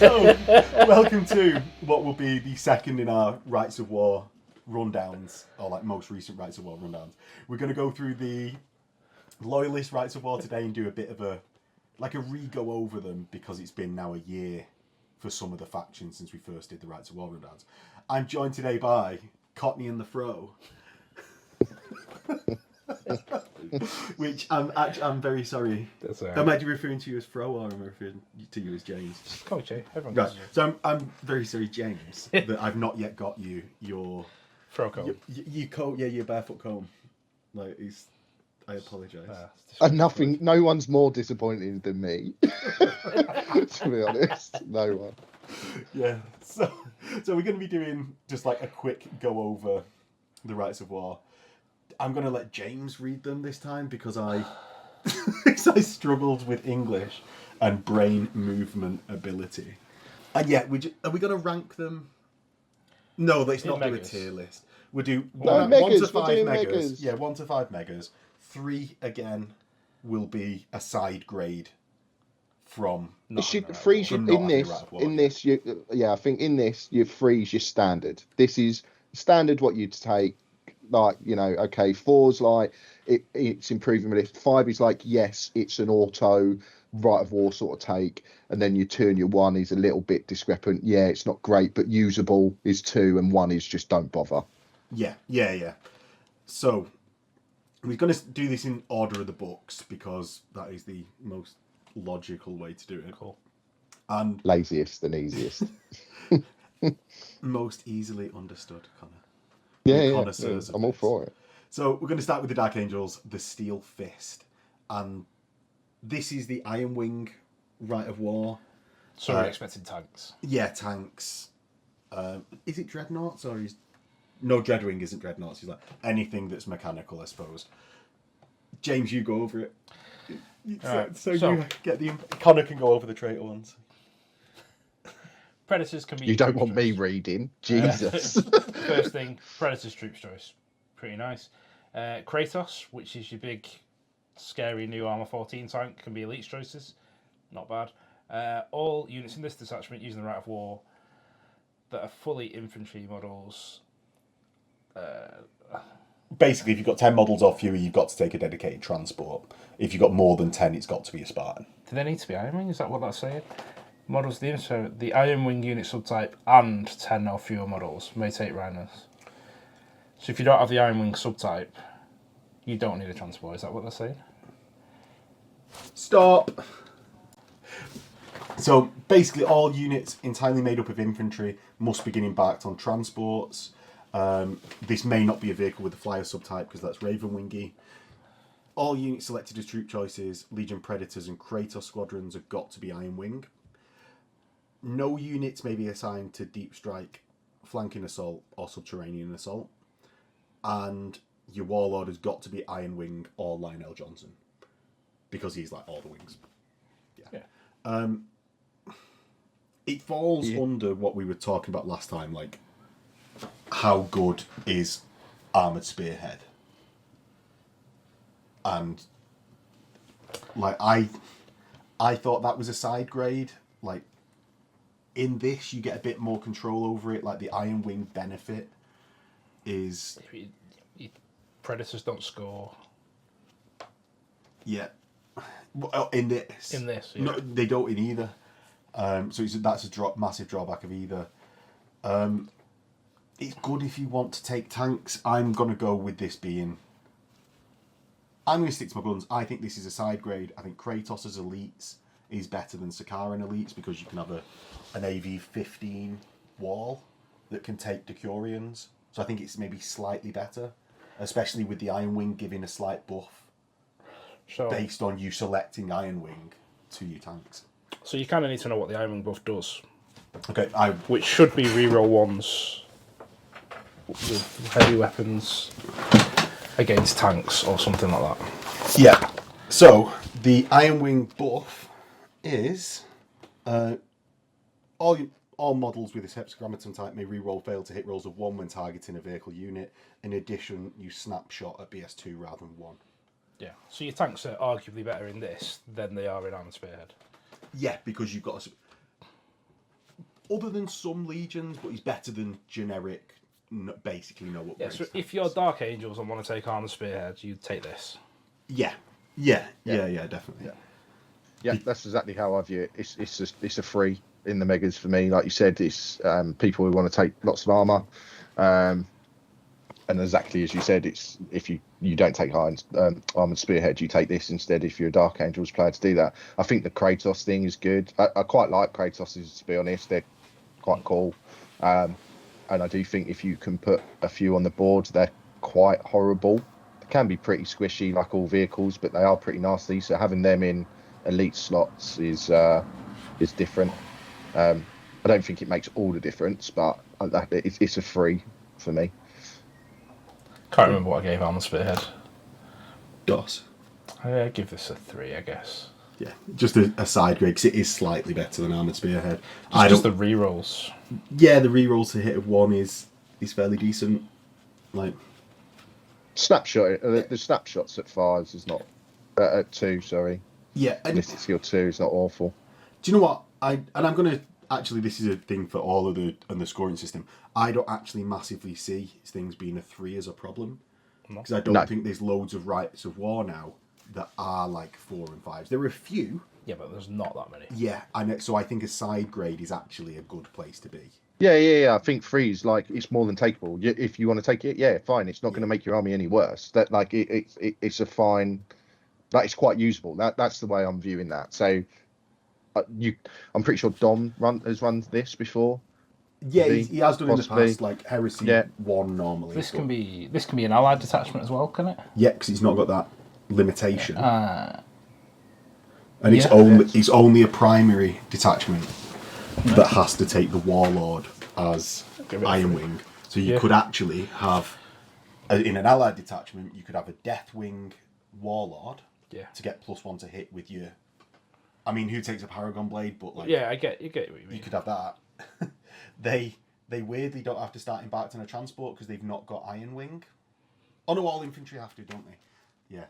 So, welcome to what will be the second in our Rites of War rundowns, or like most recent Rites of War rundowns. We're going to go through the Loyalist Rites of War today and do a bit of a re-go over them because it's been now a year for some of the factions since we first did the Rites of War rundowns. I'm joined today by Courtney and the Fro. Which I'm very sorry. That's all right. Am I referring to you as Fro or am I referring to you as James? Just call me Jay. Everyone Right. calls you. So I'm very sorry, James, that I've not yet got you your Fro comb. your coat. Yeah, your barefoot comb. Like, I apologise. Nothing. No one's more disappointed than me. To be honest, no one. Yeah. So we're going to be doing just like a quick go over the Rites of War. I'm going to let James read them this time because I struggled with English and brain movement ability. And yeah, are we going to rank them? No, let's not do a tier list. We'll do one to 5 megas. Yeah, 1 to 5 megas. 3 again will be a side grade from. I think in this you freeze your standard. This is standard what you'd take. Like, you know, okay, 4's like it's improving with it. 5 is like, yes, it's an auto Rite of War sort of take, and then your 2 and your 1 is a little bit discrepant. Yeah, it's not great, but usable is 2, and 1 is just don't bother. Yeah. So we're going to do this in order of the books because that is the most logical way to do it. Cool. And laziest and easiest. Most easily understood, Connor. Yeah, I'm all for it. So we're going to start with the Dark Angels, the Steel Fist, and this is the Iron Wing Rite of War. So we're expecting tanks. Yeah, tanks. Is it Dreadnoughts or is no Dreadwing? Isn't Dreadnoughts? He's like anything that's mechanical, I suppose. James, you go over it. So you get the Connor can go over the traitor ones. Predators can be. You don't want me reading, Jesus. First thing, Predators troops choice, pretty nice. Kratos, which is your big, scary new Armour 14 tank, can be elite choices, not bad. All units in this detachment using the Rite of War that are fully infantry models. Basically, if you've got 10 models or fewer, you've got to take a dedicated transport. If you've got more than 10, it's got to be a Spartan. Do they need to be Iron Wing? Is that what that's saying? Models the Iron Wing unit subtype and 10 or fewer models may take Rhinos. So if you don't have the Iron Wing subtype, you don't need a transport. Is that what they're saying? Stop! So basically all units entirely made up of infantry must begin embarked on transports. This may not be a vehicle with a flyer subtype because that's Raven Wingy. All units selected as troop choices, Legion Predators and Kratos squadrons have got to be Iron Wing. No units may be assigned to Deep Strike, Flanking Assault or Subterranean Assault. And your Warlord has got to be Iron Wing or Lionel Johnson. Because he's like all the wings. Yeah. It falls under what we were talking about last time, like how good is Armoured Spearhead? And like I thought that was a side grade. Like in this you get a bit more control over it, like the Iron Wing benefit is Predators don't score. Yeah. Well, in this. Yeah. No, they don't in either. So that's a massive drawback of either. It's good if you want to take tanks. I'm going to go with this being... I'm going to stick to my guns. I think this is a side grade. I think Kratos as elites is better than Sakaran elites because you can have an AV-15 wall that can take Decurions. So I think it's maybe slightly better, especially with the Iron Wing giving a slight buff based on you selecting Iron Wing to your tanks. So you kind of need to know what the Iron Wing buff does. Okay, which should be reroll ones with heavy weapons against tanks or something like that. Yeah. So the Iron Wing buff is all models with this hexagrammaton type may reroll fail to hit rolls of 1 when targeting a vehicle unit. In addition, you snapshot at BS2 rather than 1. Yeah. So your tanks are arguably better in this than they are in Armoured Spearhead. Yeah, because you've got other than some legions, but he's better than generic, basically no upgrades. Yeah, so if you're Dark Angels and want to take Armored Spearhead, you take this. Yeah, definitely. Yeah, that's exactly how I view it. It's a free in the megas for me. Like you said, it's people who want to take lots of armor, and exactly as you said, it's if you don't take armored spearhead, you take this instead. If you're a Dark Angels player to do that, I think the Kratos thing is good. I quite like Kratos's, to be honest. They're quite cool, and I do think if you can put a few on the board, they're quite horrible. They can be pretty squishy, like all vehicles, but they are pretty nasty. So having them in elite slots is different. I don't think it makes all the difference, but it's a free for me. Can't remember what I gave Armored Spearhead. DOS. I give this a 3, I guess. Yeah, just a side grade, because it is slightly better than Armoured Spearhead. Just the rerolls. Yeah, the rerolls to hit of 1 is fairly decent. Like snapshot, the snapshots at 5s is not at 2. Sorry. Yeah, ballistic skill 2 is not awful. Do you know what? I'm gonna actually. This is a thing for all of the scoring system. I don't actually massively see things being a 3 as a problem, because I don't think there's loads of Rites of War now that are like 4 and 5s. There are a few. Yeah, but there's not that many. Yeah, so I think a side grade is actually a good place to be. Yeah. I think 3 is like, it's more than takeable. If you want to take it, yeah, fine. It's not going to make your army any worse. That like it's a fine. That is quite usable. That's the way I'm viewing that. So, I'm pretty sure Dom has run this before. Yeah, he has done possibly. in the past, like Heresy 1 normally. This can be an allied detachment as well, can it? Yeah, because he's not got that limitation. And it's only a primary detachment that has to take the Warlord as Iron Wing. So you could actually have, in an allied detachment, you could have a Deathwing Warlord to get +1 to hit with your. I mean, who takes a Paragon Blade? But like, I get what you mean. You could have that. They weirdly don't have to start embarked on a transport because they've not got Iron Wing. Oh no, all infantry have to, don't they? Yeah.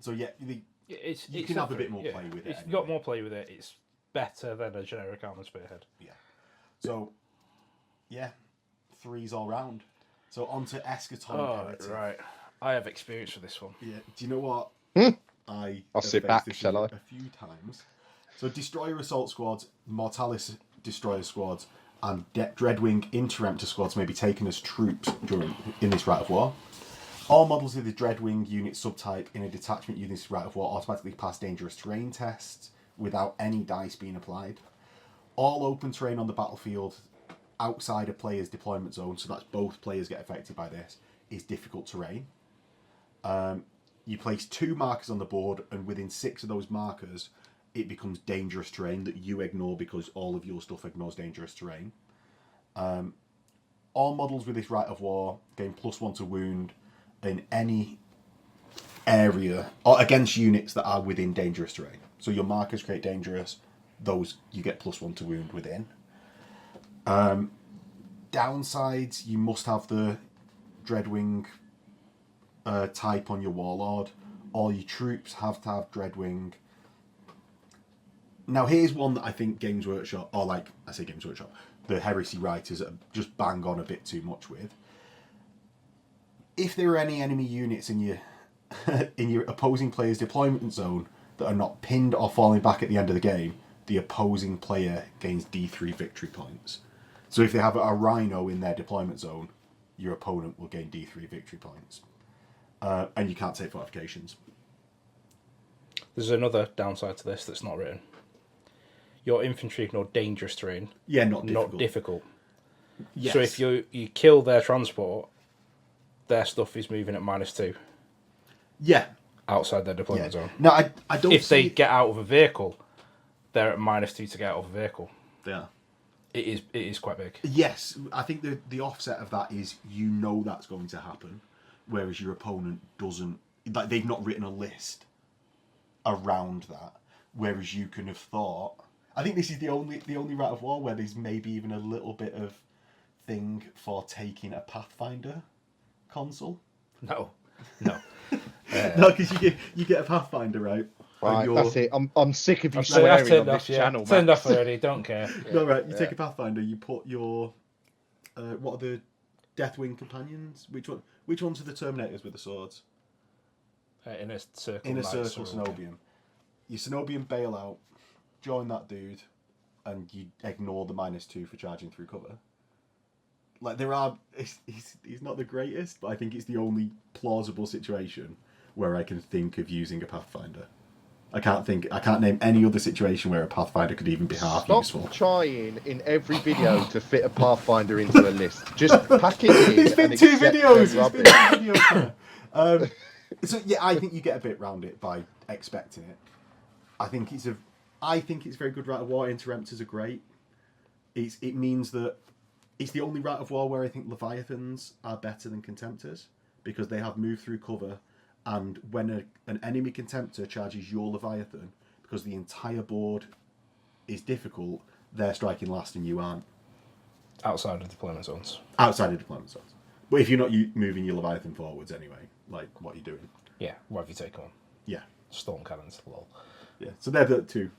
So yeah, you can have a bit more play with it. If you've got more play with it, it's better than a generic Armored Spearhead. Yeah. So, yeah, 3s all round. So on to Eschatonic. Oh, right. I have experience with this one. Yeah. Do you know what? I'll sit back, shall I? A few times. So Destroyer Assault Squads, Mortalis Destroyer Squads, and Dreadwing Interemptor Squads may be taken as troops in this Rite of War. All models of the Dreadwing unit subtype in a detachment using this Rite of War automatically pass dangerous terrain tests without any dice being applied. All open terrain on the battlefield outside a player's deployment zone, so that's both players get affected by this, is difficult terrain. You place 2 markers on the board, and within 6 of those markers, it becomes dangerous terrain that you ignore because all of your stuff ignores dangerous terrain. All models with this Rite of War gain +1 to wound in any area or against units that are within dangerous terrain. So your markers create dangerous, those you get +1 to wound within. Downsides, you must have the Dreadwing type on your Warlord. All your troops have to have Dreadwing. Now here's one that I think Games Workshop, or like I say Games Workshop, the Heresy writers just bang on a bit too much with. If there are any enemy units in your in your opposing player's deployment zone that are not pinned or falling back at the end of the game, the opposing player gains D3 victory points. So if they have a Rhino in their deployment zone, your opponent will gain D3 victory points. And you can't take fortifications. There's another downside to this that's not written. Your infantry ignore dangerous terrain. Yeah, not difficult. Yes. So if you kill their transport, their stuff is moving at -2. Yeah. Outside their deployment zone. No, I don't. If they get out of a vehicle, they're at -2 to get out of a vehicle. Yeah. It is quite big. Yes, I think the offset of that is that's going to happen, whereas your opponent doesn't. Like they've not written a list around that, whereas you can have thought. I think this is the only Rite of War where there's maybe even a little bit of thing for taking a Pathfinder console. No. No, because you get a Pathfinder, right? Right, your... that's it. I'm sick of you I've swearing turned on off, this yeah. channel, Turned Max. off already, don't care. No, right, you take a Pathfinder, you put your... what are the Deathwing companions? Which ones are the Terminators with the swords? Inner Circle Inner Knights Circle are all good. Cenobian. Your Cenobian bail out, join that dude, and you ignore the -2 for charging through cover. Like, there are... He's not the greatest, but I think it's the only plausible situation where I can think of using a Pathfinder. I can't name any other situation where a Pathfinder could even be half Stop useful. trying in every video to fit a Pathfinder into a list. Just pack it in. It's been and 2 accept videos. them It's been rubbish. 2 videos. So yeah, I think you get a bit round it by expecting it. I think it's very good Rite of War. Interemptors are great. It means that it's the only Rite of War where I think Leviathans are better than Contemptors because they have move through cover, and when an enemy Contemptor charges your Leviathan, because the entire board is difficult, they're striking last and you aren't. Outside of deployment zones. Outside of deployment zones. But if you're not moving your Leviathan forwards anyway, like what you're doing. Yeah, what have you taken on? Yeah. Storm cannons, lol. Yeah. So they're the 2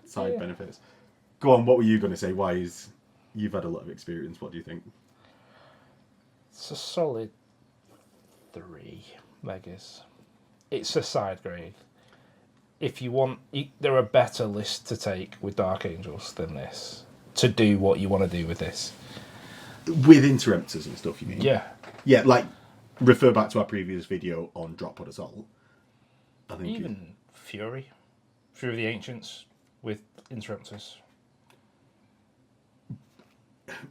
side benefits. Go on, what were you going to say? You've had a lot of experience, what do you think? It's a solid 3 megas. It's a side grade. If you want, there are better lists to take with Dark Angels than this to do what you want to do with this. With Interemptors and stuff, you mean? Yeah. Yeah, like, refer back to our previous video on Drop Pod Assault. I think Even Fury of the Ancients with Interruptors.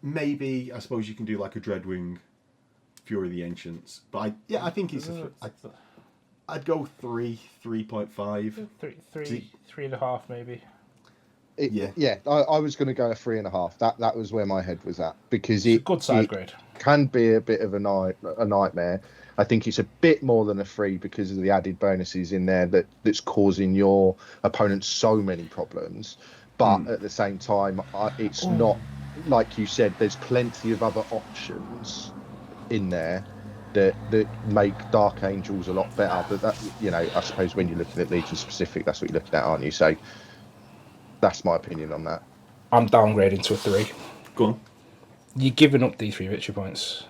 Maybe, I suppose you can do like a Dreadwing Fury of the Ancients. But I think it's I'd go 3.5. 3.5 maybe. I was going to go a 3.5. That was where my head was at because It's a good side grade. Can be a bit of a nightmare. I think it's a bit more than a 3 because of the added bonuses in there that's causing your opponent so many problems. But at the same time, it's not, like you said, there's plenty of other options in there that make Dark Angels a lot better. But that, I suppose when you're looking at Legion specific, that's what you're looking at, aren't you? So that's my opinion on that. I'm downgrading to a 3. Go on. You're giving up D3 victory points.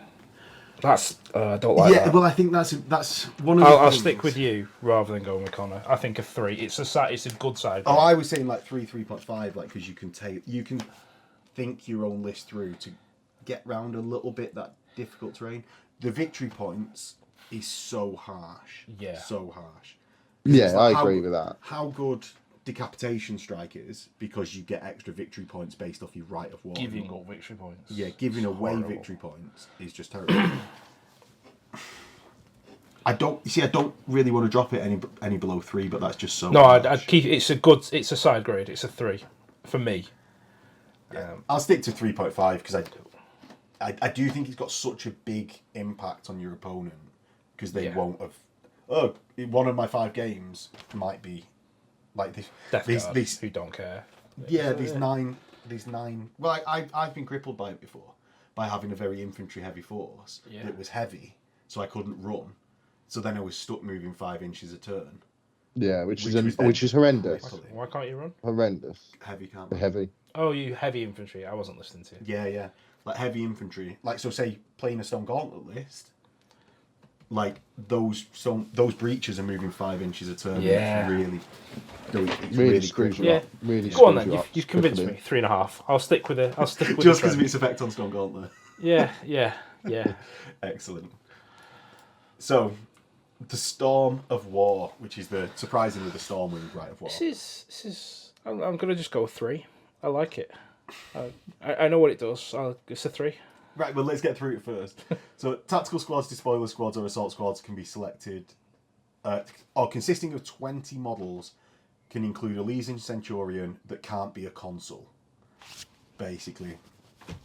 That's I don't like that. Yeah, well, I think that's one of the I'll things. stick with you rather than going with Connor. I think a 3. It's a good side. Oh, I was saying like 3.5, like because you can think your own list through to get round a little bit that difficult terrain. The victory points is so harsh. Yeah. So harsh. Yeah, like, I agree with that. How good Decapitation Strike is because you get extra victory points based off your Rite of War. Giving up victory points. Yeah, giving away horrible. victory points is just terrible. I don't really want to drop it any below 3, but that's just so. No, I'd keep. It's a side grade. It's a 3 for me. I'll stick to 3.5 because I do think it's got such a big impact on your opponent because they won't have. Oh, one of my 5 games might be like this. These who don't care. Yeah, these 9. Well, I've been crippled by it before by having a very infantry heavy force that was heavy, so I couldn't run. So then I was stuck moving 5 inches a turn. Yeah, which is horrendous. Why can't you run? Horrendous. Heavy can't run. Heavy. Oh, you heavy infantry. I wasn't listening to you. Yeah. Like heavy infantry. Like, so say playing a Stone Gauntlet list, like those breaches are moving 5 inches a turn. Yeah. Really screws you up. Really Go on screws then. you up. You've convinced me. 3.5. I'll stick with it. Just because of its effect on Stone Gauntlet. Yeah. Excellent. So, the Storm of War, which is surprisingly the Stormwind Rite of War. This is. I'm going to just go 3. I like it. I know what it does. It's a 3. Right, well, let's get through it first. So, tactical squads, despoiler squads, or assault squads can be selected, or consisting of 20 models, can include a Legion Centurion that can't be a consul, basically.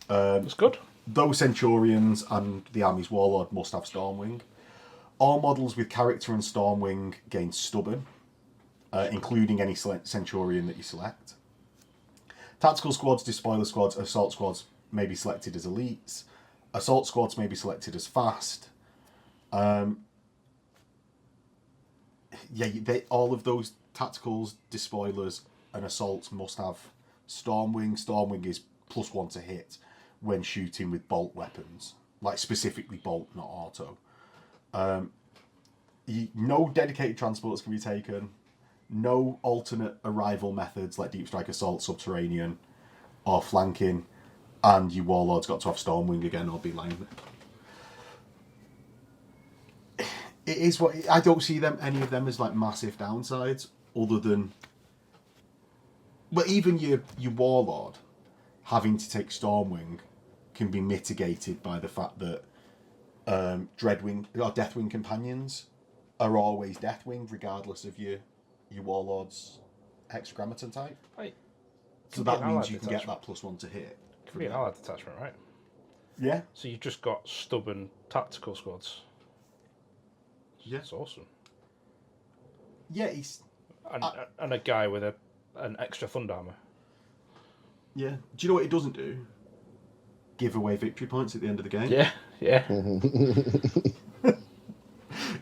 That's good. Those Centurions and the Army's Warlord must have Stormwing. All models with character and Stormwing gain Stubborn, including any Centurion that you select. Tactical squads, despoiler squads, assault squads may be selected as elites. Assault squads may be selected as fast. All of those tacticals, despoilers, and assaults must have Stormwing. Stormwing is +1 to hit when shooting with bolt weapons, like specifically bolt, not auto. No dedicated transports can be taken. No alternate arrival methods like deep strike assault, subterranean, or flanking. And your warlord's got to have Stormwing again or be line. It is what I don't see any of them as like massive downsides, other than. But even your warlord having to take Stormwing can be mitigated by the fact that Dreadwing or Deathwing companions are always Deathwing, regardless of your warlord's hexagrammaton type. Right. So that means you can get that +1 to hit. It could be an allied detachment, right? Yeah. So you've just got stubborn tactical squads. Yeah. That's awesome. Yeah, he's. And a guy with an extra thunder hammer. Yeah. Do you know what it doesn't do? Give away victory points at the end of the game. Yeah, yeah.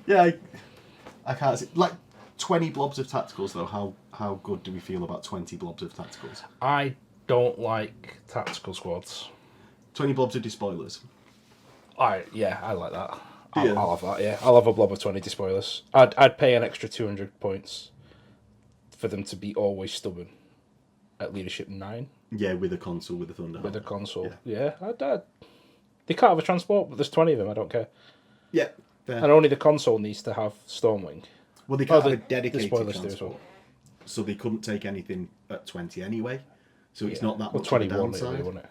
Yeah, I can't see. Like, 20 blobs of tacticals, though. How good do we feel about 20 blobs of tacticals? I don't like tactical squads. 20 blobs of despoilers. I like that. Yeah. I'll have that, yeah. I'll have a blob of 20 despoilers. I'd pay an extra 200 points for them to be always stubborn at leadership 9. Yeah, with a console, with a thunder. With a console. Yeah. They can't have a transport, but there's 20 of them, I don't care. Yeah, fair. And only the console needs to have Stormwing. Well, they can't have a the dedicated spoilers do transport. as well. So they couldn't take anything at 20 anyway. So it's not that well, much 21 of a downside. really, wouldn't it?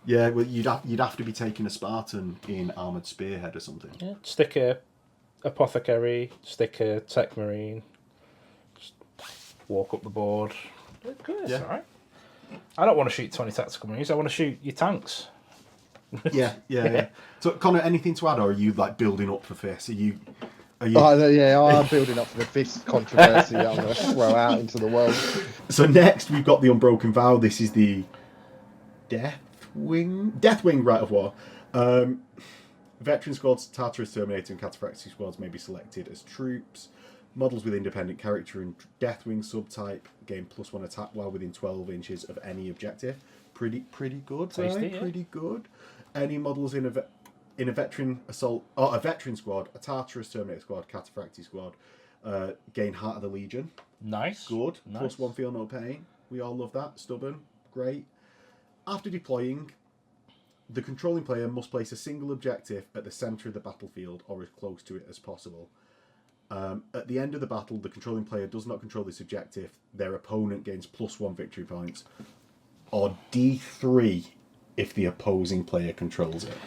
Yeah, well, you'd have to be taking a Spartan in Armoured Spearhead or something. Yeah. Stick a Apothecary, stick a Tech Marine, just walk up the board. Good, Yeah. alright. I don't want to shoot 20 tactical marines, I want to shoot your tanks. Yeah. So, Connor, anything to add, or are you like building up for Fists? Are you? I'm building up for the Fist controversy that I'm going to throw out into the world. So next we've got the Unbroken Vow. This is the Deathwing Rite of War. Veteran squads, Tartarus, Terminator, and Cataphractii squads may be selected as troops. Models with independent character and Deathwing subtype gain +1 attack while within 12 inches of any objective. Pretty good, Tasty, right? yeah. Pretty good. Any models in a veteran assault or a veteran squad, a Tartarus, Terminator squad, Cataphractii squad, gain Heart of the Legion. Nice. Good. Nice. +1 feel no pain. We all love that. Stubborn. Great. After deploying, the controlling player must place a single objective at the centre of the battlefield or as close to it as possible. At the end of the battle, the controlling player does not control this objective. Their opponent gains +1 victory points, or D3 if the opposing player controls it.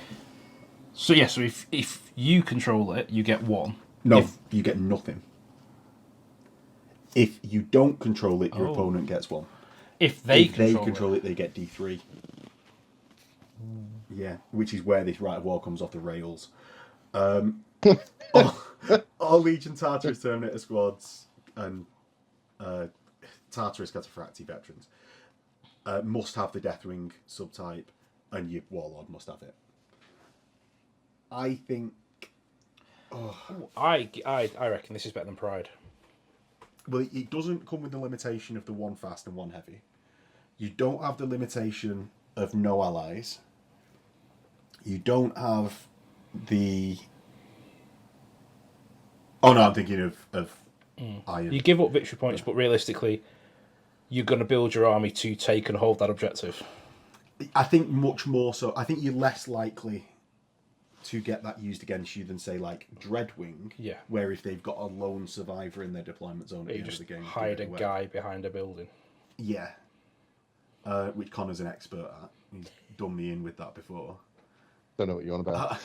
So yeah, so if you control it, you get 1. No, you get nothing. If you don't control it, your opponent gets 1. If they control it, they get D3. Yeah, which is where this Rite of War comes off the rails. All Legion Tartarus Terminator squads and Tartarus Cataphractii veterans must have the Deathwing subtype, and your Warlord must have it. I think. I reckon this is better than Pride. Well, it doesn't come with the limitation of the 1 fast and 1 heavy. You don't have the limitation of no allies. You don't have the. Oh no, I'm thinking of Iron. You give up victory points, but realistically, you're going to build your army to take and hold that objective. I think much more so. I think you're less likely to get that used against you than, say, like Dreadwing. Yeah. Where if they've got a lone survivor in their deployment zone at the You end of just the game, hide give a it away. guy behind a building. Yeah. Which Connor's an expert at. He's done me in with that before. Don't know what you're on about.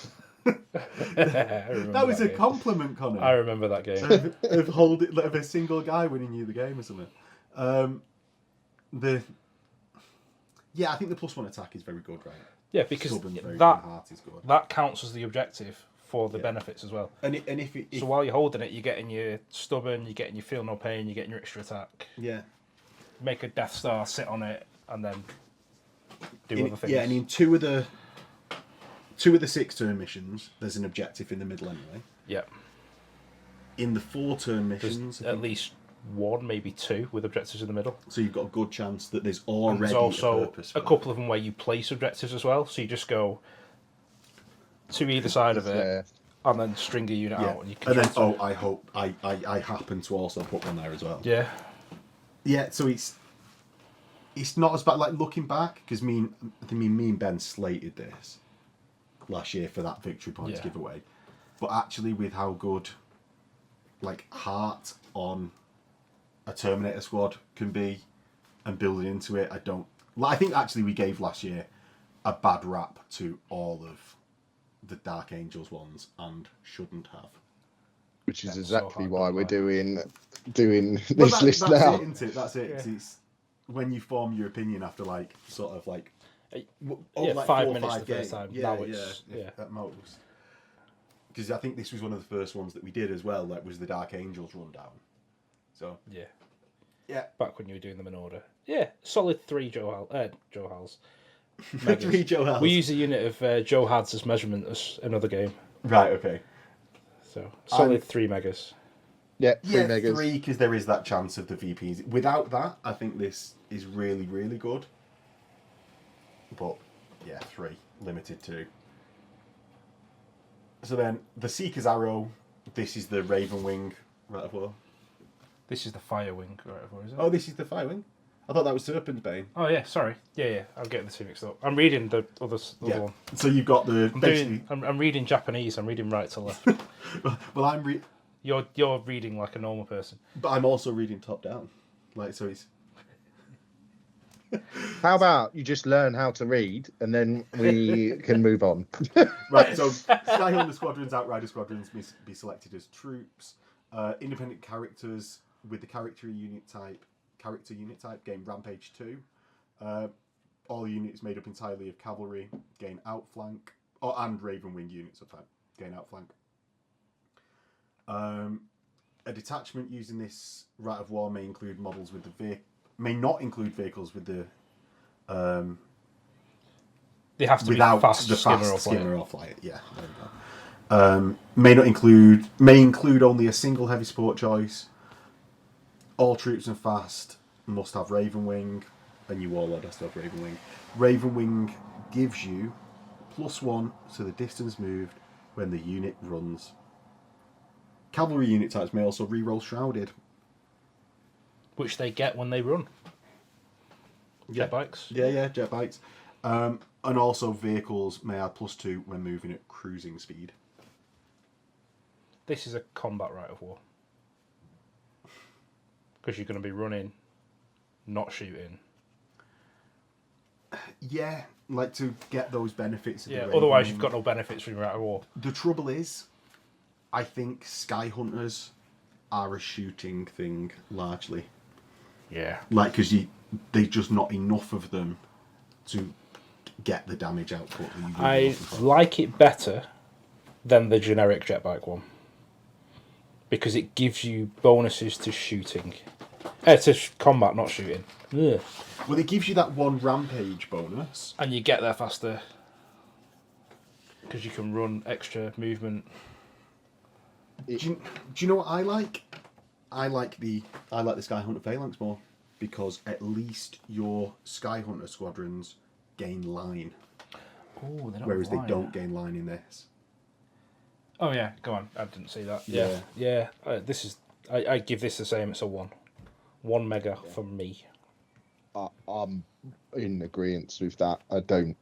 That was a compliment, Connor. I remember that game. of a single guy winning you the game or something. I think the +1 attack is very good, right? Yeah, because Stubborn, very good, that heart is good. that counts as the objective for the benefits as well. And if So while you're holding it, you're getting your stubborn, you're getting your feel no pain, you're getting your extra attack. yeah, Make a Death Star, sit on it, and then do other things. yeah, and in two of the 6-turn missions, there's an objective in the middle anyway. Yeah. In the 4-turn missions, There's at least one, maybe two, with objectives in the middle. So you've got a good chance that there's And already there's also a purpose for a couple of them where you place objectives as well. So you just go to either side of it, and then string a unit out. And you can I hope I happen to also put one there as well. Yeah. Yeah, so it's not as bad. Like, looking back, because me and Ben slated this last year for that victory points giveaway, but actually with how good like heart on a Terminator squad can be and building into it, I think actually we gave last year a bad rap to all of the Dark Angels ones and shouldn't have. Which is exactly why we're doing this list that's now. It, isn't it? That's it. Yeah. It's when you form your opinion after like sort of like 5 minutes the first time. Yeah, Now it's at most. Because I think this was one of the first ones that we did as well. That was the Dark Angels rundown. So yeah. Back when you were doing them in order. Yeah, solid 3 Joe Hal's. 3 Joe Hal's. We use a unit of Joe Hads as measurement as another game. Right. Okay. So solid 3 megas. Yeah, 3 megas. 3 because there is that chance of the VPs. Without that, I think this is really, really good. But yeah, 3 limited to. So then the Seeker's Arrow. This is the Raven Wing Rat of War. This is the Fire Wing Rat of War, is it? Oh, this is the Fire Wing. I thought that was Serpent Bane. Oh yeah, sorry. Yeah. I'm getting the two mixed up. I'm reading the other one. So you've got the I'm reading Japanese. I'm reading right to left. Well, You're reading like a normal person. but I'm also reading top down. Like, so it's. How about you just learn how to read and then we can move on? Right, so Skyhunter squadrons, Outrider squadrons may be selected as troops. Independent characters with the character unit type gain Rampage 2. All units made up entirely of cavalry gain Outflank, and Raven Wing units of gain Outflank. A detachment using this Rat of War may include models with the may not include vehicles with the They have to without be fast the skimmer fast or flyer. skimmer or flyer. Yeah, there we go. May include only a single heavy support choice. All troops and fast must have Raven Wing, and you warlord has to have Raven Wing. Raven Wing gives you +1 to the distance moved when the unit runs. Cavalry unit types may also reroll Shrouded. Which they get when they run. Jet bikes. Yeah, jet bikes. And also vehicles may add +2 when moving at cruising speed. This is a combat Rite of War. Because you're going to be running, not shooting. Yeah, like to get those benefits. Of the Raven Otherwise Wing. you've got no benefits from your Rite of War. The trouble is, I think Sky Hunters are a shooting thing largely. Yeah. Like, because there's just not enough of them to get the damage output that you really I want from. like it better than the generic jet bike one. Because it gives you bonuses to shooting. To combat, not shooting. Ugh. Well, it gives you that 1 rampage bonus. And you get there faster. Because you can run extra movement. Do you know what I like? I like the Sky Hunter Phalanx more, because at least your Sky Hunter squadrons gain line, Oh, they don't whereas line. they don't gain line in this. Oh yeah, go on. I didn't see that. Yeah. Yeah. This is. I give this the same. It's a 1. 1 mega for me. I'm in agreement with that. I don't.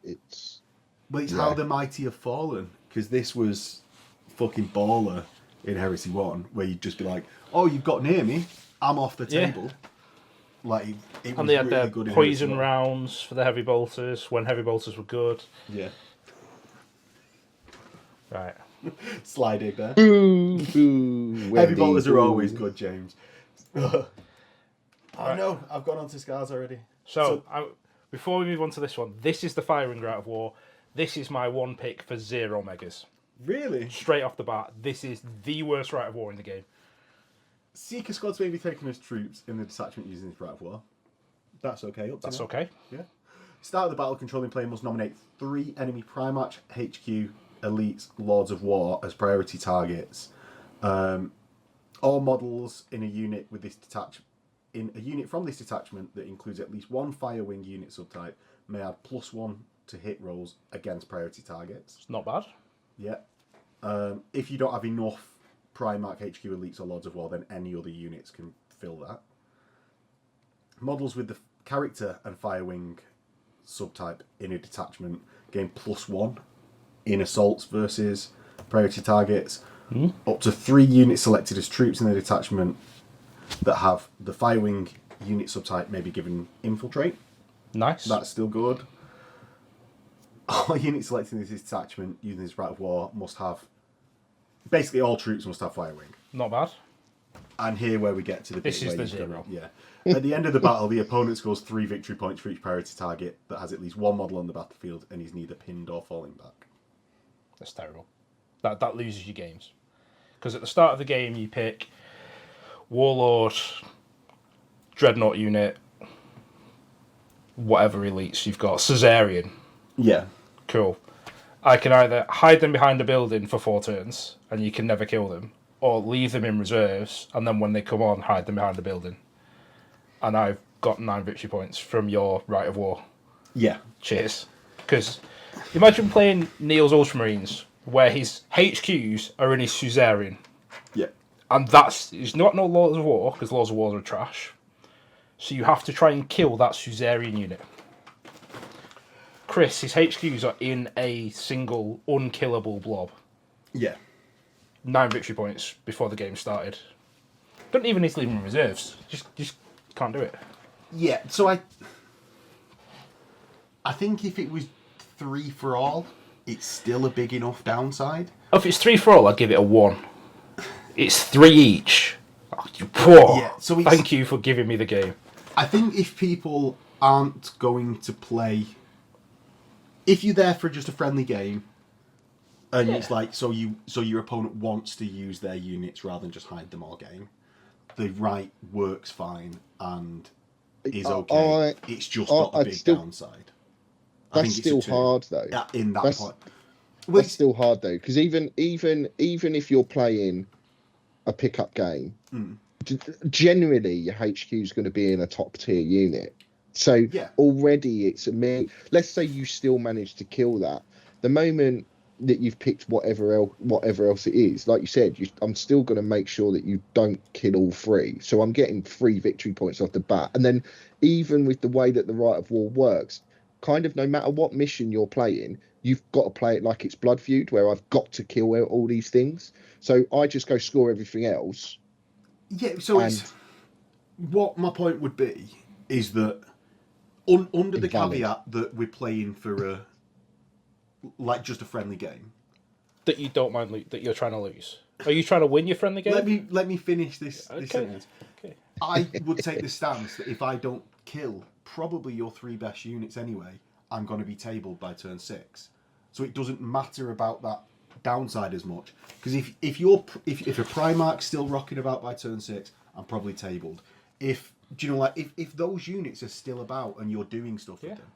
It's. But it's how the mighty have fallen, because this was fucking baller in Heresy 1, where you'd just be like, "Oh, you've got near me, I'm off the table." Like it was And they had really their good in poison Heresy 1. rounds for the heavy bolters when heavy bolters were good. Yeah, Right. slide egg there. Boo, boo, Heavy Wendy, bolters are boo. always good, James. Oh no, I've gone on to scars already. So before we move on to this one, this is the firing Rite of War. This is my 1 pick for 0 megas. Really? Straight off the bat, this is the worst Rite of War in the game. Seeker squads may be taken as troops in the detachment using this Rat of War. That's okay. That's now. okay. Yeah. Start of the battle, controlling player must nominate 3 enemy Primarch, HQ, Elites, Lords of War as priority targets. All models in a unit with this from this detachment that includes at least one fire wing unit subtype may add +1 to hit rolls against priority targets. It's not bad. Yeah. If you don't have enough Primarch HQ elites or Lords of War, then any other units can fill that. Models with the character and fire wing subtype in a detachment gain +1 in assaults versus priority targets. Up to 3 units selected as troops in the detachment that have the fire wing unit subtype may be given infiltrate. Nice. That's still good. All units selected in this detachment using this Rite of War must have... Basically, all troops must have fire wing. Not bad. And here where we get to the bit This where is the you've zero. Yeah. At the end of the battle, the opponent scores 3 victory points for each priority target that has at least one model on the battlefield and is neither pinned or falling back. That's terrible. That loses your games. Because at the start of the game, you pick Warlord, Dreadnought unit, whatever elites you've got. Caesarian. Yeah. Cool. I can either hide them behind a building for 4 turns, and you can never kill them, or leave them in reserves, and then when they come on, hide them behind a building. And I've got 9 victory points from your Rite of War. Yeah. Cheers. Because imagine playing Neil's Ultramarines, where his HQs are in his Suzerain. Yeah. And he's not no Lords of War, because Lords of War are trash. So you have to try and kill that Suzerain unit. Chris, his HQs are in a single unkillable blob. Yeah. 9 victory points before the game started. Don't even need to leave them in reserves. Just can't do it. Yeah, so I think if it was 3 for all, it's still a big enough downside. If it's 3 for all, I'd give it a 1. It's 3 each. Oh, Yeah, so thank you for giving me the game. I think if people aren't going to play... If you're there for just a friendly game, and it's like, so your opponent wants to use their units rather than just hide them all game, the Rite works fine and is okay. It's just got a big downside. That's still hard though. In that point. That's still hard though, because even if you're playing a pickup game, generally your HQ is going to be in a top tier unit. So already it's let's say you still manage to kill that. The moment that you've picked whatever else it is, like you said, I'm still going to make sure that you don't kill all 3. So I'm getting 3 victory points off the bat. And then even with the way that the Rite of War works, kind of no matter what mission you're playing, you've got to play it like it's Blood Feud, where I've got to kill all these things. So I just go score everything else. Yeah, so what my point would be is that under the caveat that we're playing for just a friendly game, that you don't mind that you're trying to lose. Are you trying to win your friendly game? Let me finish this sentence. Okay. I would take the stance that if I don't kill probably your 3 best units anyway, I'm going to be tabled by turn 6. So it doesn't matter about that downside as much, because if a Primarch's still rocking about by turn 6, I'm probably tabled. If those units are still about and you're doing stuff with them,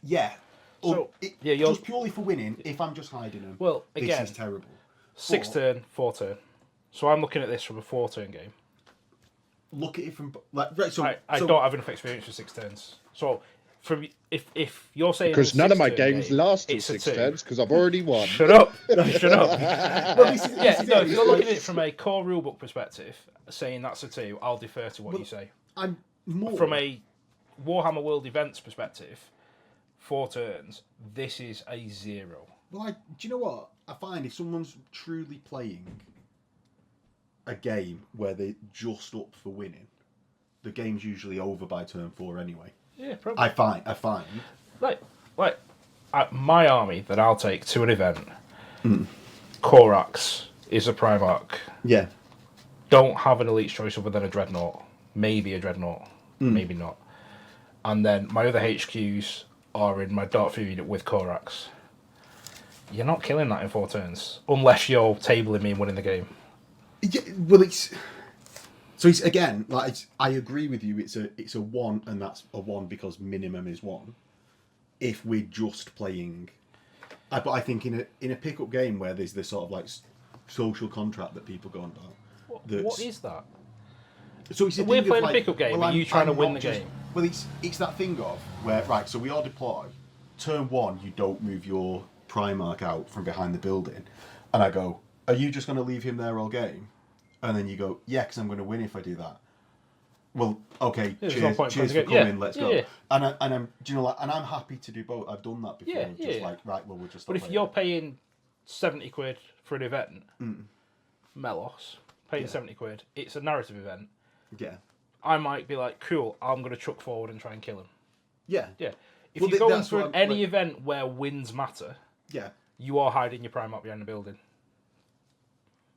just purely for winning. If I'm just hiding them, well, again, this is terrible. 6 turn, 4 turn. So I'm looking at this from a 4 turn game. Look at it from I don't have enough experience for 6 turns. So from if you're saying because none of my games last 6 turns because I've already won. Shut up! Shut up! Well, if you're looking at it from a core rulebook perspective, saying that's a 2, I'll defer to what you say. I'm more from a Warhammer World Events perspective. 4 turns. This is a 0. Well, do you know what I find? If someone's truly playing a game where they're just up for winning, the game's usually over by turn 4 anyway. Yeah, probably. I find. Like my army that I'll take to an event. Korax is a Primarch. Yeah. Don't have an elite choice other than a Dreadnought. Maybe a Dreadnought. Maybe not. And then my other HQs are in my Darkfury unit with Korax. You're not killing that in 4 turns unless you're tabling me and winning the game. Yeah, well, it's again I agree with you. It's a 1, and that's a 1 because minimum is 1. If we're just playing, but I think in a pickup game where there's this sort of social contract that people go on about, What is that? So it's a We're thing of, playing a like, pickup game, well, and you trying to I'm win not the just- game. Well, it's that thing of where, right, so we all deploy. Turn 1, you don't move your Primarch out from behind the building. And I go, are you just going to leave him there all game? And then you go, yeah, because I'm going to win if I do that. Well, okay, There's no cheers, point cheers playing for the game. coming, let's Yeah, go. yeah. And I'm, do you know, like, and I'm happy to do both. I've done that before. Yeah, just yeah. like, right, well, we'll just. But stop if you're playing. paying 70 quid for an event, Melos, paying 70 quid, it's a narrative event. Yeah. I might be like, cool, I'm going to chuck forward and try and kill him. Yeah. Yeah. If Well, you're going that's for what any like- event where wins matter, Yeah. you are hiding your Primarch behind the building.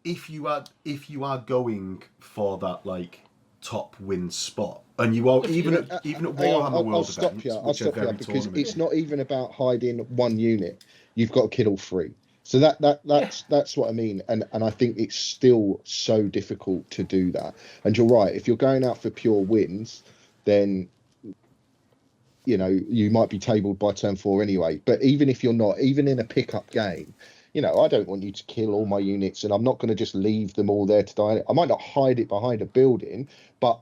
If you are going for that like top win spot, and you are even at Hang on, Warhammer World I'll stop events, you. I'll which are stop you very because tournament. it's not even about hiding one unit. You've got to kill all 3. So that's what I mean, and I think it's still so difficult to do that. And you're right. If you're going out for pure wins, then you might be tabled by turn 4 anyway. But even if you're not, even in a pickup game, I don't want you to kill all my units, and I'm not going to just leave them all there to die. I might not hide it behind a building, but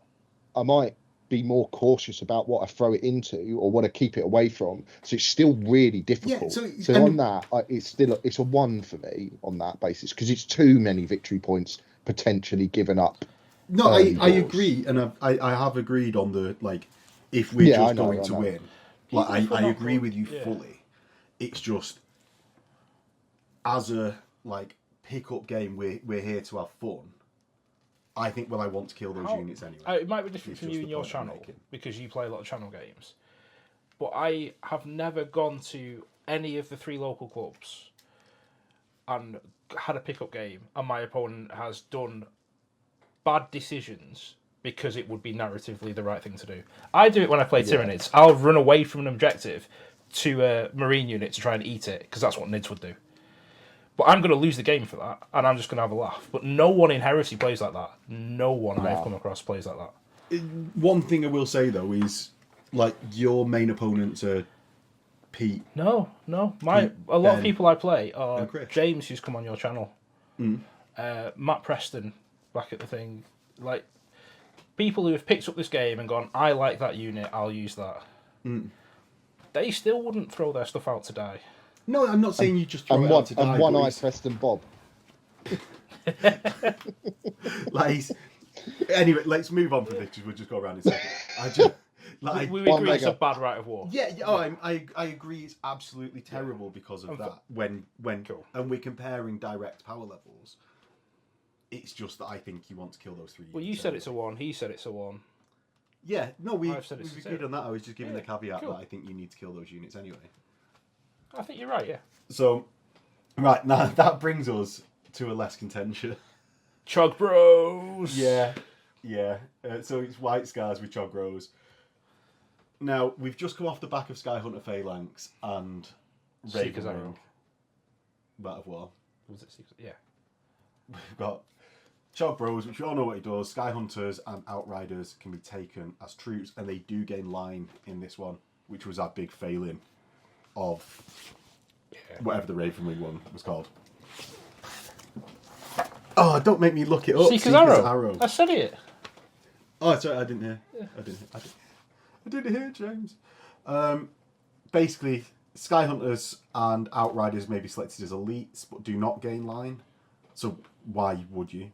I might be more cautious about what I throw it into or what I keep it away from. So it's still really difficult. So on that, it's a 1 for me on that basis because it's too many victory points potentially given up. No, I agree, and I have agreed on the like if we're just going to win. Like I agree with you fully. It's just as a like pickup game, we're here to have fun. I think I want to kill those units anyway. It might be different from you and your channel because you play a lot of channel games. But I have never gone to any of the 3 local clubs and had a pickup game, and my opponent has done bad decisions because it would be narratively the right thing to do. I do it when I play Tyranids. I'll run away from an objective to a Marine unit to try and eat it because that's what Nids would do. But I'm going to lose the game for that, and I'm just going to have a laugh. But no one in Heresy plays like that. No one I've come across plays like that. One thing I will say, though, is, like, your main opponents are Pete. No. A lot of people I play are James, who's come on your channel. Matt Preston, back at the thing. Like, people who have picked up this game and gone, I like that unit, I'll use that. They still wouldn't throw their stuff out to die. No, I'm not saying you just throw it out to die. And one-eye Preston Bob. Anyway, let's move on from this because we'll just go around in circles. We agree it's a bad right of war. Yeah. I agree. It's absolutely terrible because of that. When and we're comparing direct power levels, it's just that I think you want to kill those 3. Well, you said it's a 1. He said it's a 1. Yeah. No, we've it's agreed on that. I was just giving the caveat cool. that I think you need to kill those units anyway. I think you're right. Yeah. So, right now that brings us to a less contentious. Chug Bros. Yeah. So it's White Scars with Chog Rose. Now, we've just come off the back of Skyhunter Phalanx and Seeker's Raven Arrow. Wing. Bat of War. Was it Seeker's? Yeah. We've got Chog Bros, which we all know what he does. Skyhunters and Outriders can be taken as troops, and they do gain line in this one, which was our big failing of whatever the Raven Wing one was called. Oh, don't make me look it up. Seeker's Arrow. I said it. Oh, sorry, I didn't hear. Yeah. I didn't hear, James. Basically, Skyhunters and Outriders may be selected as elites, but do not gain line. So why would you?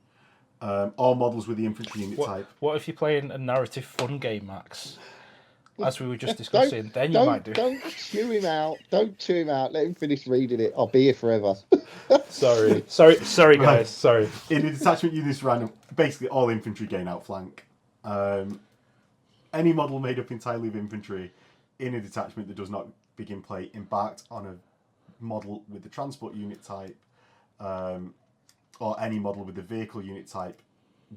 All models with the infantry unit type. What if you're playing a narrative fun game, Max? As we were just discussing, then you might do. Don't chew him out. Don't chew him out. Let him finish reading it. I'll be here forever. Sorry, guys. Sorry. In a detachment unit random, basically all infantry gain outflank. Any model made up entirely of infantry in a detachment that does not begin play embarked on a model with the transport unit type, or any model with the vehicle unit type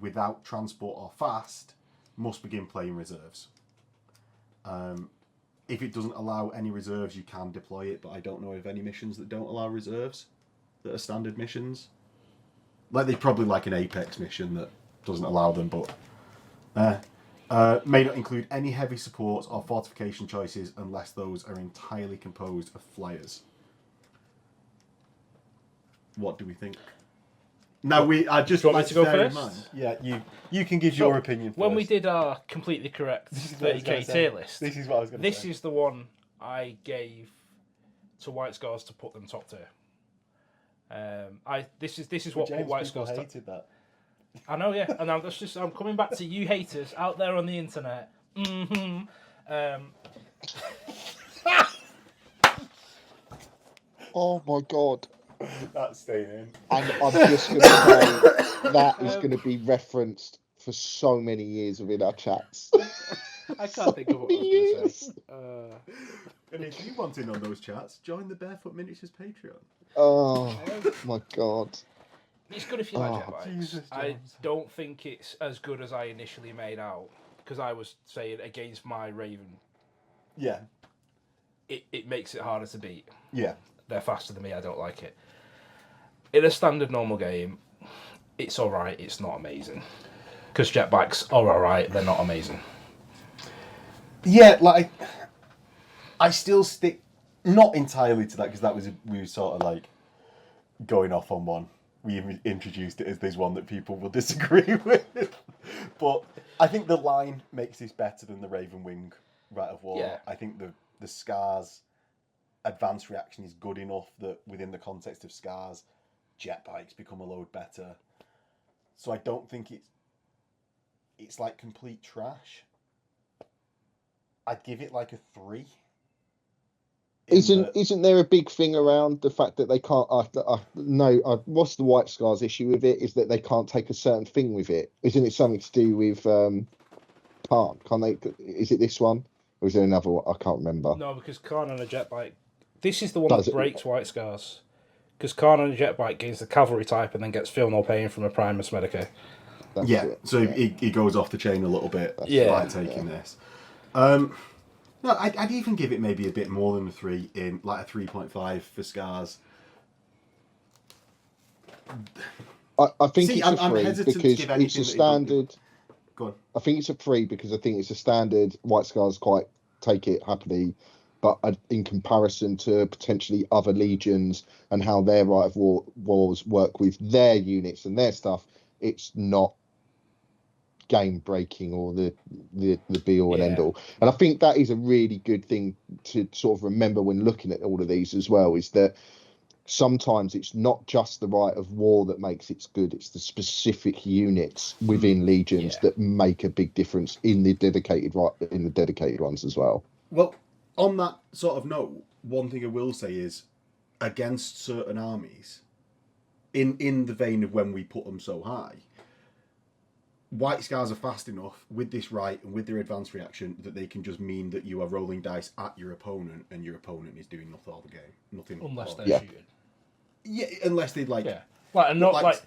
without transport or fast must begin playing reserves. If it doesn't allow any reserves, you can deploy it, but I don't know of any missions that don't allow reserves that are standard missions. Like, there's probably like an Apex mission that doesn't allow them, but may not include any heavy supports or fortification choices unless those are entirely composed of flyers. What do we think? Now I just Do you want me like to go bear in first? mind- Yeah, you can give your opinion first. When we did our completely correct This is what I was 30k gonna say. tier list, This is what I was going to say. this is the one I gave to White Scars to put them top tier. This is what James, put White people Scars. hated that. I know, yeah, and I'm coming back to you haters out there on the internet. Oh my god. That's staying in. And I'm just going to say that is going to be referenced for so many years within our chats. I can't think of what I was going to say. And if you want in on those chats, join the Barefoot Miniatures Patreon. Oh my god. It's good if you like jet bikes. Jesus, I James. don't think it's as good as I initially made out, because I was saying against my Raven, Yeah. it makes it harder to beat. Yeah. They're faster than me, I don't like it. In a standard normal game, it's alright, it's not amazing. Because jet bikes are alright, they're not amazing. Yeah, like, I still stick, not entirely to that, because we were sort of like going off on one. We introduced it as there's one that people will disagree with. But I think the line makes this better than the Raven Wing Rite of War. Yeah. I think the Scars advanced reaction is good enough that within the context of Scars, jet bikes become a load better. So I don't think it's like complete trash. I'd give it like a 3. Isn't there a big thing around the fact that they can't? What's the White Scars issue with it? Is that they can't take a certain thing with it? Isn't it something to do with Can't they? Is it this one, or is there another one? I can't remember. No, because Khan on a jet bike, this is the one that breaks White Scars. Because Khan on a jet bike gains the cavalry type and then gets feel no pain from a Primus Medicae. He goes off the chain a little bit by taking this. No, I'd even give it maybe a bit more than a 3 in, like a 3.5 for Scars. I think it's a I'm 3 hesitant to because give it's anything a that it standard. Go on. I think it's a 3 because I think it's a standard. White Scars quite take it happily, but in comparison to potentially other legions and how their Rite of Wars work with their units and their stuff, it's not game breaking or the be all and end all. And I think that is a really good thing to sort of remember when looking at all of these as well, is that sometimes it's not just the Rite of War that makes it good, it's the specific units within legions that make a big difference in the dedicated ones as well. Well, on that sort of note, one thing I will say is, against certain armies, in the vein of when we put them so high, White Scars are fast enough with this right and with their advanced reaction that they can just mean that you are rolling dice at your opponent and your opponent is doing nothing all the game. Nothing. Unless they're shooting. Yeah, unless they like. Yeah. Like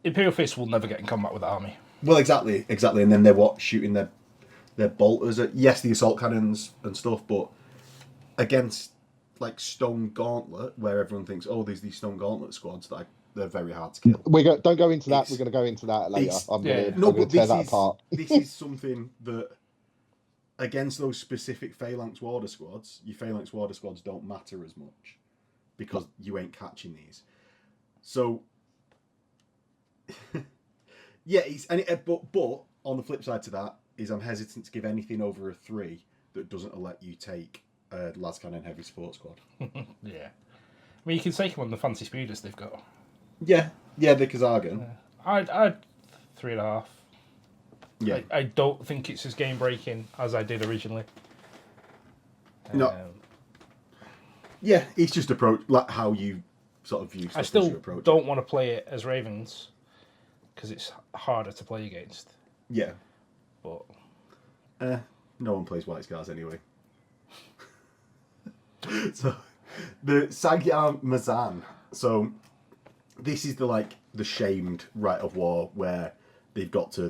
Imperial Fists will never get in combat with the army. Well, exactly. And then they're shooting their bolters at, yes, the assault cannons and stuff, but against like Stone Gauntlet, where everyone thinks, oh, there's these Stone Gauntlet squads that they're very hard to kill. Don't go into that. We're going to go into that later. I'm going to tear that apart. This is something that, against those specific Phalanx Warder squads, your Phalanx Warder squads don't matter as much because you ain't catching these. So, yeah, but on the flip side to that is I'm hesitant to give anything over a 3 that doesn't let you take a Las Cannon Heavy Support Squad. Yeah. I mean, you can take them on the fancy speeders they've got. Yeah, the Kazagan. I'd 3.5. Yeah. I don't think it's as game breaking as I did originally. No. Yeah, it's just approach, like how you sort of view stuff. I still as you approach don't want to play it as Ravens because it's harder to play against. Yeah. But no one plays White Scars anyway. So the Magyar Mazan. So this is the shamed Rite of War where they've got to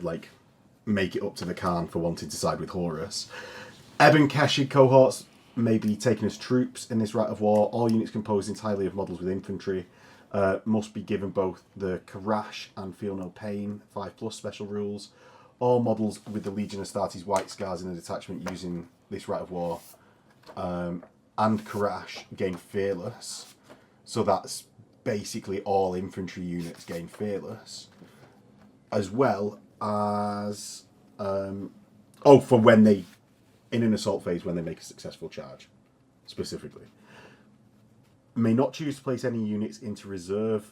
make it up to the Khan for wanting to side with Horus. Ebon Keshig cohorts may be taken as troops in this Rite of War. All units composed entirely of models with infantry must be given both the Karash and Feel No Pain 5+ special rules. All models with the Legion Astartes White Scars in a detachment using this Rite of War and Karash gain Fearless. So that's basically all infantry units gain Fearless, as well as for when they in an assault phase when they make a successful charge, specifically. May not choose to place any units into reserve,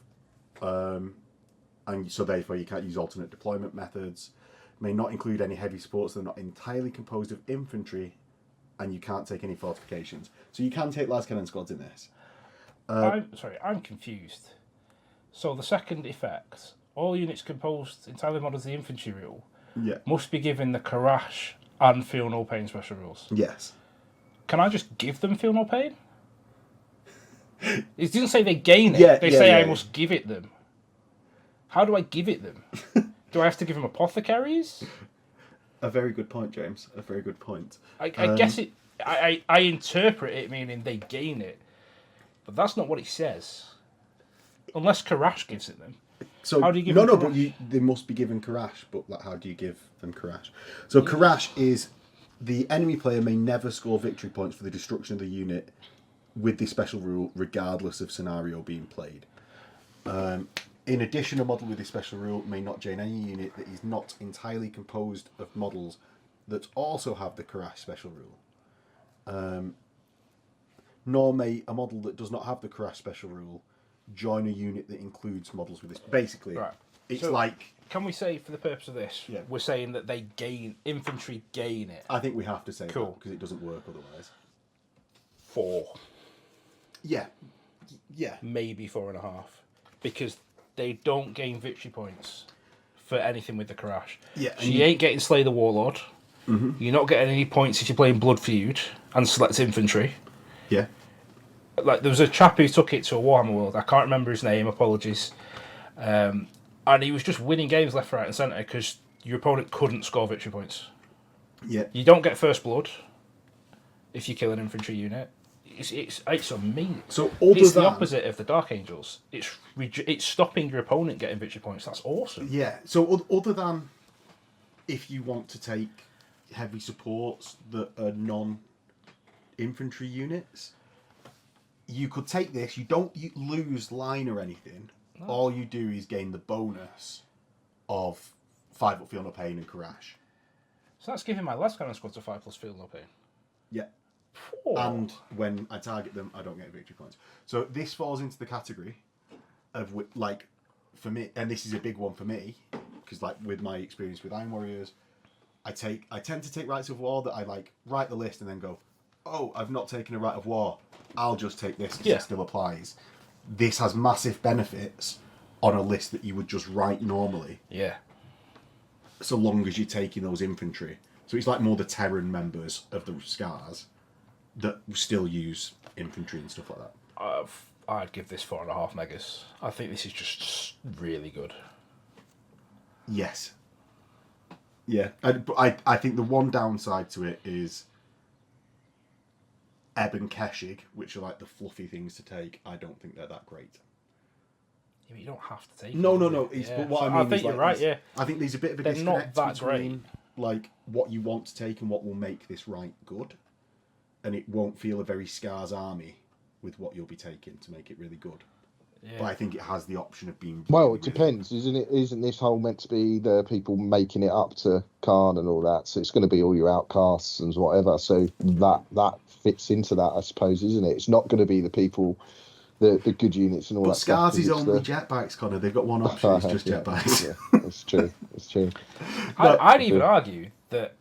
and so therefore you can't use alternate deployment methods. May not include any heavy supports that are not entirely composed of infantry, and you can't take any fortifications. So you can take las cannon squads in this. I'm confused. So the second effect, all units composed entirely models the infantry rule, must be given the Karash and Feel No Pain special rules. Yes. Can I just give them Feel No Pain? It didn't say they gain it. They say I must give it them. How do I give it them? Do I have to give them apothecaries? A very good point, James. A very good point. I guess it. I interpret it meaning they gain it, but that's not what it says. Unless Karash gives it them. So how do you give them Karash? But they must be given Karash. But how do you give them Karash? So Karash is the enemy player may never score victory points for the destruction of the unit with this special rule, regardless of scenario being played. In addition, a model with this special rule may not join any unit that is not entirely composed of models that also have the Karash special rule. Nor may a model that does not have the Karash special rule join a unit that includes models with this. Basically, it's so like... Can we say, for the purpose of this, we're saying that infantry gain it? I think we have to say that, because it doesn't work otherwise. 4. Yeah. Maybe 4.5. Because they don't gain victory points for anything with the Karash. Yeah. So you ain't getting Slay the Warlord. Mm-hmm. You're not getting any points if you're playing Blood Feud and select infantry. Yeah. Like, there was a chap who took it to a Warhammer World. I can't remember his name, apologies. And he was just winning games left, right and centre because your opponent couldn't score victory points. Yeah. You don't get First Blood if you kill an infantry unit. It's amazing. So it's the opposite of the Dark Angels. It's stopping your opponent getting victory points. That's awesome. Yeah. So other than if you want to take heavy supports that are non-infantry units, you could take this. You don't lose line or anything. No. All you do is gain the bonus of 5 up Feel No Pain and Karash. So that's giving my last cannon squad to 5+ Feel No Pain. Yeah. And when I target them, I don't get victory points. So this falls into the category of, like, for me, and this is a big one for me, because, like, with my experience with Iron Warriors, I tend to take Rites of War that I, like, write the list and then go, oh, I've not taken a Rite of War. I'll just take this because it still applies. This has massive benefits on a list that you would just write normally. Yeah. So long as you're taking those infantry. So it's like more the Terran members of the Scars that still use infantry and stuff like that. I'd give this 4.5 megas. I think this is just really good. Yes. Yeah. I think the one downside to it is Ebb and Keshig, which are like the fluffy things to take. I don't think they're that great. Yeah, but you don't have to take No. them. But what I mean think is, you're like, right, yeah. I think there's a bit of a They're disconnect not that between like what you want to take and what will make this right good. And it won't feel a very Scars army with what you'll be taking to make it really good. Yeah. But I think it has the option of being... Well, it depends, isn't it? Isn't this whole meant to be the people making it up to Khan and all that? So it's going to be all your outcasts and whatever. So that fits into that, I suppose, isn't it? It's not going to be the people, the good units and all but that Scars stuff. But Scars is only jetbikes, Connor. They've got one option, it's just jetbikes. Yeah, that's true. That's true. I'd even argue that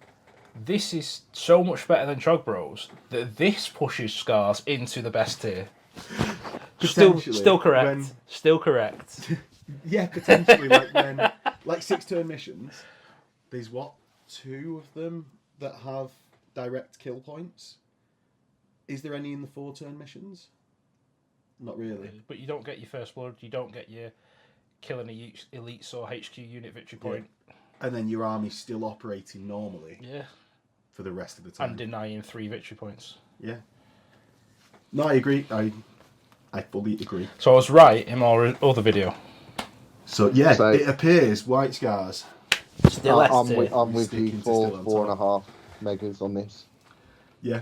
this is so much better than Trog Bros that this pushes Scars into the best tier. Still correct. Still correct. Yeah, potentially. Like 6-turn missions, there's 2 of them that have direct kill points. Is there any in the 4-turn missions? Not really. But you don't get your First Blood. You don't get your killing a elite Saw HQ unit victory point. And then your army's still operating normally. Yeah. For the rest of the time. And denying 3 victory points. Yeah. No, I agree. I fully agree. So I was right in my other video. So yeah, it appears White Scars. Still I'm with you. 4.5 megas on this. Yeah.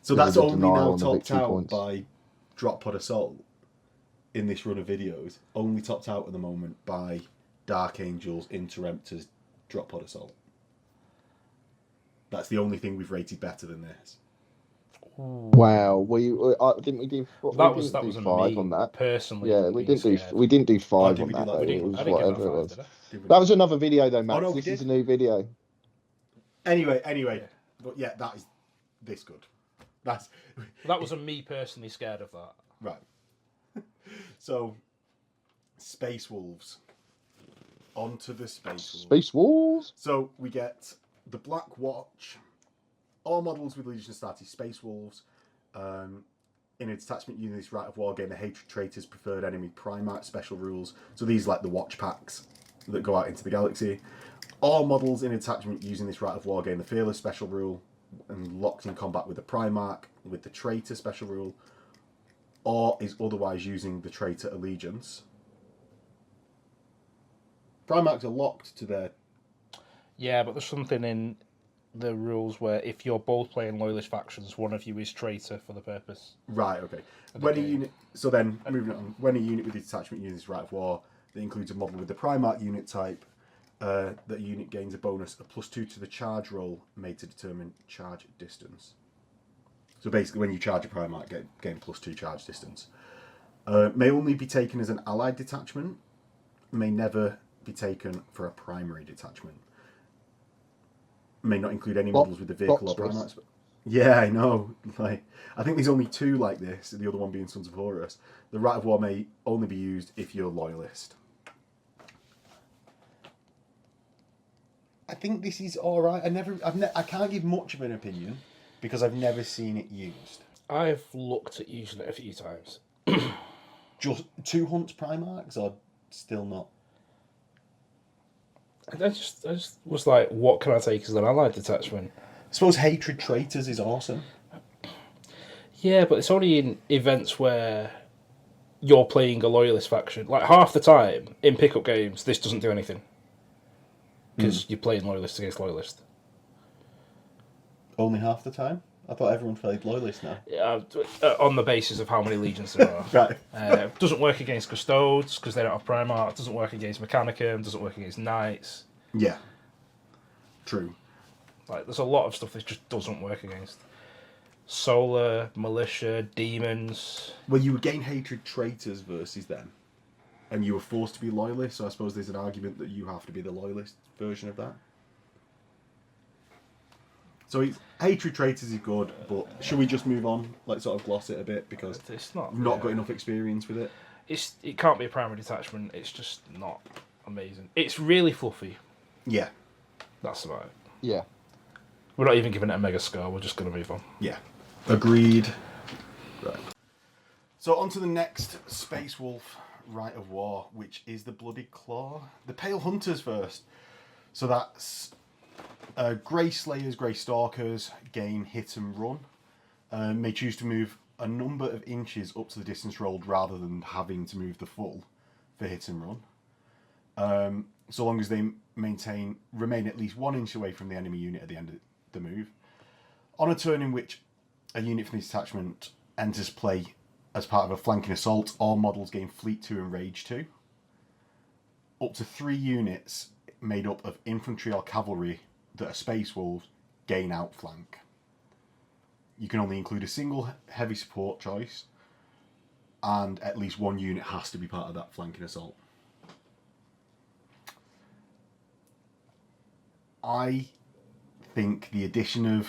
So that's only now topped out by Drop Pod Assault in this run of videos, only topped out at the moment by Dark Angels, Interemptors, Drop Pod Assault. That's the only thing we've rated better than this. Wow, didn't we do? That We was didn't do a 5 me on that. personally. Yeah, we being didn't do scared. we didn't do 5 did on we do that. that? Though. We It didn't- was I didn't give whatever that it 5, was. did I? That was another video though, Max. no, we This is did. a new video. Anyway, but yeah, that is this good. That was a me personally scared of that. Right. So, Space Wolves. Onto the Space Wolves. Space Wars. So we get the Black Watch. All models with Legion Astartes Space Wolves. In a detachment using this Rite of War gain the Hatred Traitors Preferred Enemy Primarch special rules. So these are like the watch packs that go out into the galaxy. All models in a detachment using this Rite of War gain the Fearless special rule and locked in combat with the Primarch with the Traitor special rule, or is otherwise using the Traitor Allegiance. Primarchs are locked to their... Yeah, but there's something in the rules where if you're both playing Loyalist factions, one of you is traitor for the purpose. Right, okay. When a unit... So then, moving on. When a unit with a detachment uses this Rite of War that includes a model with the Primarch unit type, that unit gains a bonus of +2 to the charge roll made to determine charge distance. So basically, when you charge a Primarch, gain +2 charge distance. May only be taken as an allied detachment. May never be taken for a primary detachment. May not include any models with the vehicle or Primarchs. Yeah, I know. Like, I think there's only 2 like this, the other one being Sons of Horus. The Rite of War may only be used if you're Loyalist. I think this is all right. I can't give much of an opinion because I've never seen it used. I've looked at using it a few times. Just 2 Hunts Primarchs, or still not? I just was like, what can I take as an allied detachment? I suppose Hatred Traitors is awesome. Yeah, but it's only in events where you're playing a Loyalist faction. Like, half the time, in pickup games, this doesn't do anything. Because you're playing Loyalist against Loyalist. Only half the time? I thought everyone played Loyalist now. Yeah, on the basis of how many legions there are. Right. Doesn't work against Custodes, because they don't have Primarch. Doesn't work against Mechanicum. Doesn't work against Knights. Yeah. True. Like, there's a lot of stuff that just doesn't work against. Solar, Militia, Demons. Well, you would gain Hatred Traitors versus them. And you were forced to be Loyalist, so I suppose there's an argument that you have to be the Loyalist version of that. So Hatred Traitors is good, but should we just move on? Like, sort of gloss it a bit, because It's not. we've not got enough experience with it. It can't be a primary detachment. It's just not amazing. It's really fluffy. Yeah. That's about it. Yeah. We're not even giving it a mega score. We're just going to move on. Yeah. Agreed. Right. So on to the next Space Wolf Rite of War, which is the Bloody Claw. The Pale Hunters first. So that's Grey Slayers, Grey Stalkers gain hit and run. May choose to move a number of inches up to the distance rolled rather than having to move the full for hit and run. So long as they remain at least 1 inch away from the enemy unit at the end of the move. On a turn in which a unit from this detachment enters play as part of a flanking assault, all models gain Fleet 2 and Rage 2. Up to 3 units made up of infantry or cavalry that are Space Wolves gain outflank. You can only include a single heavy support choice, and at least 1 unit has to be part of that flanking assault. I think the addition of...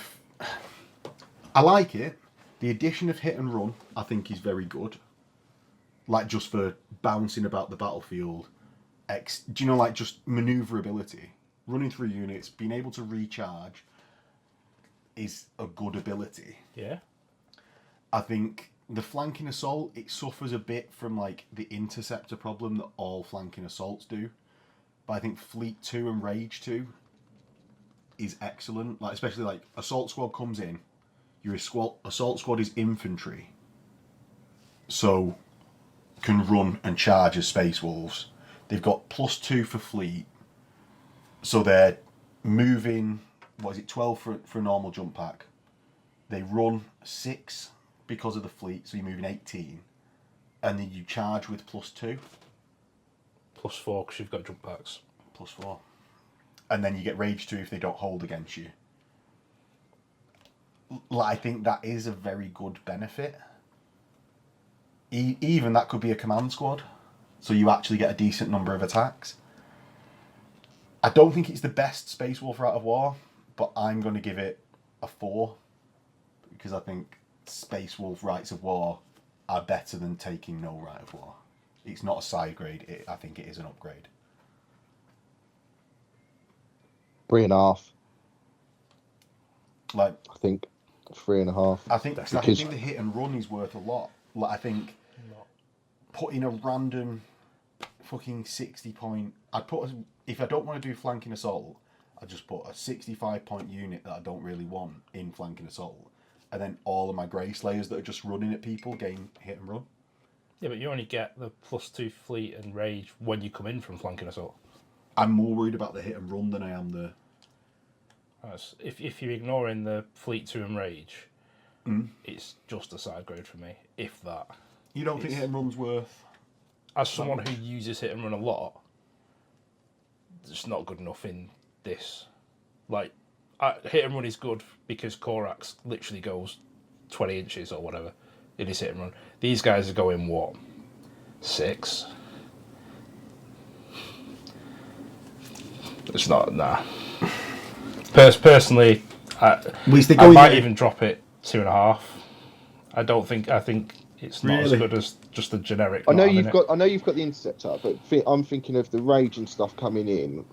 I like it. The addition of hit and run, I think, is very good. Like, just for bouncing about the battlefield. Do you know, like, just manoeuvrability. Running through units, being able to recharge is a good ability. Yeah. I think the flanking assault, it suffers a bit from, like, the interceptor problem that all flanking assaults do. But I think Fleet 2 and Rage 2 is excellent. Like, especially, like, Assault Squad comes in. Your Assault Squad is infantry. So, can run and charge as Space Wolves. They've got +2 for Fleet. So they're moving, 12 for a normal jump pack. They run 6 because of the Fleet, so you're moving 18. and then you charge with +2. +4 because you've got jump packs. +4. And then you get rage 2 if they don't hold against you. I think that is a very good benefit. Even that could be a command squad, so you actually get a decent number of attacks. I don't think it's the best Space Wolf Rite of War, but I'm going to give it a 4 because I think Space Wolf Rites of War are better than taking no Rite of War. It's not a side grade. I think it is an upgrade. 3.5. Like, I think 3.5. I think the hit and run is worth a lot. Like, I think putting a random fucking 60 point. If I don't want to do flanking assault, I just put a 65 point unit that I don't really want in flanking assault, and then all of my Grey Slayers that are just running at people gain hit and run. Yeah, but you only get the +2 fleet and rage when you come in from flanking assault. I'm more worried about the hit and run than I am the. If you're ignoring the fleet 2 and rage, it's just a side grade for me. If that. You don't think hit and run's worth? As someone who uses hit and run a lot, it's not good enough in this. Like, hit and run is good because Korax literally goes 20 inches or whatever in his hit and run. These guys are going, what, 6? It's not, nah. Personally, I might even drop it 2.5. I think it's not as good as just the generic. I know you've got the interceptor, but I'm thinking of the rage and stuff coming in,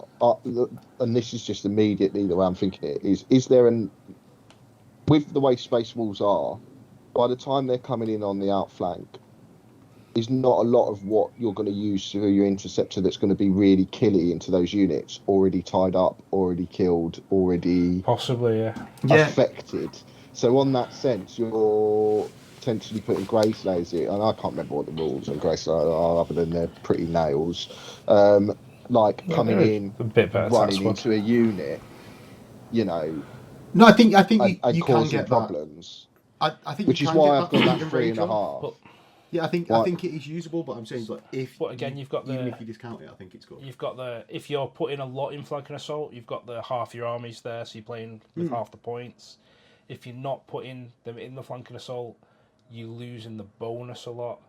and this is just immediately the way I'm thinking it is there with the way Space Wolves are, by the time they're coming in on the outflank, is not a lot of what you're going to use through your interceptor that's going to be really killy into those units already tied up, already killed, already possibly affected. So on that sense, you're potentially putting Grey Slayers in, and I can't remember what the rules on Grey Slayers are other than they're pretty nails. Coming in, a bit better running into a unit, you know. No, I think you can get problems. I think, which is why I've got that 3.5. Yeah, I think it is usable, but I'm saying But again, you've got even if you discount it, I think it's good. You've got if you're putting a lot in flanking assault, you've got the half your armies there, so you're playing with half the points. If you're not putting them in the flanking assault, you lose in the bonus a lot.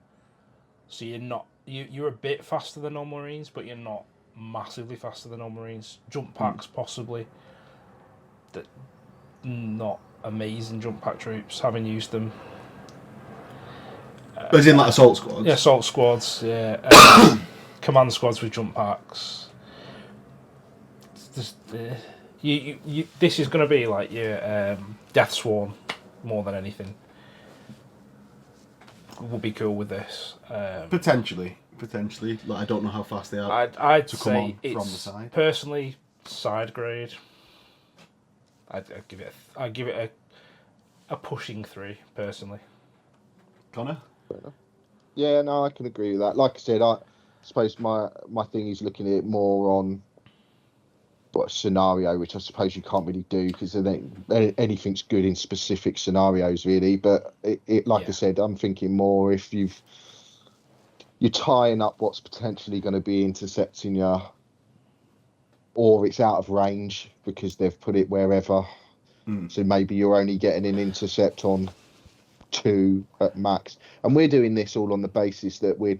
So you're a bit faster than Ultramarines, but you're not massively faster than Ultramarines. Jump packs possibly. Not amazing jump pack troops, having used them. As in like assault squads? Yeah, assault squads, yeah. Command squads with jump packs. This is going to be like your Death Swarm more than anything. We'll be cool with this. Potentially. Like, I don't know how fast they are. I'd to say come on it's from the side. Personally, side grade. I'd give it a pushing 3 personally. Connor? Yeah, no, I can agree with that. Like I said, I suppose my thing is looking at it more on what scenario, which I suppose you can't really do because anything's good in specific scenarios, really. But I said, I'm thinking more if you're tying up what's potentially going to be intercepting you, or it's out of range because they've put it wherever. So maybe you're only getting an intercept on 2 at max, and we're doing this all on the basis that we're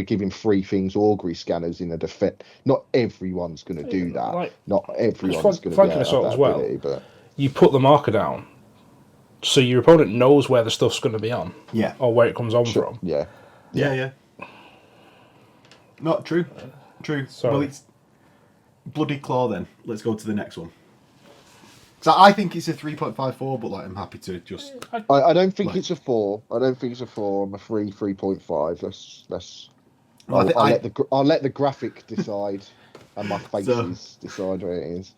giving 3 things augury scanners in a defense. Not everyone's going to do that. Not everyone's going to be able to as well. But you put the marker down, so your opponent knows where the stuff's going to be on, or where it comes on from. Yeah. Not true. Sorry. Well, it's Bloody Claw. Then let's go to the next one. So I think it's a 3.54, but I'm happy to just. I don't think it's a 4. I don't think it's a 4. I'm a 3.5. Let's. I'll let the graphic decide, and my faces decide where it is.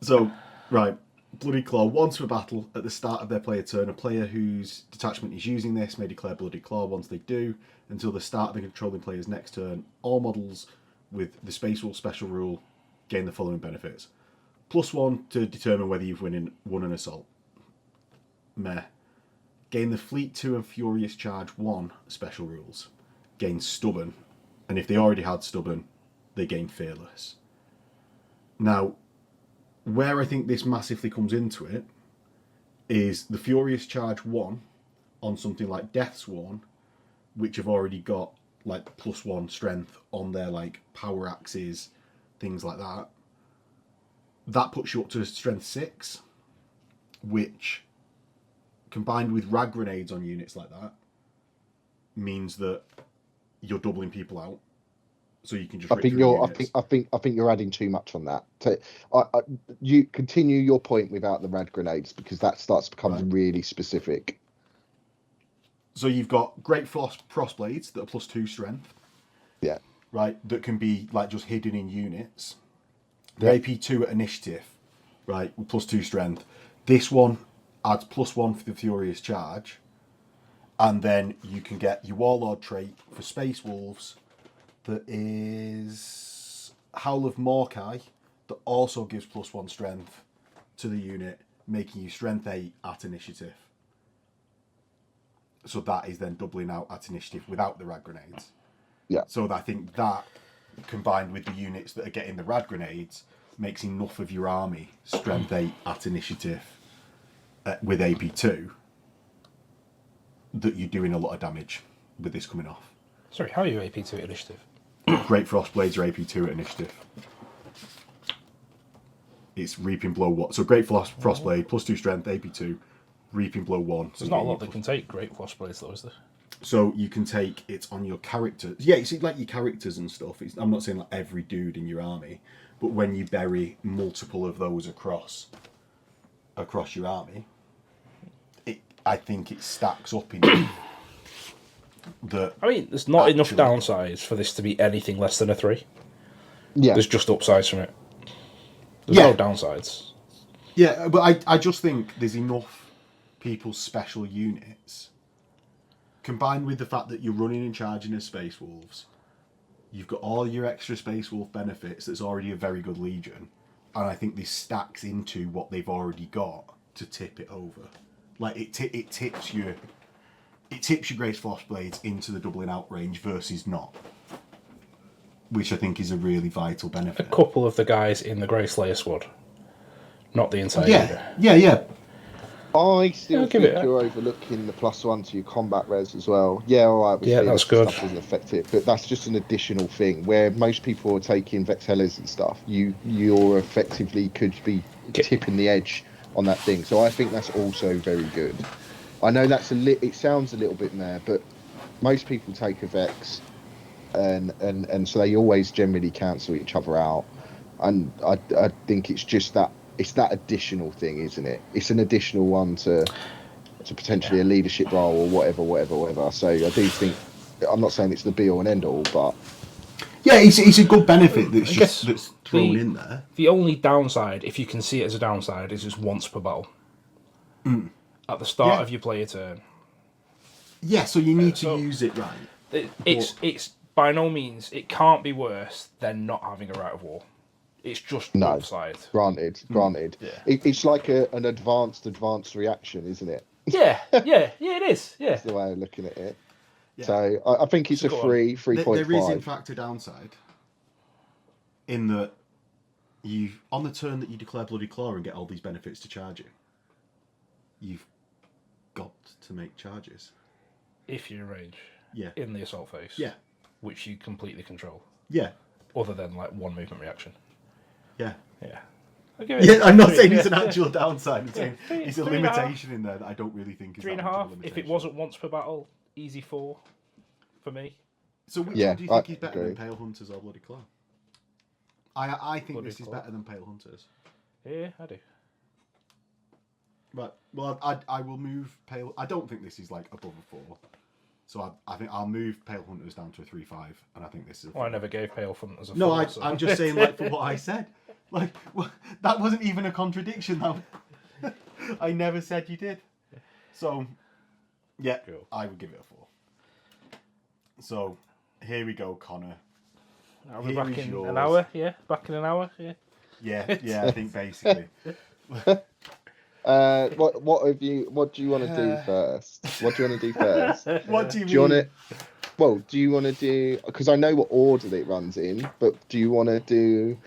So, right, Bloody Claw. Once per battle, at the start of their player turn, a player whose detachment is using this may declare Bloody Claw. Once they do, until the start of the controlling player's next turn, all models with the Space Wolf special rule gain the following benefits. +1 to determine whether you've won an assault. Meh. gain the Fleet 2 and Furious Charge 1 special rules, gain Stubborn, and if they already had Stubborn, they gain Fearless. Now, where I think this massively comes into it is the Furious Charge 1 on something like Deathsworn, which have already got like +1 strength on their like power axes, things like that. That puts you up to strength 6, which combined with rag grenades on units like that means that you're doubling people out. So you can just. I think you're adding too much on that. You continue your point without the rad grenades because that starts to become really specific. So you've got Great Frost Blades that are +2 strength. Yeah. Right, that can be like just hidden in units. The AP2 at initiative, right, with +2 strength. This one adds +1 for the Furious Charge, and then you can get your Warlord trait for Space Wolves. That is Howl of Morkai, that also gives +1 strength to the unit, making you strength 8 at initiative. So that is then doubling out at initiative without the rad grenades. Yeah. So I think that, combined with the units that are getting the rad grenades, makes enough of your army strength 8 at initiative with AP2 that you're doing a lot of damage with this coming off. Sorry, how are you AP2 at initiative? Great Frost Blades are AP2 at initiative. It's Reaping Blow 1. So Great Frost Blade, +2 strength, AP2, Reaping Blow 1. So there's not a lot that can take Great Frost Blades though, is there? So you can take it on your characters. Yeah, it's like your characters and stuff. I'm not saying like every dude in your army, but when you bury multiple of those across your army, I think it stacks up enough. I mean, there's not enough downsides for this to be anything less than a 3. Yeah. There's just upsides from it. There's no downsides. Yeah, but I just think there's enough people's special units, combined with the fact that you're running and charging as Space Wolves, you've got all your extra Space Wolf benefits that's already a very good Legion, and I think this stacks into what they've already got to tip it over. Like, it tips your Great Frost Blades into the doubling out range versus not, which I think is a really vital benefit. A couple of the guys in the Grey Slayer squad, not the entire unit. Yeah. I still think you're overlooking the +1 to your combat res as well. Yeah, all right. Yeah, that's good. Stuff doesn't affect it, but that's just an additional thing. Where most people are taking Vexellas and stuff, you're effectively could be tipping the edge on that thing. So I think that's also very good. I know that's it sounds a little bit meh, but most people take a Vex, and so they always generally cancel each other out. And I think it's just that. It's that additional thing, isn't it? It's an additional one to potentially a leadership role or whatever. So I do think, I'm not saying it's the be all and end all, but yeah, it's a good benefit that's thrown in there. The only downside, if you can see it as a downside, is it's once per battle. At the start of your player turn. Yeah, so you need to use it right. It's by no means, it can't be worse than not having a Rite of War. It's just upside. Granted. Yeah. It's like an advanced reaction, isn't it? Yeah, it is. Yeah. That's the way of looking at it. Yeah. So I think it's a 3.5. There is in fact a downside in that you, on the turn that you declare Bloody Claw and get all these benefits to charge it, you've got to make charges. If you're in range. Yeah. In the assault phase. Yeah. Which you completely control. Yeah. Other than like one movement reaction. Yeah. I'm not saying it's an actual downside. I'm saying it's a limitation in there that I don't really think is 3.5. If it wasn't once per battle, easy 4 for me. So which one do you think is better than Pale Hunters or Bloody Claw? I think Bloody this Claw is better than Pale Hunters. Yeah, I do. Right. Well, I will move Pale. I don't think this is like above a 4. So I think I'll move Pale Hunters down to a 3.5, and I think this is. I never gave Pale Hunters a 4. No, I'm just saying like for what I said. Like that wasn't even a contradiction. Though. I never said you did. So, yeah, cool. I would give it a 4. So here we go, Connor. Are we back in an hour? Yeah, back in an hour. Yeah. Yeah. I think basically. What do you want to do first? What do you want to do first? What do you Do you want mean? to? Well, do you want to do? Because I know what order it runs in, but do you want to do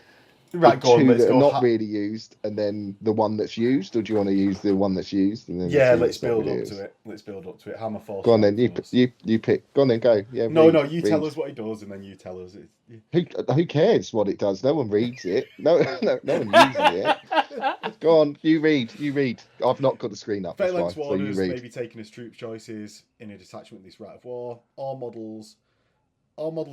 the Right, go on, two let's that are go. not really used, and then the one that's used, or do you want to use the one that's used and then Yeah, see let's what's not build really up to used? it. Let's build up to it. Hammer Force. Go on then. Strike Force. You pick. Go on then. Go. Yeah. No, read, you read. tell us what it does, and then you tell us it. Who cares what it does? No one reads it. No one uses it. Go on. You read. You read. I've not got the screen up. That's why. Phalanx So you Warders read. may be taken as troop choices in a detachment with this Rite of War. All models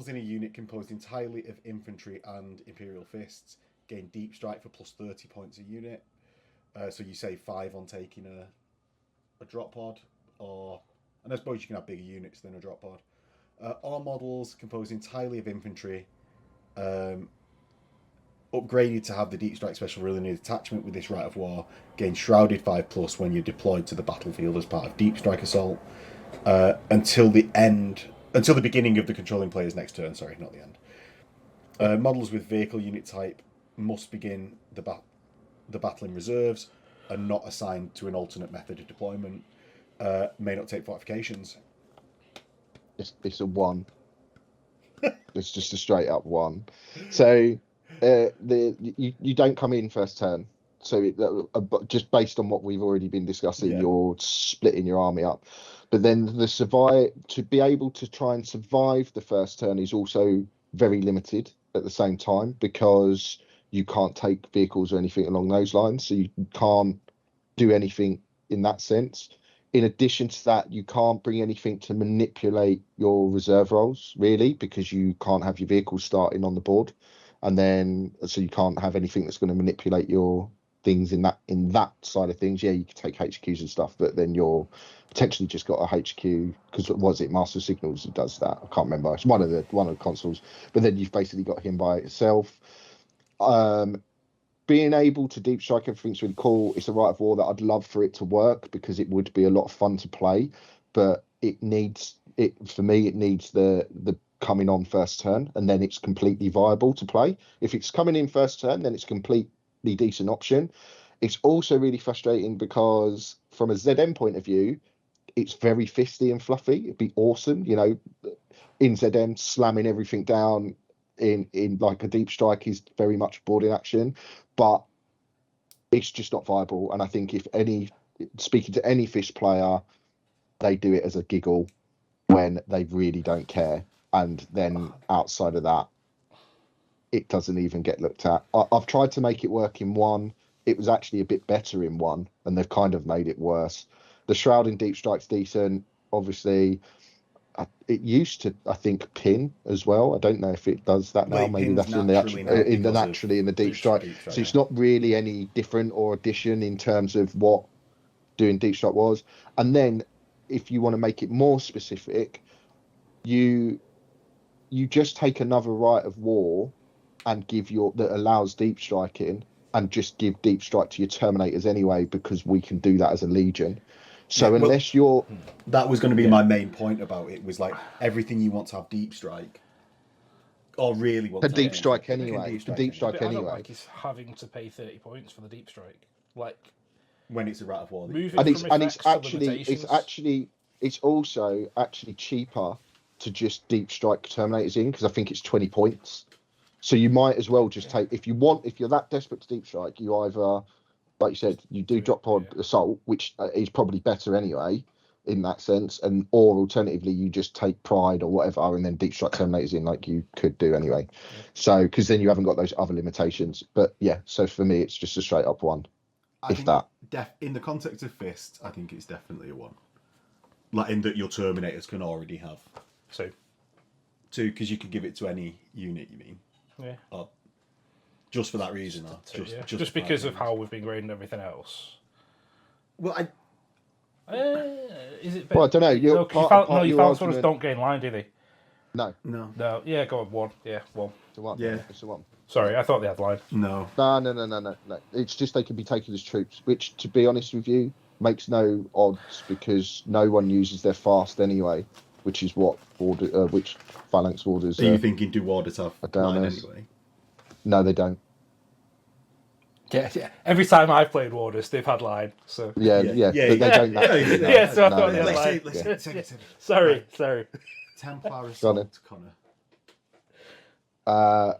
in a unit composed entirely of infantry and Imperial Fists gain deep strike for plus 30 points a unit. So you save 5 on taking a drop pod, and I suppose you can have bigger units than a drop pod. All models composed entirely of infantry, upgraded to have the deep strike special rule in a detachment with this Rite of War, gain shrouded 5+ when you're deployed to the battlefield as part of deep strike assault, until the beginning of the controlling player's next turn. Sorry, not the end. Models with vehicle unit type must begin the battle in reserves and not assigned to an alternate method of deployment. May not take fortifications. It's a 1. It's just a straight up 1. So you don't come in first turn. So just based on what we've already been discussing, you're splitting your army up. But then to be able to try and survive the first turn is also very limited at the same time, because you can't take vehicles or anything along those lines. So you can't do anything in that sense. In addition to that, you can't bring anything to manipulate your reserve rolls, really, because you can't have your vehicles starting on the board. And then, so you can't have anything that's going to manipulate your things in that side of things. Yeah, you can take HQs and stuff, but then you're potentially just got a HQ, because was it Master Signals that does that? I can't remember. It's one of the consoles. But then you've basically got him by itself. Being able to deep strike everything's really cool. It's a Rite of War that I'd love for it to work, because it would be a lot of fun to play, but it needs the coming on first turn, and then it's completely viable to play. If it's coming in first turn, then it's a completely decent option. It's also really frustrating because from a ZM point of view, it's very fisty and fluffy. It'd be awesome, in ZM slamming everything down in like a deep strike is very much boarding action, but it's just not viable. And I think speaking to any Fist player, they do it as a giggle when they really don't care, and then outside of that, it doesn't even get looked at. I've tried to make it work in 1. It was actually a bit better in 1, and they've kind of made it worse. The shrouding deep strike's decent, obviously. It used to, I think, pin as well. I don't know if it does that now. Maybe that's in the deep strike. So it's not really any different or addition in terms of what doing deep strike was. And then, if you want to make it more specific, you just take another Rite of War and that allows deep striking, and just give deep strike to your Terminators anyway, because we can do that as a Legion. So unless you're... That was going to be my main point about it, was like everything you want to have deep strike, or really want to deep strike anyway. Deep strike I anyway. don't like is having to pay 30 points for the deep strike. Like, when it's a Rite of War. It's also actually cheaper to just deep strike Terminators in, because I think it's 20 points. So you might as well just take, if you're that desperate to deep strike, you either, like you said, you do drop pod assault, which is probably better anyway in that sense, or alternatively you just take pride or whatever and then deep strike Terminators in, like you could do anyway. So because then you haven't got those other limitations. But yeah, so for me it's just a straight up 1. In the context of Fist, I think it's definitely a 1. Like, in that your Terminators can already have 2, because you can give it to any unit. You mean? Yeah. Or just for that reason, just because of how we've been grading everything else. Well, is it? Well, I don't know. Your Phalanx Warders don't gain line, do they? No. Yeah, go on 1. Yeah, 1. It's a 1. Yeah, it's a 1. Sorry, I thought they had line. No. No. It's just they can be taken as troops, which, to be honest with you, makes no odds, because no one uses their fast anyway, which is what which Phalanx Warders. Are you thinking do Warders have line anyway? No, they don't. Yeah. Every time I've played Warders, they've had line. So Yeah. But they don't actually. Yeah, so I thought they had Let's line. say. Sorry. Templar Assault, Connor.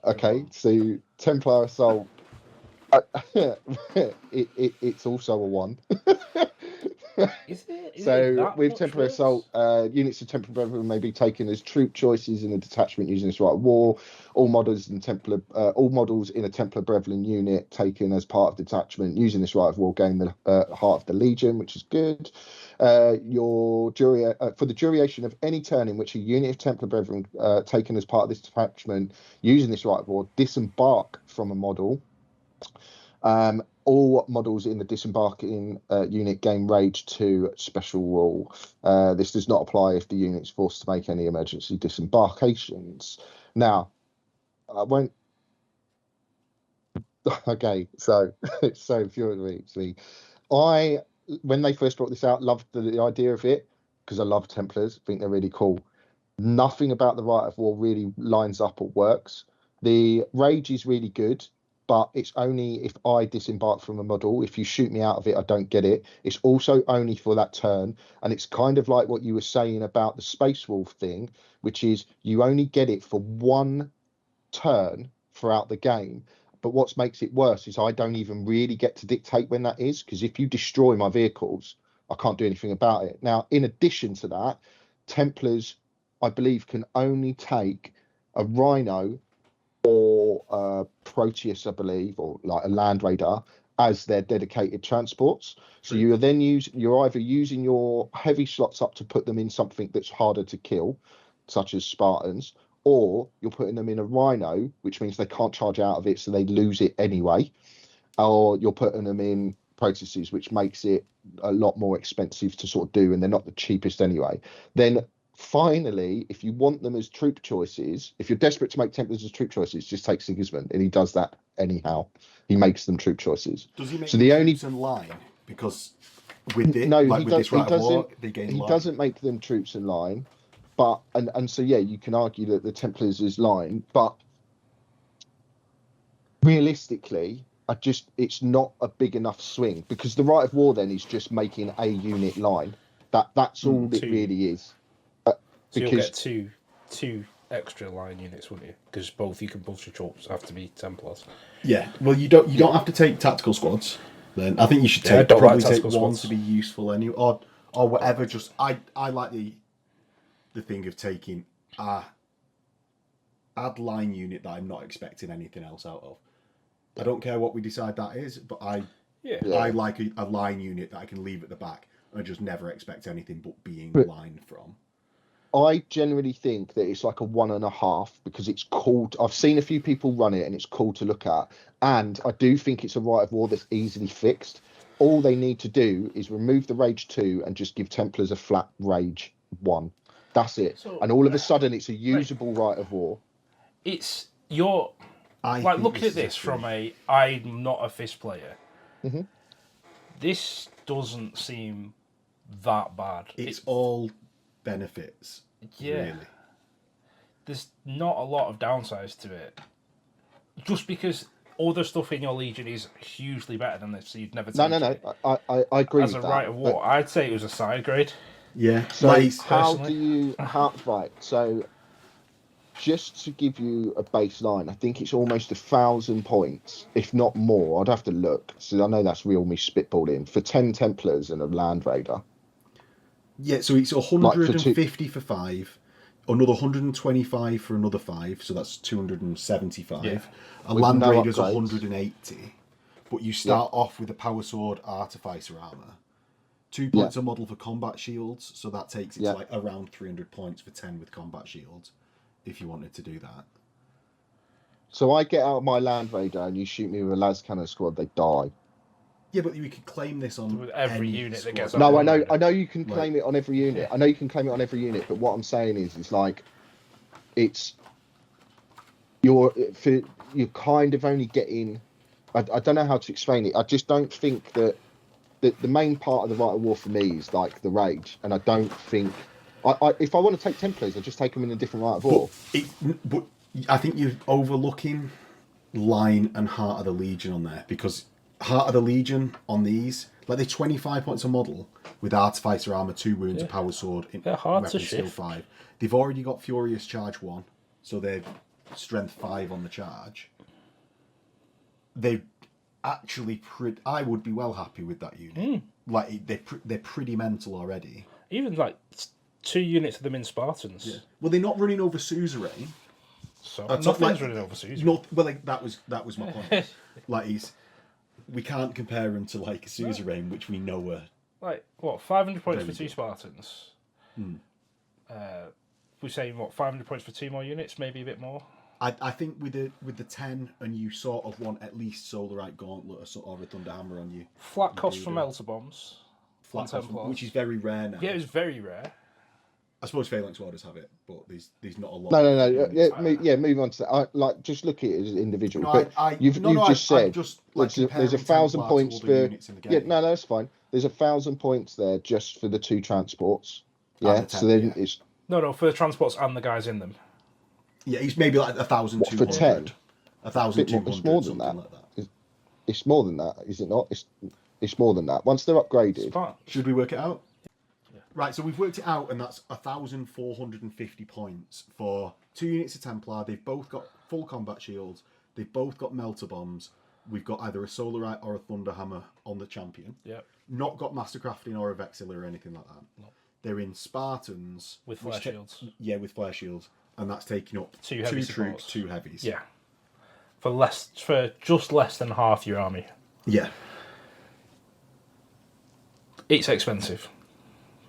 Okay, so Templar Assault. It's also a 1. Is it So that with much Templar worse? Assault, units of Templar Brethren may be taken as troop choices in a detachment using this right of war. All models in a Templar Brethren unit taken as part of detachment using this right of war gain the Heart of the Legion, which is good. For the duration of any turn in which a unit of Templar Brethren taken as part of this detachment using this right of war disembark from a model. All models in the disembarking unit gain Rage 2 special rule. This does not apply if the unit is forced to make any emergency disembarkations. Now, I won't. Okay, so infuriating. When they first brought this out, loved the idea of it because I love Templars. I think they're really cool. Nothing about the right of war really lines up or works. The Rage is really good, but it's only if I disembark from a model. If you shoot me out of it, I don't get it. It's also only for that turn, and it's kind of like what you were saying about the Space Wolf thing, which is you only get it for one turn throughout the game. But what makes it worse is I don't even really get to dictate when that is, because if you destroy my vehicles, I can't do anything about it. Now, in addition to that, Templars, I believe, can only take a Rhino or Proteus, I believe, or like a Land Raider as their dedicated transports. So you're either using your heavy slots up to put them in something that's harder to kill, such as Spartans, or you're putting them in a Rhino, which means they can't charge out of it, so they lose it anyway, or you're putting them in Proteus, which makes it a lot more expensive to sort of do, and they're not the cheapest anyway. Then finally, if you want them as troop choices, if you're desperate to make Templars as troop choices, just take Sigismund, and he does that anyhow. He makes them troop choices. Does he make so them the only troops in line? Because with it, no, like with this right of war, they gain he line. doesn't make them troops in line, but and so yeah, you can argue that the Templars is line, but realistically, it's not a big enough swing, because the right of war then is just making a unit line. That's all it really is. So you'll get two extra line units, wouldn't you? Because you can both your troops have to be Templars. Yeah. Well, you don't have to take tactical squads. Then I think you should take take one to be useful anyway, or whatever. Just I like the thing of taking add line unit that I'm not expecting anything else out of. I don't care what we decide that is, but I like a line unit that I can leave at the back. I just never expect anything but being line from. I generally think that it's like a 1.5 because it's cool. I've seen a few people run it and it's cool to look at. And I do think it's a right of war that's easily fixed. All they need to do is remove the Rage 2 and just give Templars a flat Rage 1. That's it. So, and all of a sudden it's a usable right of war. It's looking at this from I'm not a fist player. Mm-hmm. This doesn't seem that bad. It's all benefits. Yeah. Really. There's not a lot of downsides to it. Just because other stuff in your Legion is hugely better than this, so you'd never take No. it. I agree as with a that. right of war. I'd say it was a side grade. Yeah. So right, so just to give you a baseline, I think it's almost 1,000 points, if not more. I'd have to look. So I know that's real me spitballing for 10 Templars and a Land Raider. Yeah, so it's 150 for 5, another 125 for another 5, so that's 275. Yeah. A Land Raider's 180, but you start off with a Power Sword Artificer armor. 2 points a model for combat shields, so that takes it to like around 300 points for 10 with combat shields, if you wanted to do that. So I get out my Land Raider and you shoot me with a las cannon squad, they die. Yeah, but you can claim this on with every unit squad. that gets. No, I know you can claim it on every unit. Yeah. I know you can claim it on every unit, but what I'm saying is like, you're kind of only getting. I don't know how to explain it. I just don't think that the main part of the right of war for me is like the Rage, and I don't think. If I want to take Templars, I just take them in a different right of war. But I think you're overlooking Line and Heart of the Legion on there, because Heart of the Legion on these, like they're 25 points a model with Artificer armor, 2 wounds, a power sword, They're hard to weapon skill shift. 5. They've already got Furious Charge 1, so they're strength 5 on the charge. They're actually I would be well happy with that unit. Like they're pretty mental already. Even like 2 units of them in Spartans. Yeah. Well, they're not running over suzerain. So That's nothing's like, running over Susan. Not well. Like, that was my point. Like we can't compare him to like suzerain, which we know are Like what? 500 points Very for 2 good. Spartans. We're saying what? 500 points for 2 more units, maybe a bit more. I think with the 10 and you sort of want at least Solarite Gauntlet or a Thunder Hammer on you. Flat cost do for the Melter Bombs. Flat cost, which is very rare now. Yeah, it's very rare. I suppose Phalanx Warders have it, but there's not a lot. No. of Move on to that. Like, just look at it as individual. No, but you've just I'm said just, like, there's 1,000 comparing Templar to points other for. units in the game. Yeah, no, that's fine. There's 1,000 points there just for the 2 transports. Yeah, the 10, so then yeah. it's No, for the transports and the guys in them. Yeah, he's maybe like 1,200. for 10? 1,200. It's more than something that. like that. It's more than that, is it not? It's more than that. Once they're upgraded, Spartans. Should we work it out? Yeah. Right, so we've worked it out, and that's 1,450 points for 2 units of Templar. They've both got full combat shields. They've both got melter bombs. We've got either a Solarite or a Thunder Hammer on the champion. Yep. Not got Mastercrafting or a Vexilla or anything like that. No. They're in Spartans. With flare shields. Yeah, with flare shields. And that's taking up 2 heavy troops, supports. 2 heavies. Yeah. For just less than half your army. Yeah. It's expensive.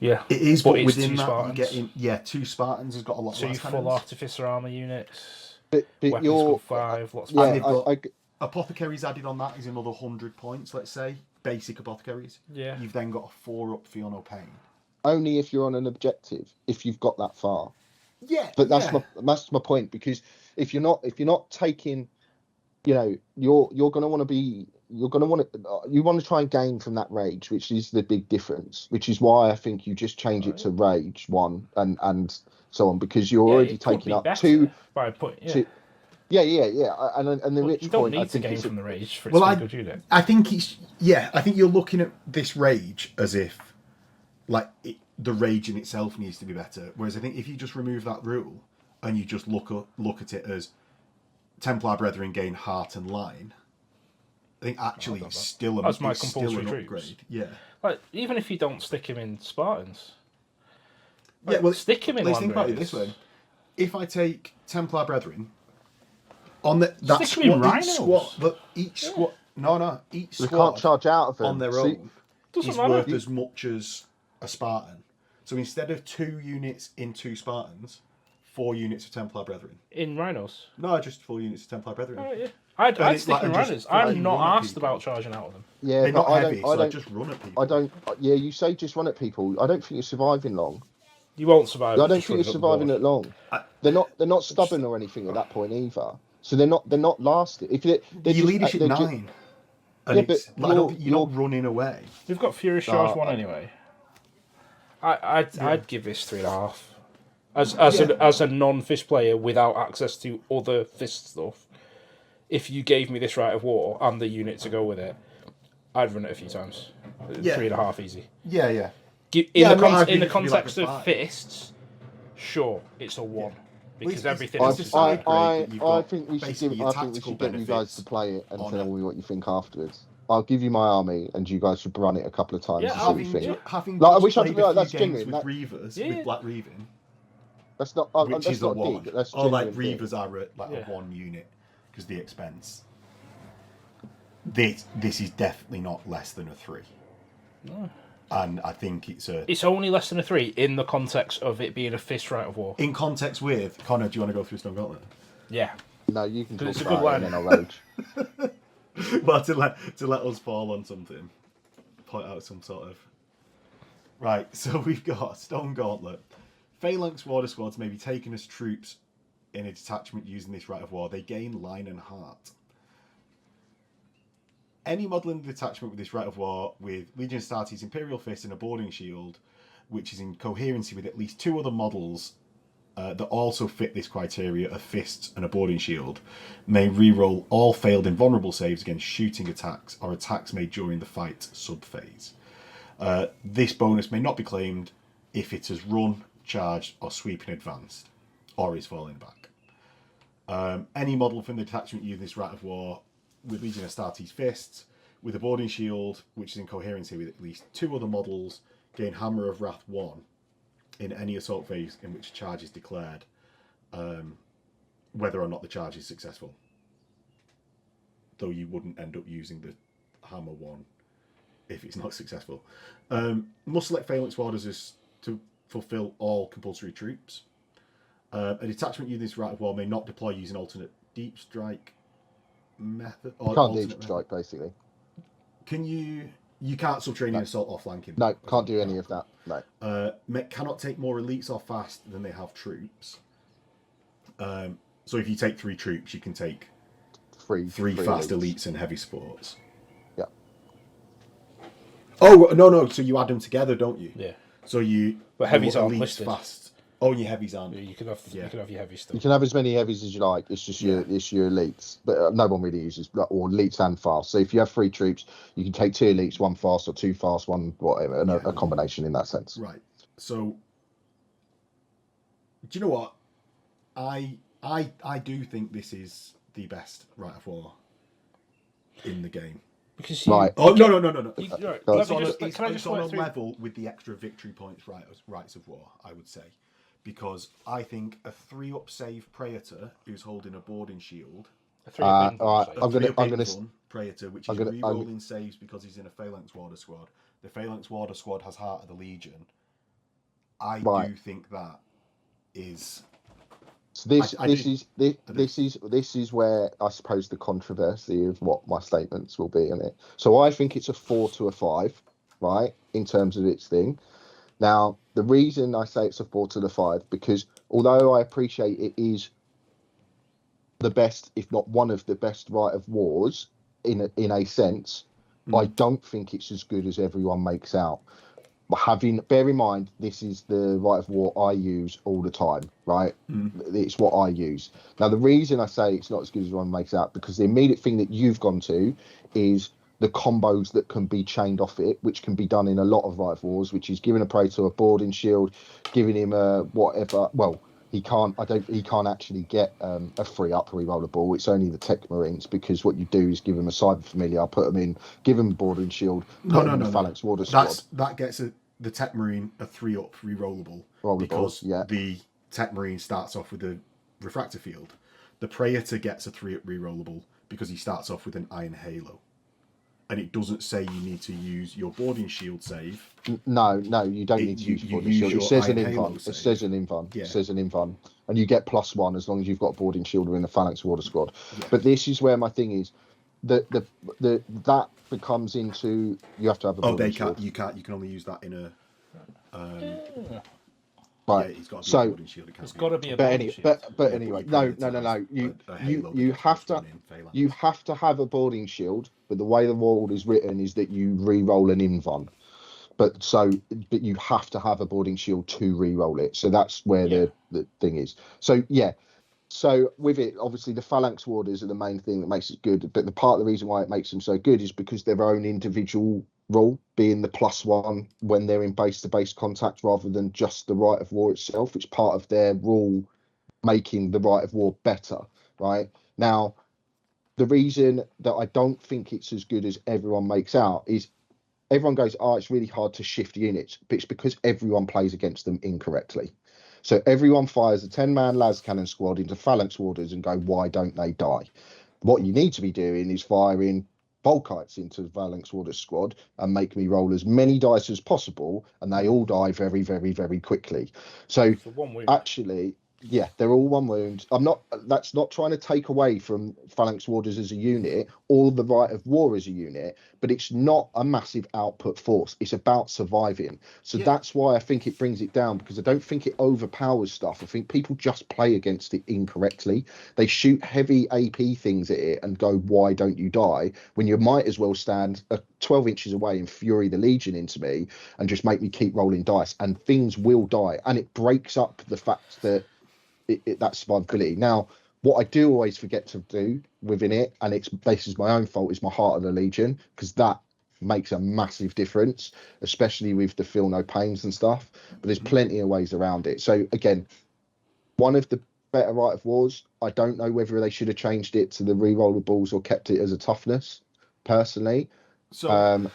Yeah. It is, but it's within 2 that, Spartans. you're getting... Yeah, 2 Spartans has got a lot 2 less full cannons. Artificer armor units. but Weapons you're skill 5. Lots of yeah, they've got- I Apothecaries added on that is another 100 points, let's say. Basic apothecaries. Yeah. You've then got a 4-up Feel No Pain. only if you're on an objective, if you've got that far. Yeah. But that's yeah. my point, because if you're not taking, you're going to want to be, you want to try and gain from that rage, which is the big difference, which is why I think you just change it to rage 1 and so on, because you're already it could taking be up better 2 by a point. Yeah. to, yeah, and the Well, rich you don't point, I need to think gain it's from the rage for it Well, to be a good unit. I think I think you're looking at this rage as if, like, the rage in itself needs to be better. Whereas I think if you just remove that rule and you just look at it as Templar Brethren gain heart and line, I think actually it's still That's my it's still compulsory an troops. upgrade. Yeah. Like, even if you don't stick him in Spartans. Yeah, well, stick him in let's Land think about it Raiders. this way. If I take Templar Brethren on that Stick 'em in squad, each Rhinos. squad, but each squad, each they squad can't charge out of them on their See, own Doesn't is matter. worth as much as a Spartan. So instead of 2 units in 2 Spartans, 4 units of Templar Brethren. In Rhinos. No, just 4 units of Templar Brethren. Oh, yeah. I'd it's stick like- in and just Rhinos. fly I'm not run at asked people. about charging out of them. yeah, They're but not heavy, so I I don't, just run at people. I don't. Yeah, you say just run at people. I don't think you're surviving long. You won't survive. I don't just think you're running up the surviving board. it long. They're not stubborn or anything at that point either. So they're not lasting. If they're You just, leadership they're 9. And Yeah, it's, but like, I don't think you're- you're not running away. We've got Furious Charge No, 1 anyway. I'd give this 3.5. As a non-fist player without access to other fist stuff, if you gave me this Rite of War and the unit to go with it, I'd run it a few times. Yeah. 3.5 easy. Yeah, yeah. In Yeah, the, no, I in think the it could be like context a of 5. fists, sure, it's a 1. Because Well, everything it's else a is side like, grade that you've I got think we should basically give. your I think we tactical should get you guys benefits to play it and on tell it. me what you think afterwards. I'll give you my army, and you guys should run it a couple of times Yeah, to see what you Having, think. having Like, I just wish I played could be a like, few that's games genuine, with that- Reavers, Yeah, with yeah. Black Reaving, That's not. which That's is a not 1. dig. That's Or like genuine dig. Reavers are like Yeah. a 1 unit because the expense. This is definitely not less than a 3. No. And I think it's only less than a 3 in the context of it being a fist Rite of War. in context with Connor. Do you want to go through Stone Gauntlet? Yeah. No, you can talk it's a about good it, and then I'll rage. Well, to let us fall on something, point out some sort of. Right, so we've got Stone Gauntlet. Phalanx Warder squads may be taken as troops in a detachment using this Rite of War. They gain line and heart. Any model in the detachment with this Rite of War with Legion Astartes, Imperial Fists, and a boarding shield, which is in coherency with at least 2 other models that also fit this criteria of fists and a boarding shield may reroll all failed invulnerable saves against shooting attacks or attacks made during the fight sub-phase. This bonus may not be claimed if it has run, charged, or sweeping advanced, or is falling back. Any model from the detachment using this Rite of War with Legion Astartes Fists, with a boarding shield, which is in coherency with at least 2 other models, gain Hammer of Wrath 1 in any assault phase in which a charge is declared, whether or not the charge is successful. Though you wouldn't end up using the Hammer 1 if it's not successful. Must select Phalanx Warders as to fulfill all compulsory troops. A detachment using this Rite of War may not deploy using alternate deep strike method. Or Can't deep method. strike, basically. Can you? You can't subterranean assault or flanking. No, can't do any of that. No. Cannot take more elites or fast than they have troops. So if you take 3 troops, you can take three fast elites and heavy supports. Yeah. Oh no! So you add them together, don't you? Yeah. So you. But heavies aren't elites listed. Fast. Oh, your heavies aren't. You can have your heavy stuff. You can have as many heavies as you like. It's just your elites, but no one really uses or elites and fast. So if you have 3 troops, you can take 2 elites, 1 fast, or 2 fast, 1 whatever, and a combination in that sense. Right. So, do you know what? I do think this is the best Rite of War in the game. Because right. Oh no! It's on a level with the extra victory points Rites of War, I would say. Because I think a 3-up save Praetor who's holding a boarding shield. All right, I'm gonna Praetor, which is re-rolling saves because he's in a Phalanx Warder squad. The Phalanx Warder squad has Heart of the Legion. I do think that is. So this is where I suppose the controversy of what my statements will be in it. So I think it's a 4 to a 5, right, in terms of its thing. Now, the reason I say it's a 4 to the 5, because although I appreciate it is the best, if not one of the best Rite of Wars in a sense, I don't think it's as good as everyone makes out. Bear in mind, this is the Rite of War I use all the time, right? It's what I use. Now, the reason I say it's not as good as everyone makes out, because the immediate thing that you've gone to is the combos that can be chained off it, which can be done in a lot of Rite of Wars, which is giving a Praetor a boarding shield, giving him a whatever. Well, he can't actually get a free up reroller ball. It's only the Tech Marines, because what you do is give him a Cyber Familiar, put him in, give him a boarding shield, put him in the Phalanx Warder squad. That gets the Tech Marine a 3-up rerollable because the Tech Marine starts off with a refractor field. The Praetor gets a 3-up rerollable because he starts off with an Iron Halo. And it doesn't say you need to use your boarding shield save. No, you don't need to use boarding shield. It says an invuln. It says an invuln. It says an invuln. And you get +1 as long as you've got a boarding shield or in the Phalanx Warder squad. Yeah. But this is where my thing is. That becomes into you have to have a boarding shield. You can't. You can only use that in a. Right. Yeah, it's got to be a boarding shield. It's got to be a boarding shield. But anyway, no. You have to have a boarding shield. But the way the world is written is that you re-roll an invuln. But you have to have a boarding shield to re-roll it. So that's where the thing is. So yeah. So with it, obviously the Phalanx Warders are the main thing that makes it good. But the part of the reason why it makes them so good is because their own individual rule, being the +1 when they're in base-to-base contact rather than just the Rite of War itself. It's part of their rule making the Rite of War better, right? Now, the reason that I don't think it's as good as everyone makes out is everyone goes, it's really hard to shift units. But it's because everyone plays against them incorrectly. So everyone fires a 10-man las cannon squad into Phalanx Warders and go, why don't they die? What you need to be doing is firing Volkites into the Phalanx Warder squad and make me roll as many dice as possible, and they all die very, very, very quickly. So actually, yeah, they're all 1 wound. That's not trying to take away from Phalanx Warders as a unit or the Rite of War as a unit, but it's not a massive output force. It's about surviving. So that's why I think it brings it down, because I don't think it overpowers stuff. I think people just play against it incorrectly. They shoot heavy AP things at it and go, why don't you die? When you might as well stand 12 inches away and Fury the Legion into me and just make me keep rolling dice, and things will die. And it breaks up the fact that that survivability. Now, what I do always forget to do within it, and this is my own fault, is my Heart of the Legion, because that makes a massive difference, especially with the feel no pains and stuff. But there's plenty of ways around it. So again, one of the better Rite of Wars. I don't know whether they should have changed it to the rerollables or kept it as a toughness, personally. So,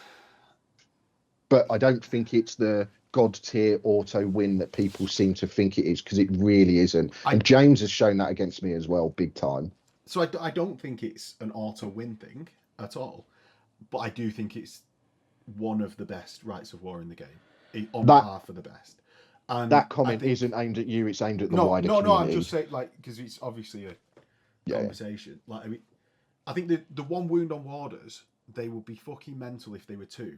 but I don't think it's the god tier auto win that people seem to think it is, because it really isn't. And James has shown that against me as well, big time. So I don't think it's an auto win thing at all, but I do think it's one of the best Rites of War in the game, on par for the best. And that comment isn't aimed at you; it's aimed at the wider community. No, I'm just saying, like, because it's obviously a conversation. Like, I mean, I think the one wound on warders, they would be fucking mental if they were two,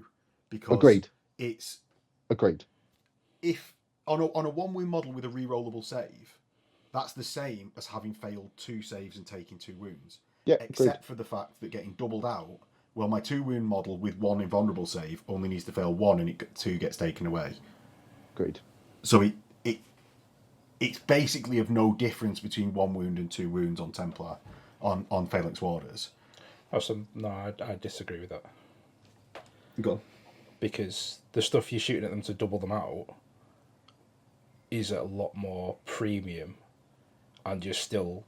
because agreed. It's agreed. If on a one wound model with a rerollable save, that's the same as having failed 2 saves and taking 2 wounds. Yeah, except for the fact that getting doubled out. Well, my 2 wound model with 1 invulnerable save only needs to fail 1, and 2 gets taken away. Agreed. So it's basically of no difference between 1 wound and 2 wounds on Templar, on Phalanx Warders. No, I disagree with that. Go on. Because the stuff you're shooting at them to double them out is a lot more premium, and you're still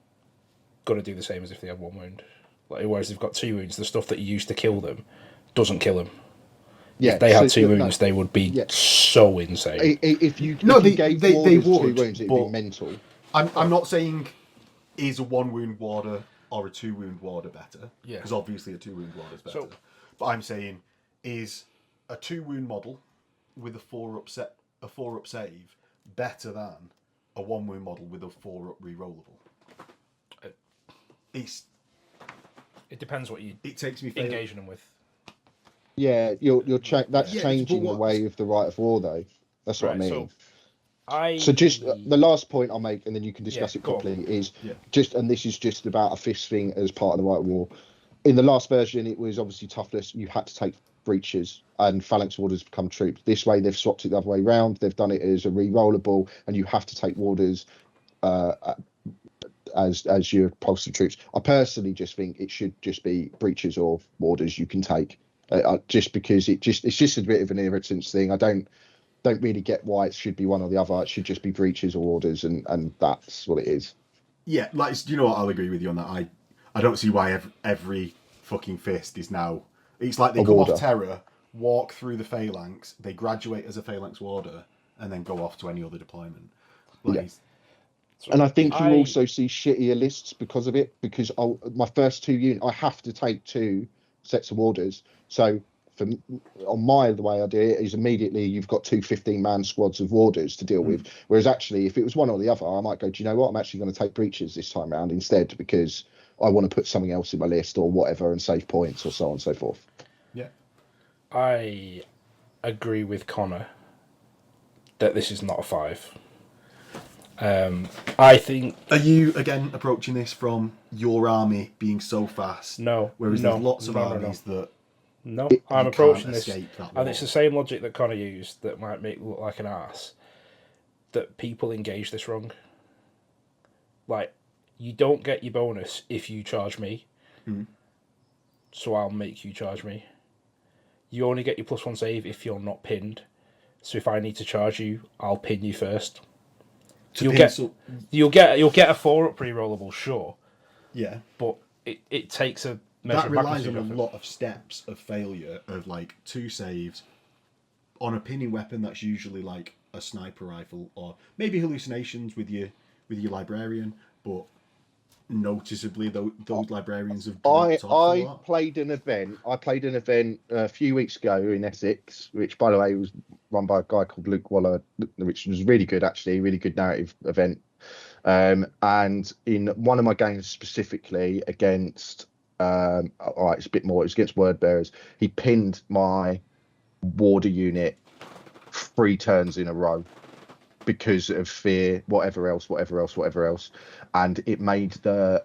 going to do the same as if they have 1 wound. Like, whereas they've got 2 wounds, the stuff that you use to kill them doesn't kill them. Yeah, if they had 2 wounds, they would be so insane. If you gave they would, 2 wounds, it'd be mental. I'm not saying is a 1 wound warder or a 2 wound warder better. Yeah. Because obviously a 2 wound warder is better. But I'm saying is a 2 wound model with a 4 up save better than a 1 wound model with a 4 up rerollable. It depends what you takes me engaging them with. Yeah, that's changing the way of the Rite of War, though. That's what I mean. So just the last point I'll make, and then you can discuss it properly, is just, and this is just about a fist thing as part of the Rite of War. In the last version, it was obviously toughness. You had to take breaches, and Phalanx Warders become troops. This way, they've swapped it the other way around. They've done it as a re-rollable, and you have to take warders as your pulse troops. I personally just think it should just be breaches or warders you can take, just because it's just a bit of an irritants thing. I don't really get why it should be one or the other. It should just be breaches or warders, and that's what it is. Yeah, like, do you know what? I'll agree with you on that. I don't see why every fucking fist is now. It's like they come off Terror, walk through the Phalanx, they graduate as a Phalanx Warder, and then go off to any other deployment. And I think you also see shittier lists because of it, because my first 2 units, I have to take 2 sets of warders. So the way I do it is immediately you've got 2 15-man squads of warders to deal with. Whereas actually, if it was one or the other, I might go, do you know what? I'm actually going to take breaches this time around instead, because I want to put something else in my list or whatever and save points or so on and so forth. Yeah. I agree with Connor that this is not a 5. I think... Are you, again, approaching this from your army being so fast? No. Whereas there's lots of armies that... No, I'm approaching this, and it's the same logic that Connor used that might make me look like an ass, that people engage this wrong. Like, you don't get your bonus if you charge me, so I'll make you charge me. You only get your +1 save if you're not pinned, so if I need to charge you, I'll pin you first. You'll get a 4 up pre-rollable, sure. Yeah, but it takes a measure that of relies on a lot of steps of failure of like 2 saves on a pinning weapon that's usually like a sniper rifle or maybe hallucinations with your librarian, but noticeably those librarians have dropped off a lot. I played an event a few weeks ago in Essex, which by the way was run by a guy called Luke Waller, which was really good, actually, really good narrative event. And in one of my games specifically against it's a bit more, it was against word bearers, he pinned my warder unit 3 turns in a row because of fear, whatever else, and it made I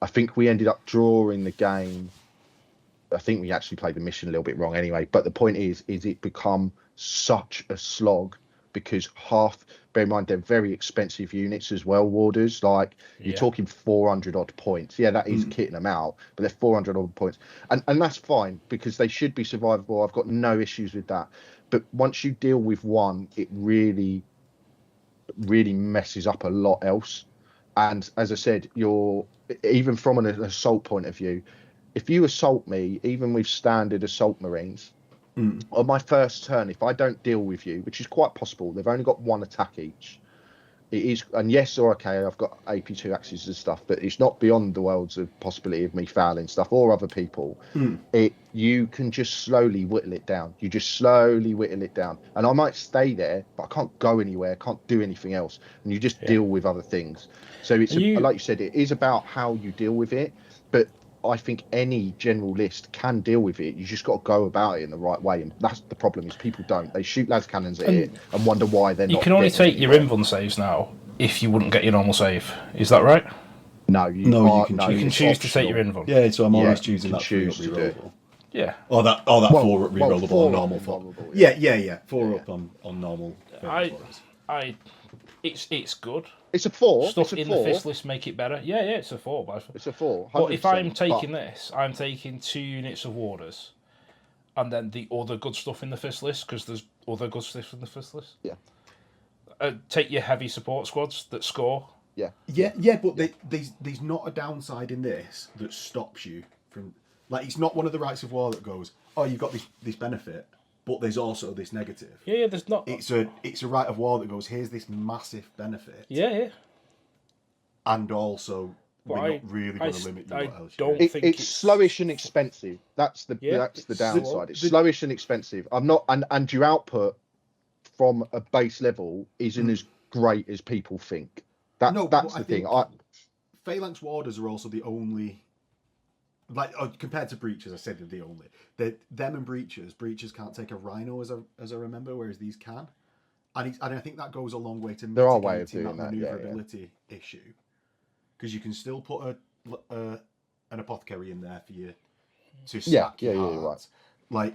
think we ended up drawing the game. I think we actually played the mission a little bit wrong anyway, but the point is it become such a slog because bear in mind, they're very expensive units as well, warders. Like, you're talking 400 odd points. Yeah, that is kitting them out, but they're 400 odd points. And that's fine, because they should be survivable. I've got no issues with that. But once you deal with one, it really messes up a lot else. And as I said, even from an assault point of view, if you assault me, even with standard assault marines, on my first turn, if I don't deal with you, which is quite possible, they've only got one attack each. It is, and yes, or okay, I've got AP2 axes and stuff, but it's not beyond the worlds of possibility of me fouling stuff or other people. You can just slowly whittle it down. You just slowly whittle it down, and I might stay there, but I can't go anywhere, can't do anything else, and you just deal with other things. So it's like you said, it is about how you deal with it, but I think any general list can deal with it. You just got to go about it in the right way, and that's the problem. Is people don't. They shoot las cannons at it and wonder why they're not. You can only take your invuln saves now if you wouldn't get your normal save. Is that right? No, you can choose to take your invuln. Yeah, so I'm always choosing that choose to do. Yeah. Or that 4 up rerollable on normal. 4. Yeah. 4 up on normal. It's good. It's a 4. Stuff it's a in 4. the fist list make it better. Yeah, it's a 4. It's a 4. But if I'm taking this, I'm taking 2 units of warders, and then the other good stuff in the fist list, because there's other good stuff in the fist list. Yeah. Take your heavy support squads that score. Yeah. But there's not a downside in this that stops you from, like, it's not one of the rights of war that goes, oh, you've got this benefit, but there's also this negative. Yeah, there's not. It's a right of war that goes, here's this massive benefit. Yeah. And also, we're not really going to limit you what else. It's slowish and expensive. That's the downside. It's slowish and expensive. And your output from a base level isn't as great as people think. That's the thing. Phalanx warders are also the only, like, compared to breaches, I said they're the only. Them and breaches can't take a rhino as I remember, whereas these can. And I think that goes a long way to mitigating that maneuverability issue. Because you can still put an apothecary in there for you to stack your hearts. Right. Like,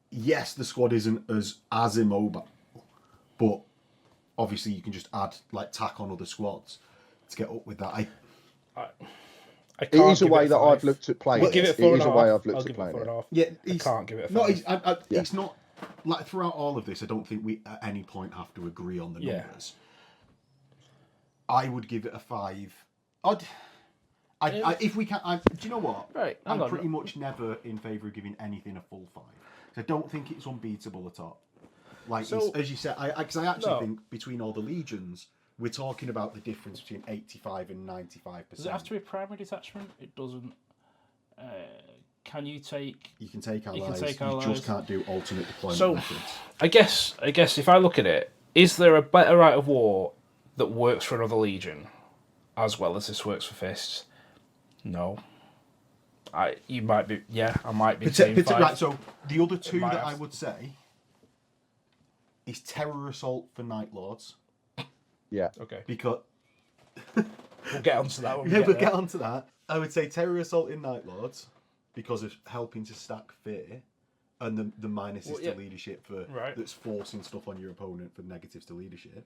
yes, the squad isn't as immobile, but obviously you can just tack on other squads to get up with that. It is a way that I've looked at playing. It is a way I've looked at playing it. Yeah, I can't give it a 5. It's not, like, throughout all of this, I don't think we at any point have to agree on the numbers. I would give it a 5. If we can, do you know what? Right, I'm pretty much never in favour of giving anything a full 5. I don't think it's unbeatable at all. Like, as you said, because I actually think between all the legions, we're talking about the difference between 85 and 95%. Does it have to be a primary detachment? It doesn't. Can you take? You can take allies. You just can't do alternate deployment methods. I guess if I look at it, is there a better rite of war that works for another legion, as well as this works for fists? No. I might be saying 5. Right, so the other two that I would say is Terror Assault for Night Lords. Yeah. Okay. Because we'll get onto that one. We'll get onto that. I would say Terror Assault in Night Lords because of helping to stack fear, and the minuses to leadership that's forcing stuff on your opponent for negatives to leadership,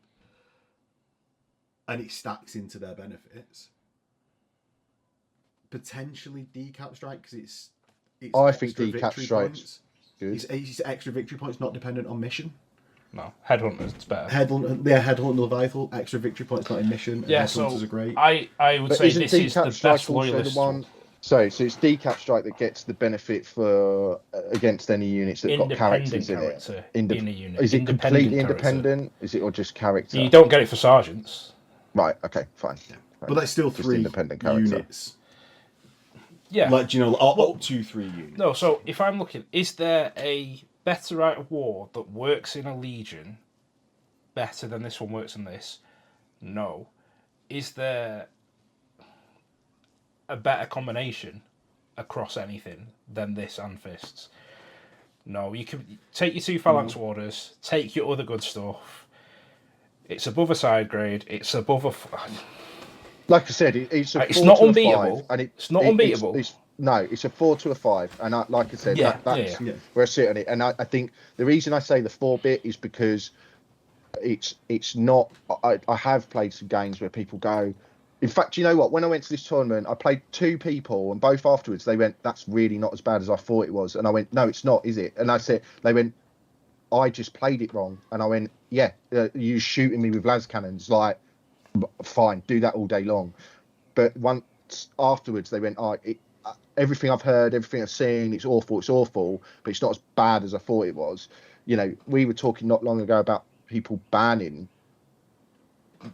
and it stacks into their benefits. Potentially Decap Strike because it's I think Decap Strike's good. It's extra victory points, not dependent on mission. No, Headhunter's better. Headhunter Leviathan, extra victory points, not in mission. Yeah, Headhunters are great. I would say this is the best Loyalist one. So it's Decap Strike that gets the benefit for against any units that got characters in it. In a unit. Is it completely independent? Is it or just character? You don't get it for sergeants. Right. Okay. Fine. Yeah. But that's still just 3 independent units. Yeah. Like, you know, up to 3 units. No. So if I'm looking, is there a better rite of war that works in a legion better than this one works in this? No. Is there a better combination across anything than this and fists? No. You can take your 2 phalanx warders, take your other good stuff. It's above a side grade. It's above a. Like I said, it's not unbeatable. And it's not unbeatable. It's a 4 to a 5, and like I said, that's where I sit on it. And I think the reason I say the 4 bit is because it's not. I have played some games where people go. In fact, you know what? When I went to this tournament, I played 2 people, and both afterwards they went, "That's really not as bad as I thought it was." And I went, "No, it's not, is it?" And I said, they went, "I just played it wrong." And I went, "Yeah, you shooting me with las cannons, like, fine, do that all day long." But once afterwards, they went, everything I've heard, everything I've seen, it's awful, but it's not as bad as I thought it was. You know, we were talking not long ago about people banning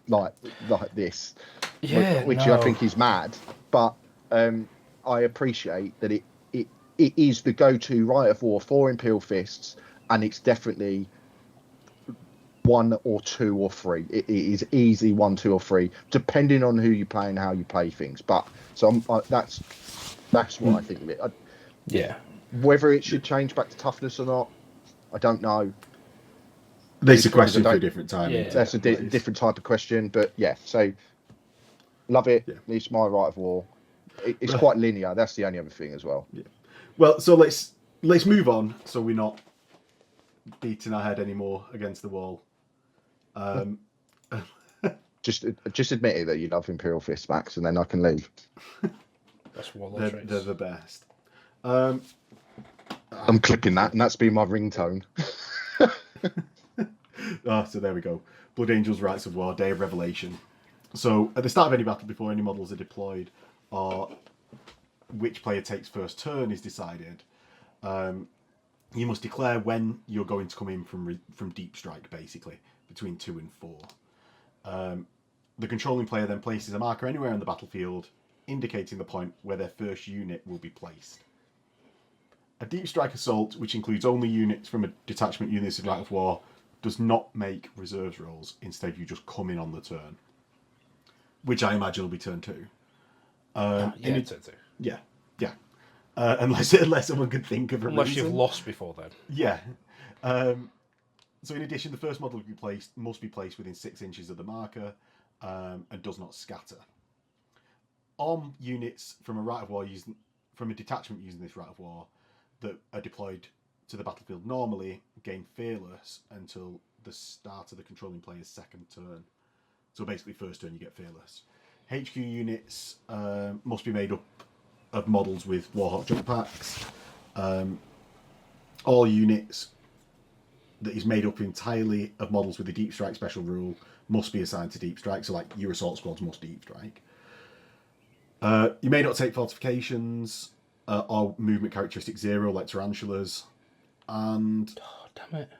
like this, which I think is mad. But I appreciate that it is the go-to Rite of War for Imperial Fists, and it's definitely 1 or 2 or 3. It is easily 1, 2 or 3, depending on who you play and how you play things. But so that's what I think of it. Yeah. Whether it should change back to toughness or not, I don't know. That's a question for a different time. Yeah. That's a different type of question. But yeah, so love it. Yeah. It's my Rite of War. It's quite linear. That's the only other thing as well. Yeah. Well, so let's move on, so we're not beating our head anymore against the wall. Just admit it that you love Imperial Fists, Max, and then I can leave. That's Warlord they're traits. the best. I'm clipping that, and that's been my ringtone. So there we go. Blood Angels, Rites of War, Day of Revelation. So at the start of any battle, before any models are deployed, or which player takes first turn is decided, you must declare when you're going to come in from deep strike, basically, between 2 and 4. The controlling player then places a marker anywhere on the battlefield, indicating the point where their first unit will be placed. A deep strike assault, which includes only units from a detachment unit of Rite of War, does not make reserves rolls. Instead, you just come in on the turn, which I imagine will be turn 2. Turn 2. Yeah. Unless someone could think of a Unless reason. you've lost before then. Yeah. So in addition, the first model must be placed within 6 inches of the marker, and does not scatter. Units from a Rite of War from a detachment using this Rite of War that are deployed to the battlefield normally gain Fearless until the start of the controlling player's second turn. So basically, first turn you get Fearless. HQ units must be made up of models with Warhawk jump packs. All units that is made up entirely of models with the Deep Strike special rule must be assigned to Deep Strike. So like your assault squads must Deep Strike. You may not take fortifications or movement characteristic 0 like tarantulas, and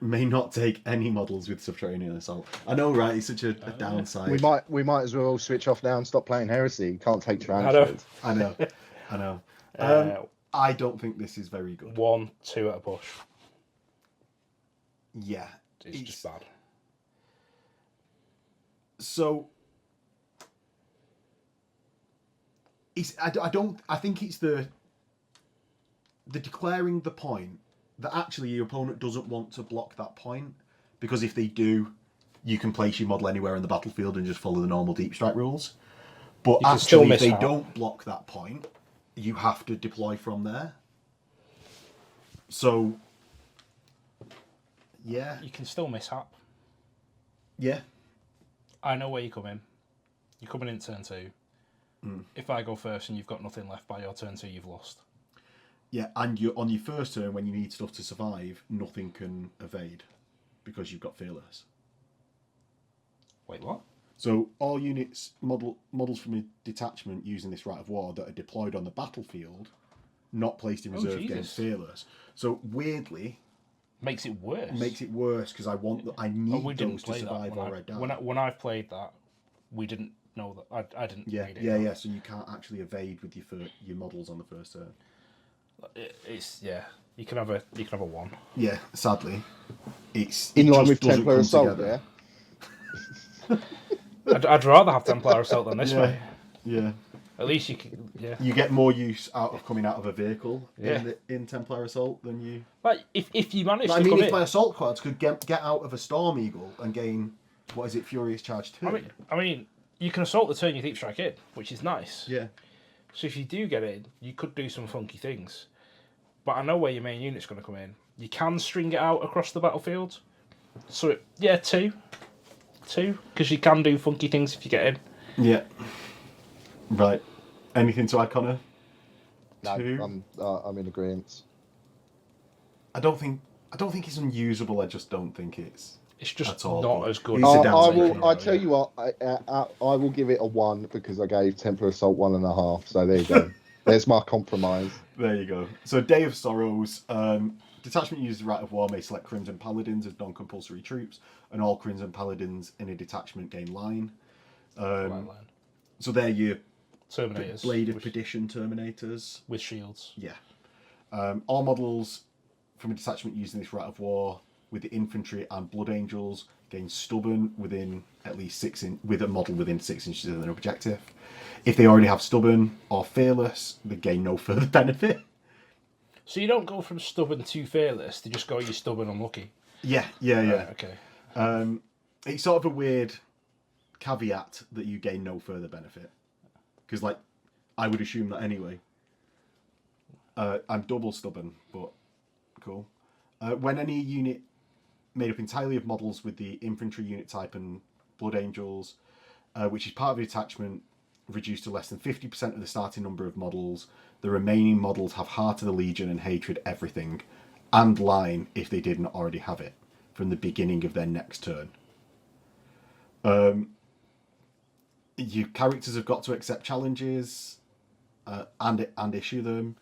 may not take any models with subterranean assault. I know, right? It's such a downside. We might as well switch off now and stop playing Heresy. You can't take tarantulas. I know. I don't think this is very good. 1, 2 at a push. Yeah, It's just bad. So I think it's the declaring the point that actually your opponent doesn't want to block that point, because if they do, you can place your model anywhere in the battlefield and just follow the normal deep strike rules. But You can still actually, if miss they out. don't block that point, you have to deploy from there. So yeah, You can still mishap. yeah, I know where you're coming. You're coming in turn 2. If I go first and you've got nothing left by your turn 2, you've lost. yeah. And you're on your first turn when you need stuff to survive, nothing can evade because you've got Fearless. Wait, what? So all units, models from a detachment using this Rite of War that are deployed on the battlefield, not placed in reserve, gain Fearless. So weirdly, Makes it worse. because I need we didn't those to play survive that or I die. when I've played that, we didn't know that. I didn't. Yeah, read it. yeah. So you can't actually evade with your models on the first turn. It's You can have a 1. Yeah, sadly, it In line just with doesn't Templar come Assault, together. yeah? I'd rather have Templar Assault than this way. Yeah. At least you can. Yeah. You get more use out of coming out of a vehicle Yeah. in Templar Assault than you. Like if you manage I to mean, come if in. my assault quads could get out of a Storm Eagle and gain, what is it, Furious Charge 2? I mean, you can assault the turn you deep strike in, which is nice. Yeah. So if you do get in, you could do some funky things. But I know where your main unit's going to come in. You can string it out across the battlefield. So 2. 2, because you can do funky things if you get in. Yeah. Right. Anything to add, Connor? No, 2. I'm in agreement. I don't think it's unusable. I just don't think it's. It's just at all, not but as good. it's a I downside will. for I it, tell you what. I will give it a 1 because I gave Templar Assault 1.5. So there you go. There's my compromise. There you go. So Day of Sorrows. Detachment uses the Rite of War may select Crimson Paladins as non-compulsory troops, and all Crimson Paladins in a detachment gain line. Line. So they're your Terminators. Blade of Perdition Terminators. With shields. Yeah. All models from a detachment using this Rite of War with the infantry and Blood Angels gain stubborn within at least 6 with a model within 6 inches of their objective. If they already have stubborn or fearless, they gain no further benefit. So you don't go from stubborn to fearless; they just go you stubborn unlucky. Yeah. Right, okay. It's sort of a weird caveat that you gain no further benefit, because like I would assume that anyway. I'm double stubborn, but cool. When any unit made up entirely of models with the infantry unit type and Blood Angels, which is part of the detachment, reduced to less than 50% of the starting number of models, the remaining models have Heart of the Legion and Hatred Everything, and Line if they didn't already have it, from the beginning of their next turn. Your characters have got to accept challenges and issue them.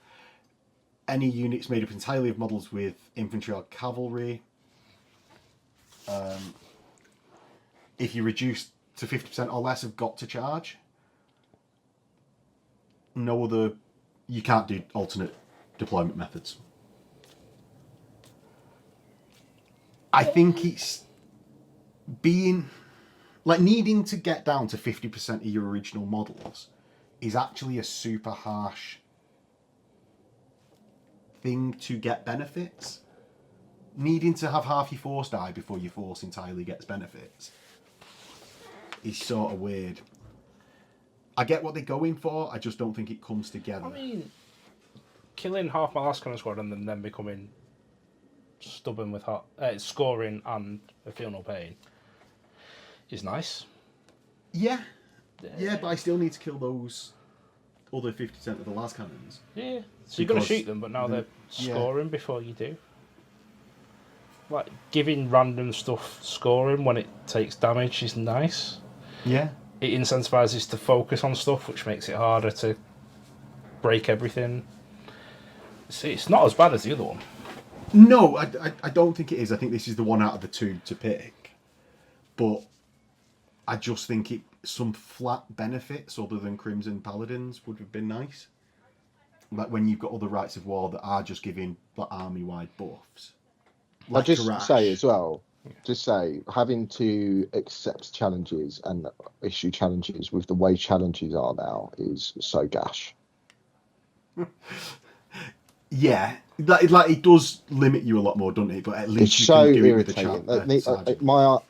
Any units made up entirely of models with infantry or cavalry, if you reduce to 50% or less, have got to charge. No other, you can't do alternate deployment methods. I think it's being like needing to get down to 50% of your original models is actually a super harsh thing to get benefits. Needing to have half your force die before your force entirely gets benefits is sort of weird. I get what they're going for, I just don't think it comes together. I mean, killing half my last Connor squad and then becoming stubborn with scoring and a feel no pain is nice. Yeah, but I still need to kill those other 50% of the last cannons. Yeah, so you're going to Because shoot them, but now they're scoring before you do. Like, giving random stuff scoring when it takes damage is nice. Yeah. It incentivizes to focus on stuff, which makes it harder to break everything. See, it's not as bad as the other one. No, I don't think it is. I think this is the one out of the two to pick. But I just think some flat benefits other than Crimson Paladins would have been nice. Like when you've got other Rites of War that are just giving like army-wide buffs. I'll Like just Karash. say as well, having to accept challenges and issue challenges with the way challenges are now is so gash. Yeah, like it does limit you a lot more, doesn't it? But at least It's you so can do irritating. it with the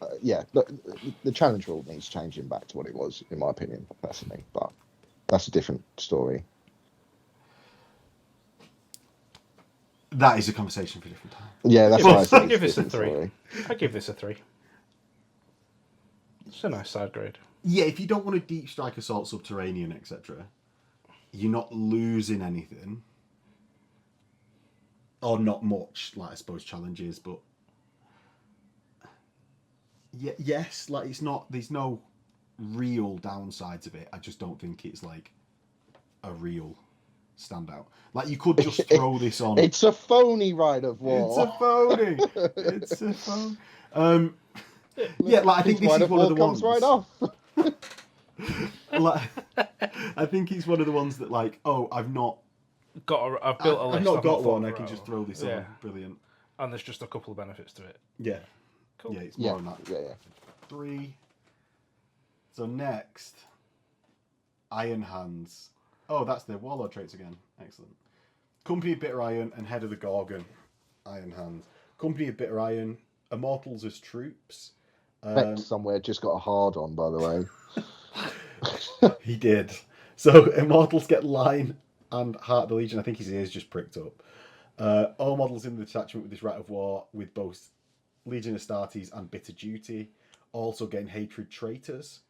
The challenge rule needs changing back to what it was, in my opinion, personally. But that's a different story. That is a conversation for a different time. Yeah, that's why I say I give this a 3. story. I give this a 3. It's a nice side grade. Yeah, if you don't want a deep strike assault, subterranean, etc., you're not losing anything, or not much. Like I suppose challenges, but yeah, yes, like it's not. There's no real downsides of it. I just don't think it's like a real standout. Like you could just throw this on. It's a phony Rite of War. It's a phony. It's a phony. Yeah, like I think this is one of the ones. Right off. Like, I think it's one of the ones that like, oh, I've built a list. I've not got one. I can just throw this on. Brilliant. And there's just a couple of benefits to it. Yeah. Cool. Yeah, it's more than that. Yeah. 3. So next, Iron Hands. Oh, that's the Warlord traits again. Excellent. Company of Bitter Iron and Head of the Gorgon. Iron Hands. Company of Bitter Iron. Immortals as troops. Bet somewhere just got a hard on, by the way. He did. So Immortals get Line and Heart of the Legion. I think his ears just pricked up. All models in the detachment with this Rite of War with both Legion Astartes and Bitter Duty. also gain hatred traitors.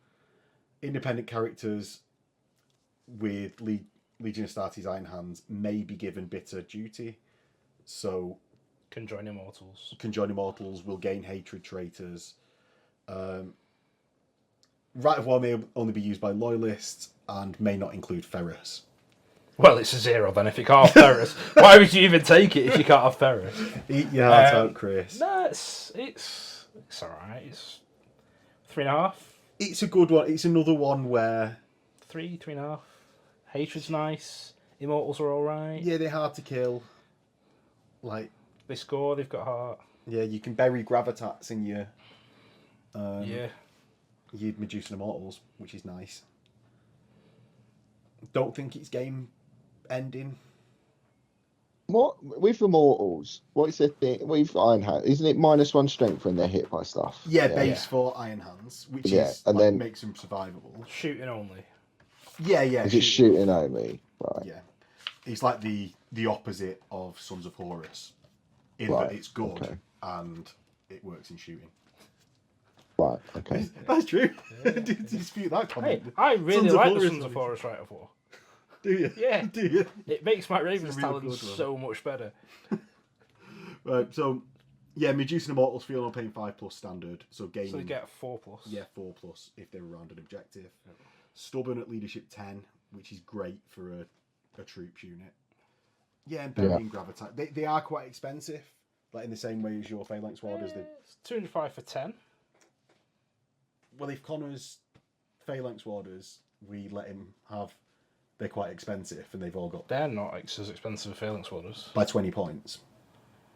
Independent characters with Legion Astartes Iron Hands may be given bitter duty. So Conjoined Immortals. Conjoined Immortals will gain hatred traitors. Rite of War may only be used by Loyalists and may not include Ferrous. Well, it's a 0 then if you can't have Ferrous. Why would you even take it if you can't have Ferrous? Eat your heart out, Chris. No, it's alright. It's 3.5. It's a good one. It's another one where 3.5. Hatred's nice. Immortals are alright. yeah, they're hard to kill. Like They score, they've got heart. yeah, you can bury gravitats in your Yeah. your Medusan Immortals, which is nice. Don't think it's game ending. What with Immortals? What is the thing with Iron Hand? Isn't it -1 strength when they're hit by stuff? Yeah, base for Iron Hands, which Yeah, is and like, then- makes them survivable. Shooting only. Yeah. Is it shooting only? Right. Yeah, it's like the opposite of Sons of Horus, in Right, that it's good okay. and it works in shooting. Right. Okay. That's true. Dispute that Hey, comment. I really Sons of like Horus the Sons of is- Horus Rite of War. Do you? Yeah. Do you? It makes my Raven's a real Talons good one. so much better. Right. So, yeah, Medusan Immortals feel on paying 5+ standard. So gaining. So they get 4+. Yeah, 4+ if they're around an objective. Stubborn at leadership 10, which is great for a troops unit. Yeah, and burying gravitas. They are quite expensive, like in the same way as your Phalanx Warders. It's 205 for 10. Well, if Connor's Phalanx Warders, we let him have, they're quite expensive, and they've all got They're not as expensive as Phalanx Warders. by 20 points.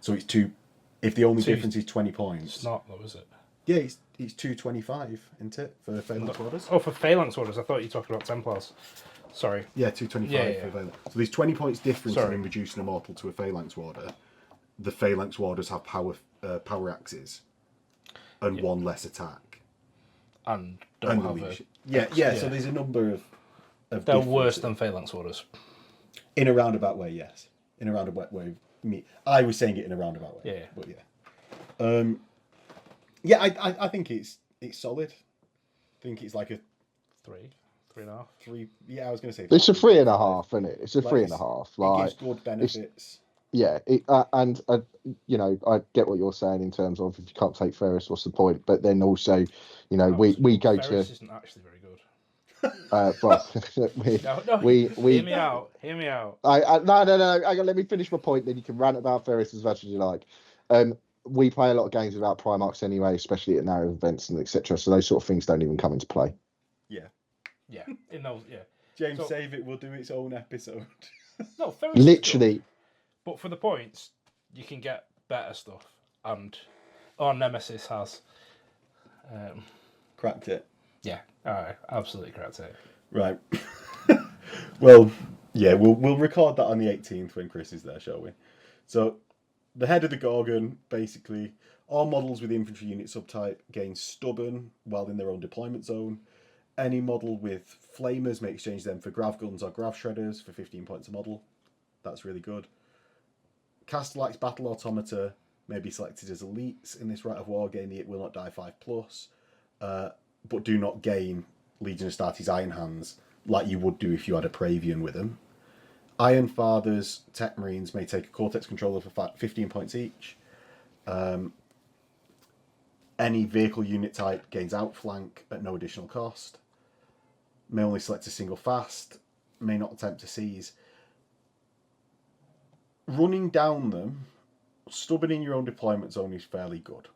So it's two. If the only Two- difference is 20 points, It's not, though, is it? yeah, it's 225, isn't it, for Phalanx Warders? Oh, for Phalanx Warders, I thought you were talking about Templars. Sorry. Yeah, 225 Yeah. for Phalanx. So there's 20 points difference Sorry. in reducing a mortal to a Phalanx Warder. The Phalanx Warders have power axes and one less attack. And don't And the have leadership. a... Yeah, so there's a number of They're worse differences. than Phalanx Warders. In a roundabout way, yes. In a roundabout way. I was saying it in a roundabout way. Yeah. But yeah. Yeah, I think it's solid. I think it's like a 3.5. 3. Yeah, I was going to say. It's a 3.5, isn't it? It's a Like, 3.5. It Like gives good benefits. yeah, and you know, I get what you're saying in terms of if you can't take Ferris, what's the point? But then also, you know, we go Ferris to isn't actually very good. well, No, we hear me out. Hear me out. no. Hang on, let me finish my point. Then you can rant about Ferris as much as you like. We play a lot of games without Primarchs anyway, especially at narrow events and etc. So those sort of things don't even come into play. Yeah. Yeah, in those, yeah. James, So- save it. We'll do its own episode. No, Ferris is good. Literally, But for the points, you can get better stuff. And our Nemesis has. Cracked it. Yeah, alright, absolutely correct it. Right. Well, yeah, we'll record that on the 18th when Chris is there, shall we? So, the head of the Gorgon, basically, all models with infantry unit subtype gain stubborn while in their own deployment zone. Any model with flamers may exchange them for grav guns or grav shredders for 15 points a model. That's really good. Castellax Battle Automata may be selected as elites in this Rite of War, gain the It Will Not Die 5+, but do not gain Legion Astartes Iron Hands like you would do if you had a Praevian with them. Iron Fathers, Tech Marines may take a Cortex controller for 15 points each. Any vehicle unit type gains outflank at no additional cost. May only select a single fast. May not attempt to seize. Running down them, stubborn in your own deployment zone is fairly good.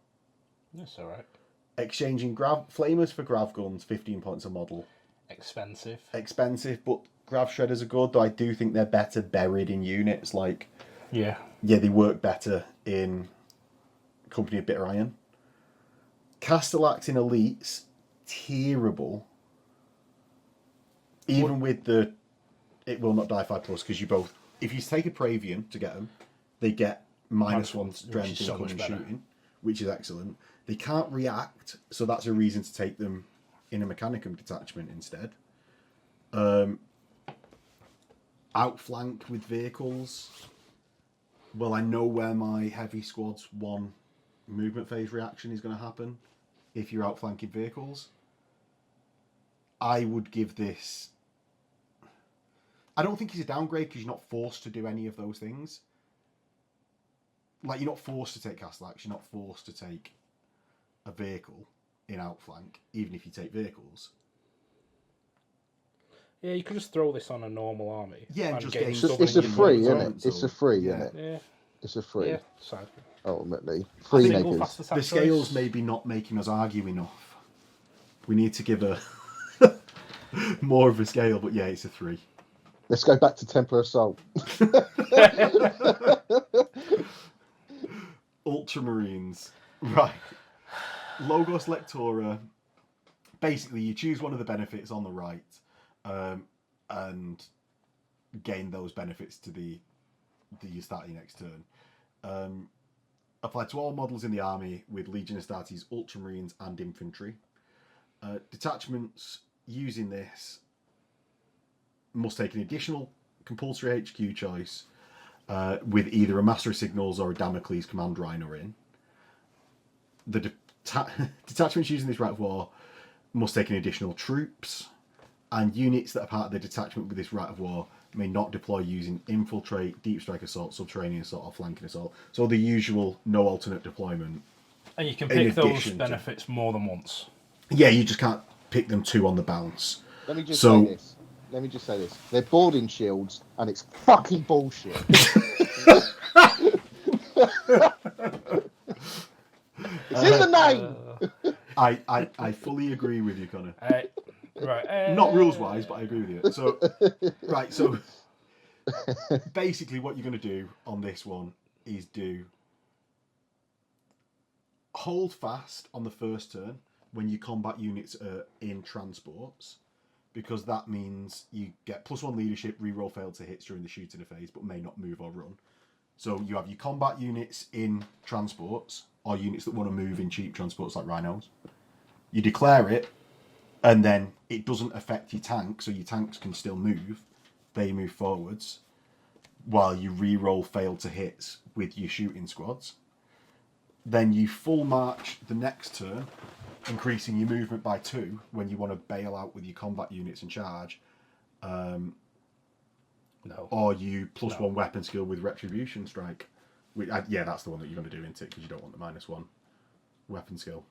That's alright. Exchanging flamers for grav guns, 15 points a model. Expensive. Expensive, but grav shredders are good, though I do think they're better buried in units. Like, Yeah. yeah, they work better in Company of Bitter Iron. Castellax in elites, terrible. Even with the It Will Not Die 5+, because you both, if you take a Praevian to get them, they get -1 strength which is so much incoming better. shooting, which is excellent. They can't react, so that's a reason to take them in a Mechanicum detachment instead. Outflank with vehicles. Well, I know where my heavy squad's one movement phase reaction is going to happen. if you're outflanking vehicles. I would give this... I don't think it's a downgrade because you're not forced to do any of those things. Like, you're not forced to take Castle Axe, you're not forced to take a vehicle in outflank, even if you take vehicles. Yeah, you could just throw this on a normal army. Yeah, and just gain It's stuff a when you free, move isn't on, it? It's a free, yeah. isn't it? Yeah. It's a free. Yeah, side. Ultimately. I Free think Single makers. fast attack The scales choice. maybe not making us argue enough. We need to give a more of a scale, but yeah, it's a 3. Let's go back to Templar Assault. Ultramarines. Right. Logos Lectora. Basically, you choose one of the benefits on the right and gain those benefits to you start your next turn. Apply to all models in the army with Legion Astartes, Ultramarines, and Infantry. Detachments using this must take an additional compulsory HQ choice with either a Master of Signals or a Damocles Command Rhino in. The detachments using this Rite of War must take an additional troops, and units that are part of the detachment with this Rite of War may not deploy using Infiltrate, Deep Strike Assault, Subterranean Assault, or Flanking Assault. So the usual no alternate deployment. And you can in pick those addition to- benefits more than once. Yeah, you just can't pick them 2 on the bounce. Let me just So- say this. They're boarding shields, and it's fucking bullshit. It's in the name. I fully agree with you, Connor. Right. Not rules wise, but I agree with you. So, right, so basically what you're going to do on this one is hold fast on the first turn when your combat units are in transports, because that means you get +1 leadership, reroll failed to hits during the shooting phase, but may not move or run. So you have your combat units in transports, or units that want to move in cheap transports like Rhinos. You declare it, and then it doesn't affect your tank, so your tanks can still move. They move forwards, while you re-roll failed to hits with your shooting squads. Then you full march the next turn, increasing your movement by 2 when you want to bail out with your combat units and charge. No. Or you +1 weapon skill with Retribution Strike. Yeah, that's the one that you're going to do, isn't it? Because you don't want the -1 weapon skill.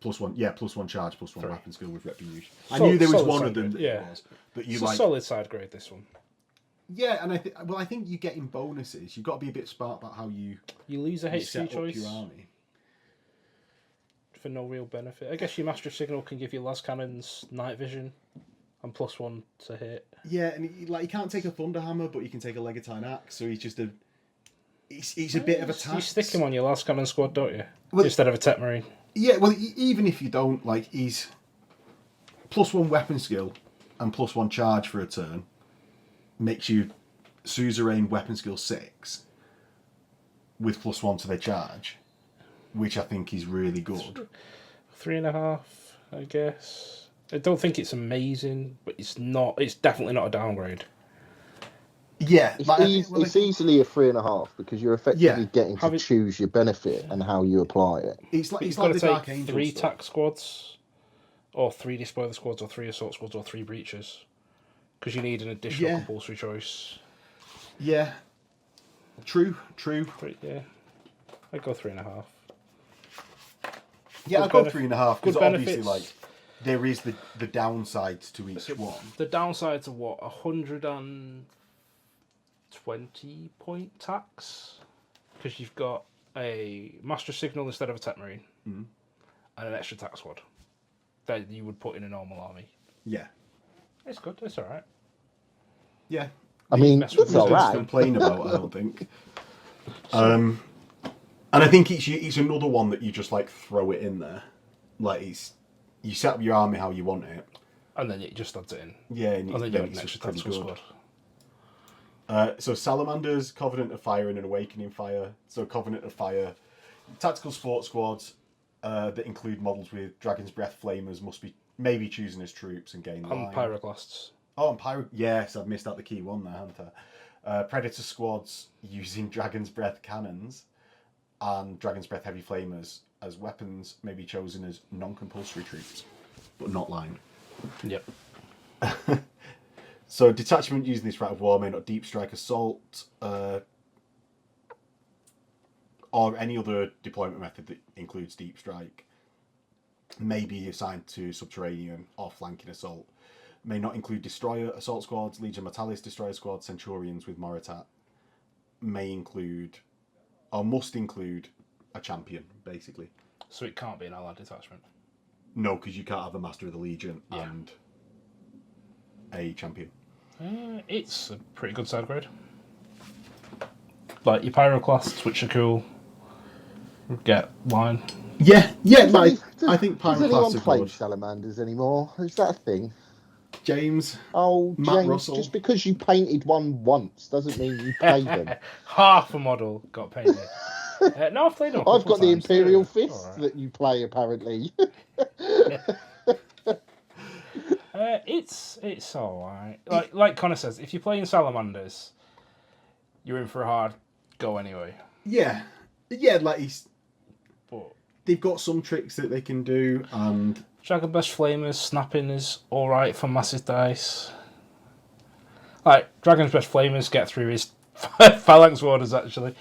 +1 charge, +1 Three. weapon skill with Retribution. I knew there was Solid one side of them grade, that yeah. it was. But you It's like... a solid side grade, this one. Yeah, and I think you're getting bonuses. You've got to be a bit smart about how you lose a set HC up choice your army. for no real benefit. I guess your Master of Signal can give you las cannons, night vision, and +1 to hit. Yeah, and you can't take a Thunderhammer, but you can take a Legatine Axe. So he's just he's a bit of a tax. You stick him on your las cannon squad, don't you? Well, instead of a Tet Marine. Yeah, well, even if you don't, he's +1 weapon skill and +1 charge for a turn makes you suzerain weapon skill 6 with +1 to their charge, which I think is really good. 3.5, I guess. I don't think it's amazing, but it's not. It's definitely not a downgrade. Yeah, It's easily a 3.5 because you're effectively getting to it- choose your benefit and how you apply it. it's But like you've got to the take Dark Angel 3 stuff. tack squads, or 3 despoiler squads, or 3 assault squads, or 3 breaches, because you need an additional Yeah. compulsory choice. Yeah, true. But yeah, I'd go 3.5. Yeah, I'll go 3.5 because good obviously, benefits. there is the downsides to each one. The downsides are what? 120 point tax, because you've got a Master Signal instead of a Tet Marine, and an extra tack squad that you would put in a normal army. Yeah, It's good. It's all right. yeah. I mean, mess with it's me. all To right. complain about, I don't think. And I think it's another one that you just throw it in there, you set up your army how you want it. And then it just adds it in. Yeah, And then you have an it's extra pretty tactical good. squad. So Salamanders, Covenant of Fire, and an Awakening Fire. So Covenant of Fire, tactical sports squads that include models with Dragon's Breath Flamers must be maybe choosing as troops and gain line. And Pyroclasts. Oh, and Pyro. Yes, I've missed out the key one there, haven't I? Predator squads using Dragon's Breath cannons and Dragon's Breath Heavy Flamers as weapons may be chosen as non-compulsory troops, but not lined. Yep. So detachment using this rite of war may not deep strike assault or any other deployment method that includes deep strike. May be assigned to subterranean or flanking assault. May not include destroyer assault squads, Legion Metalis destroyer squads, Centurions with Moritat. May include, or must include, a champion, basically. So it can't be an allied detachment. No, because you can't have a Master of the Legion and a champion. It's a pretty good side grade. Like your Pyroclasts, which are cool, get line. Yeah, like, I think Does anyone Pyroclasts are play good. Salamanders anymore? Is that a thing? James, Oh, Matt James, Russell. just because you painted one once doesn't mean you play them. Half a model got painted. No, I've played them. I've got the Imperial Fists Alright. that you play, apparently. It's alright. Like Connor says, if you're playing Salamanders, you're in for a hard go anyway. Yeah, like But they've got some tricks that they can do, and Dragon Best Flamers snapping is alright for massive dice. Like Dragon's Best Flamers get through his phalanx warders actually.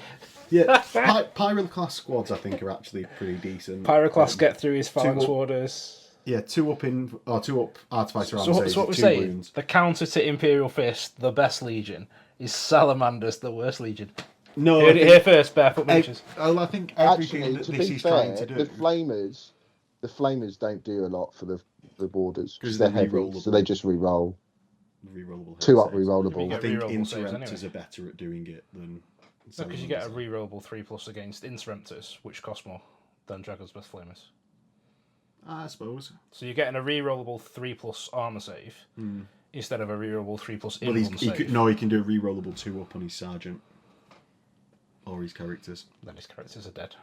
yeah, Pyroclast squads I think are actually pretty decent. Pyroclasts get through his phalanx two- warders. Yeah, two up Artificer So Arms. what we're two saying, wounds. the counter to Imperial Fist, the best Legion, is Salamanders, the worst Legion. No, Heard it here first, Barefoot Miniatures. I think everything Actually, that to this be is fair, trying to do. the Flamers don't do a lot for the borders because 'Cause they're they're heavy, re-rollable. so they just re-roll. Rerollable. Two up saves. re-rollable. You I think Rerollable saves Insurrectors anyway. are better at doing it than. No, because you get a Salamanders. rerollable 3+ against Insurrectors, which cost more than Dragon's Best Flamers. I suppose. So you're getting a rerollable 3+ armor save instead of a rerollable 3+ Well, in-one he save. can do a rerollable 2 up on his sergeant or his characters. Then his characters are dead.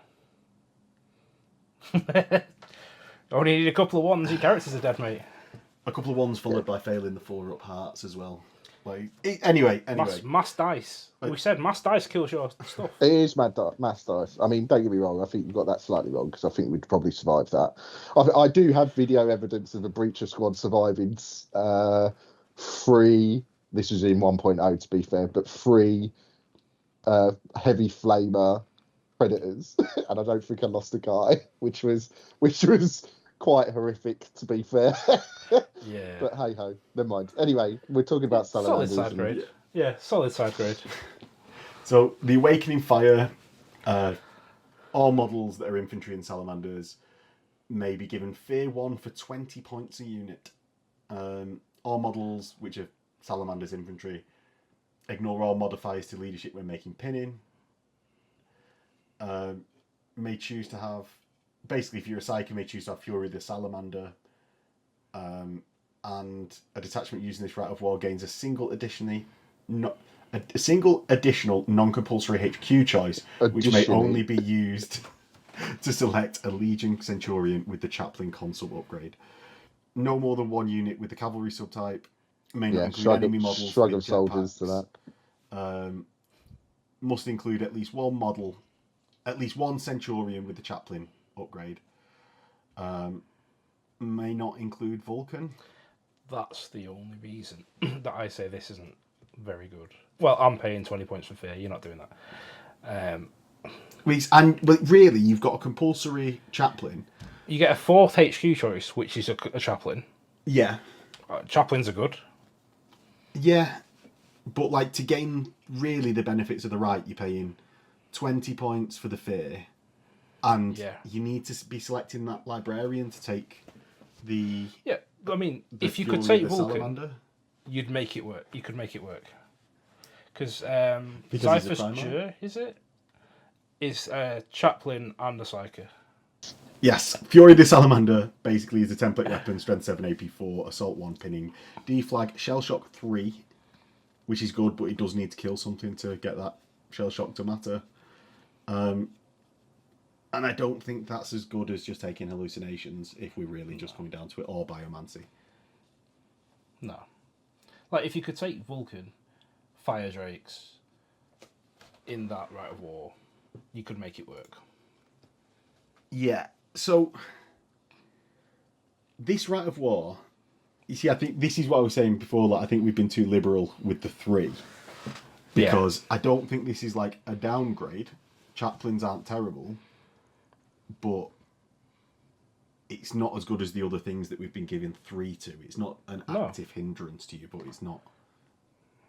Only need a couple of ones, your characters are dead, mate. A couple of ones followed by failing the 4 up hearts as well. Like anyway. Mass dice. We said mass dice kills your stuff. It is mass dice. I mean, don't get me wrong. I think you got that slightly wrong because I think we'd probably survive that. I do have video evidence of a Breacher squad surviving 3. This was in 1.0 to be fair, but 3 heavy flamer predators, and I don't think I lost a guy, which was quite horrific to be fair. Yeah. But hey ho, never mind. Anyway, we're talking about Solid Salamanders. side grade. Yeah, solid side grade. So the Awakening Fire, all models that are infantry and Salamanders may be given Fear 1 for 20 points a unit. All models which are Salamanders infantry ignore all modifiers to leadership when making pinning. May choose to have, basically if you're a Psyker, may choose to have Fury the Salamander. And a detachment using this rite of war gains a single additional non-compulsory HQ choice, which may only be used to select a Legion Centurion with the Chaplain Consul upgrade. No more than 1 unit with the Cavalry subtype. May not include enemy models. Shrug with of soldiers to jetpacks. that. Must include at least one model, at least 1 Centurion with the Chaplain upgrade. May not include Vulcan. That's the only reason that I say this isn't very good. Well, I'm paying 20 points for fear. You're not doing that. But really, you've got a compulsory chaplain. You get a 4th HQ choice, which is a chaplain. Yeah. Chaplains are good. Yeah. But, like, to gain really the benefits of the right, you're paying 20 points for the fear. And you need to be selecting that librarian to take the... Yeah, I mean, if you could Fury take the Vulcan, Salamander. you'd make it work. You could make it work. Because Because he's a Zyphus primer? Jur, is it? Is chaplain and a psyker. Yes, Fury the Salamander basically is a template weapon, strength 7, AP 4, assault 1, pinning, D flag, shell shock 3, which is good, but it does need to kill something to get that shell shock to matter. And I don't think that's as good as just taking hallucinations if we're really just coming down to it, or biomancy. No. Like, if you could take Vulcan, Fire Drakes, in that Rite of War, you could make it work. Yeah. So this Rite of War, you see, I think this is what I was saying before. Like, I think we've been too liberal with the 3 because I don't think this is like a downgrade. Chaplains aren't terrible, but it's not as good as the other things that we've been giving 3 to. It's not an active hindrance to you, but it's not.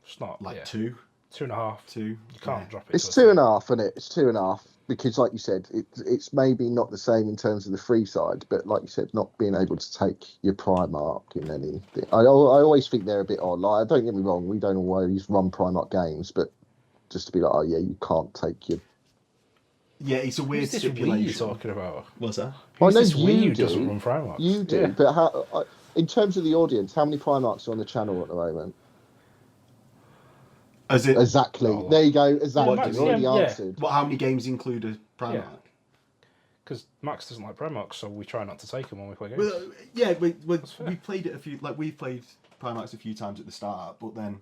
It's not like 2. 2.5. 2. You can't drop it. It's 2.5, isn't it? It's 2.5 because, like you said, it's maybe not the same in terms of the free side, but like you said, not being able to take your Primarch in anything. I always think they're a bit odd. Like, don't get me wrong, we don't always run Primarch games, but just to be like, oh yeah, you can't take your. Yeah, it's a weird Who's this stipulation. Wii you're talking about? What's that? Who's I know this Wii you who doesn't run Primarchs? You do, Yeah. but how? In terms of the audience, how many Primarchs are on the channel at the moment? As it, Exactly. Oh, there you go. Exactly. What, You already yeah. answered. Well, how many games include a Primarch? Yeah. Because Max doesn't like Primarchs, so we try not to take them when we play games. Well, yeah, we played it a few. Like, we've played Primarchs a few times at the start, but then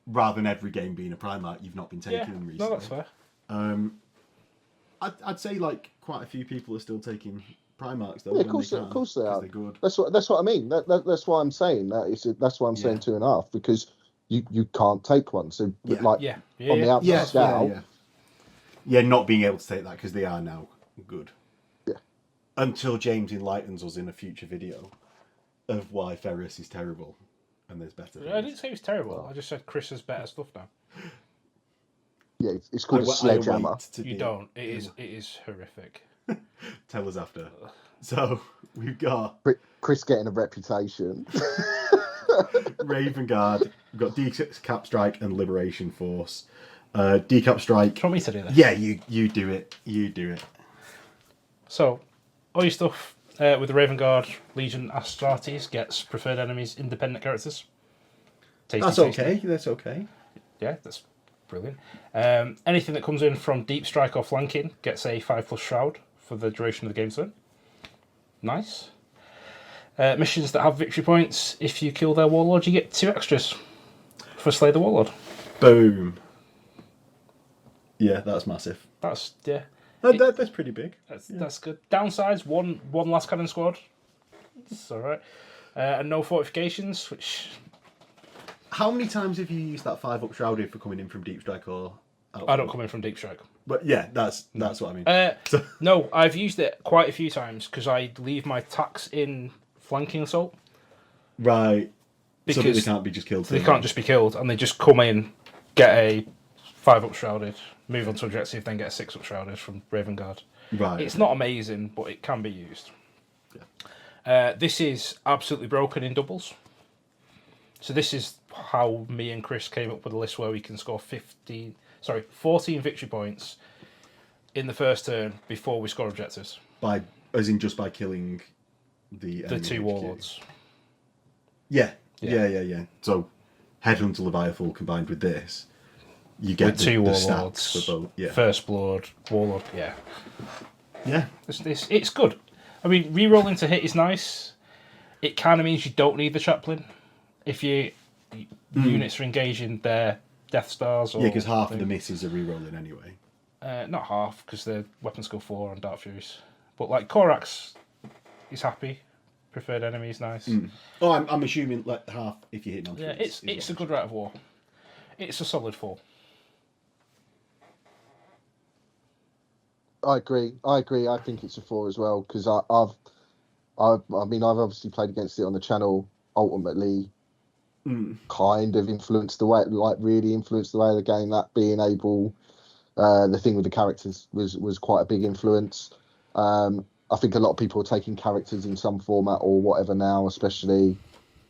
rather than every game being a Primarch, you've not been taking them recently. No, that's fair. I'd say like quite a few people are still taking Primarchs though. Yeah, of course they are. They're good. That's what I mean. That's why I'm saying that. That's why I'm saying 2.5 because you can't take one. So on the outside scale, yeah, not being able to take that because they are now good. Yeah. Until James enlightens us in a future video of why Ferris is terrible and there's better. I didn't say it was terrible. I just said Chris has better stuff now. Yeah, it's called a sledgehammer. You don't. It is horrific. Tell us after. So we've got Chris getting a reputation. Raven Guard. We've got Decap Strike and Liberation Force. Decap Strike. Do you want me to do this? Yeah, you do it. You do it. So, all your stuff with the Raven Guard, Legion, Astartes gets preferred enemies, independent characters. Tasty. Okay. That's okay. Yeah, that's brilliant. Anything that comes in from deep strike or flanking gets a 5+ shroud for the duration of the game turn. Nice. Missions that have victory points, if you kill their warlord, you get 2 extras for Slay the Warlord. Boom. Yeah, that's massive. That's That's pretty big. That's good. Downsides, one last cannon squad. It's alright. And no fortifications, which... How many times have you used that 5+ shrouded for coming in from deep strike or? I don't come in from deep strike. But yeah, that's what I mean. No, I've used it quite a few times because I leave my tax in flanking assault. Right. Because so that they can't be just killed. They can't just be killed, and they just come in, get a 5+ shrouded, move on to objective, then get a 6+ shrouded from Raven Guard. Right. It's not amazing, but it can be used. Yeah. This is absolutely broken in doubles. So this is how me and Chris came up with a list where we can score 14 victory points in the first turn before we score objectives. Just by killing the 2 warlords. Yeah. So Headhunter Leviathan combined with this, you get with 2 warlords. Stats for both. Yeah. First Blood, Warlord. Yeah. Yeah. It's good. I mean, re-rolling to hit is nice. It kind of means you don't need the chaplain if your units are engaging their Death Stars. Or because half of the misses are re-rolling anyway. Not half, because they're Weapon Skill 4 on Dark Furies. But like Korax is happy. Preferred enemy is nice. Oh, I'm assuming like half if you hit on. Yeah, it's a good Rite of War. It's a solid 4. I agree. I think it's a 4 as well because I've obviously played against it on the channel. Ultimately, kind of influenced the way, really influenced the way of the game. That being able, the thing with the characters was quite a big influence. I think a lot of people are taking characters in some format or whatever now, especially,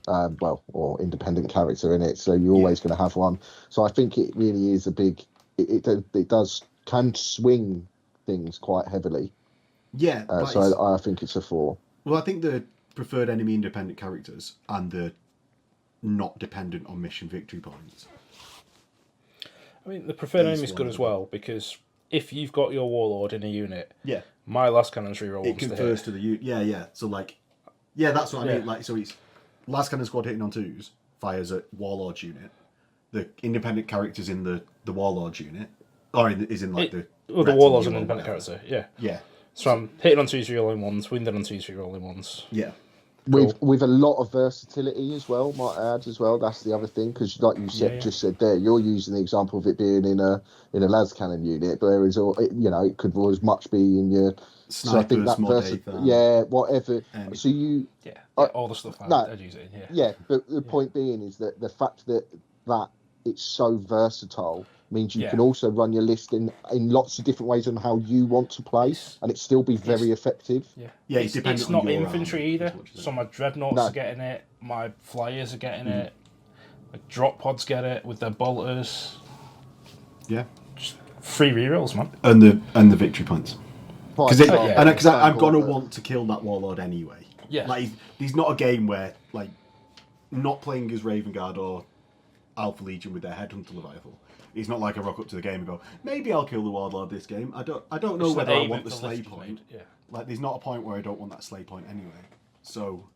or independent character in it. So you're always going to have one. So I think it really is a big. It can swing things quite heavily. Yeah. So I think it's a 4. Well, I think the preferred enemy independent characters and the not dependent on mission victory points. I mean, the preferred enemy is good as well because if you've got your warlord in a unit, my last cannon's reroll. It confers to the unit. Yeah. So that's what I mean. Like, so it's last cannon squad hitting on 2s, fires at warlord's unit. The independent characters in the warlord's unit Or is in like the Warlord's an retinue or independent whatever. character. Yeah. Yeah. So I'm hitting on 2/3 all-in-ones, wounded on 2/3 all-in-ones. Yeah. With a lot of versatility as well, might add as well. That's the other thing, because like you said, just said there, you're using the example of it being in a las cannon unit, but there is it could as much be in your. Snipers, so I think that whatever. So you all the stuff I'd use it in. Yeah, but the point being is that the fact that it's so versatile means you can also run your list in lots of different ways on how you want to play, and it still be very effective. Yeah, it's not infantry either. So my dreadnoughts are getting it, my flyers are getting it, my drop pods get it with their bolters. Yeah, just free rerolls, man. And the victory points. Because I'm gonna want to kill that warlord anyway. Yeah, like there's not a game where like not playing as Raven Guard or Alpha Legion with their Headhunter Leviathan. It's not like I rock up to the game and go, maybe I'll kill the warlord this game. I don't know whether I want the slay point. Yeah. Like there's not a point where I don't want that slay point anyway. So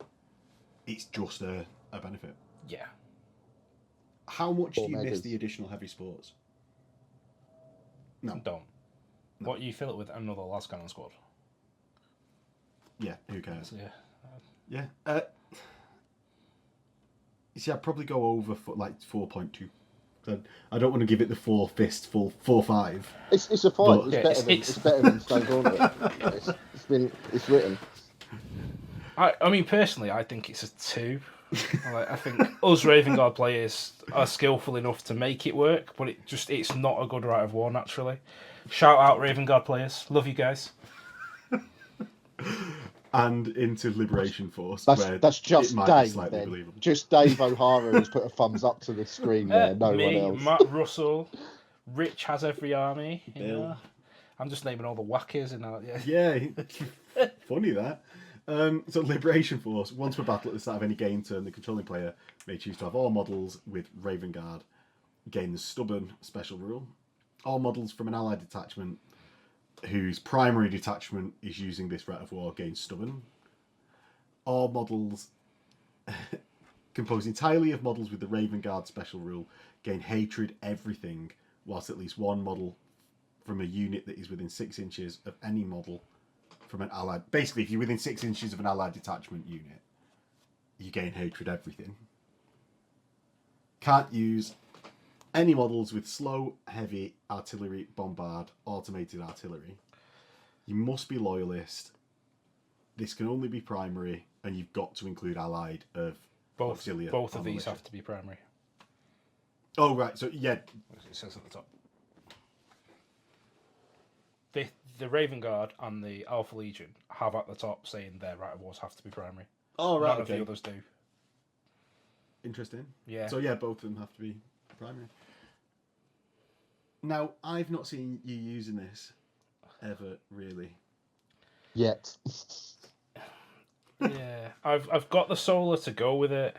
it's just a benefit. Yeah. How much do you miss the additional heavy sports? No. Don't. No. What you fill it with another las cannon squad. Yeah, who cares? Yeah. Yeah. You see, I'd probably go over for like 4.2. I don't want to give it the 4 fist full 4.5. It's a 5. It's better than Stone Gauntlet. It's written. I mean, personally, I think it's a 2. I think us Raven Guard players are skillful enough to make it work, but it's not a good Rite of War naturally. Shout out Raven Guard players, love you guys. And into Liberation Force. That's just Dave. Then. Just Dave O'Hara who's put a thumbs up to the screen there. No one else. Matt Russell, Rich has every army. You know? I'm just naming all the whackers in that. Yeah, funny that. So Liberation Force. Once per battle at the start of any game turn, the controlling player may choose to have all models with Raven Guard gain the stubborn special rule. All models from an allied detachment whose primary detachment is using this Rite of War gain stubborn. All models composed entirely of models with the Raven Guard special rule gain hatred everything, whilst at least one model from a unit that is within 6 inches of any model from an allied... Basically, if you're within 6 inches of an allied detachment unit, you gain hatred everything. Can't use any models with slow, heavy, artillery, bombard, automated artillery. You must be Loyalist. This can only be primary, and you've got to include allied of auxiliary. Both of these have to be primary. Oh, right. So, yeah. It says at the top. The Raven Guard and the Alpha Legion have at the top saying their Rite of Wars have to be primary. Oh, right. None of the others do. Interesting. Yeah. So, yeah, both of them have to be primary. Now, I've not seen you using this ever, really. Yet. Yeah. I've got the solar to go with it.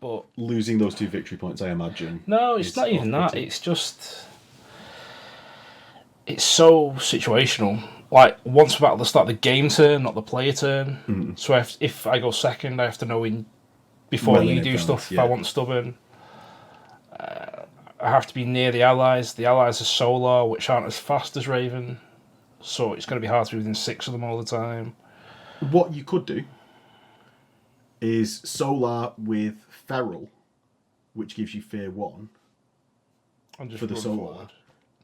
But losing those 2 victory points, I imagine. No, it's not even that. It's just... It's so situational. Like, once we're at the start of the game turn, not the player turn. Mm. So if I go second, I have to know before you do stuff if I want stubborn. I have to be near the allies. The allies are solar, which aren't as fast as Raven. So it's going to be hard to be within 6 of them all the time. What you could do is solar with feral, which gives you fear 1 and just for the solar. Forward.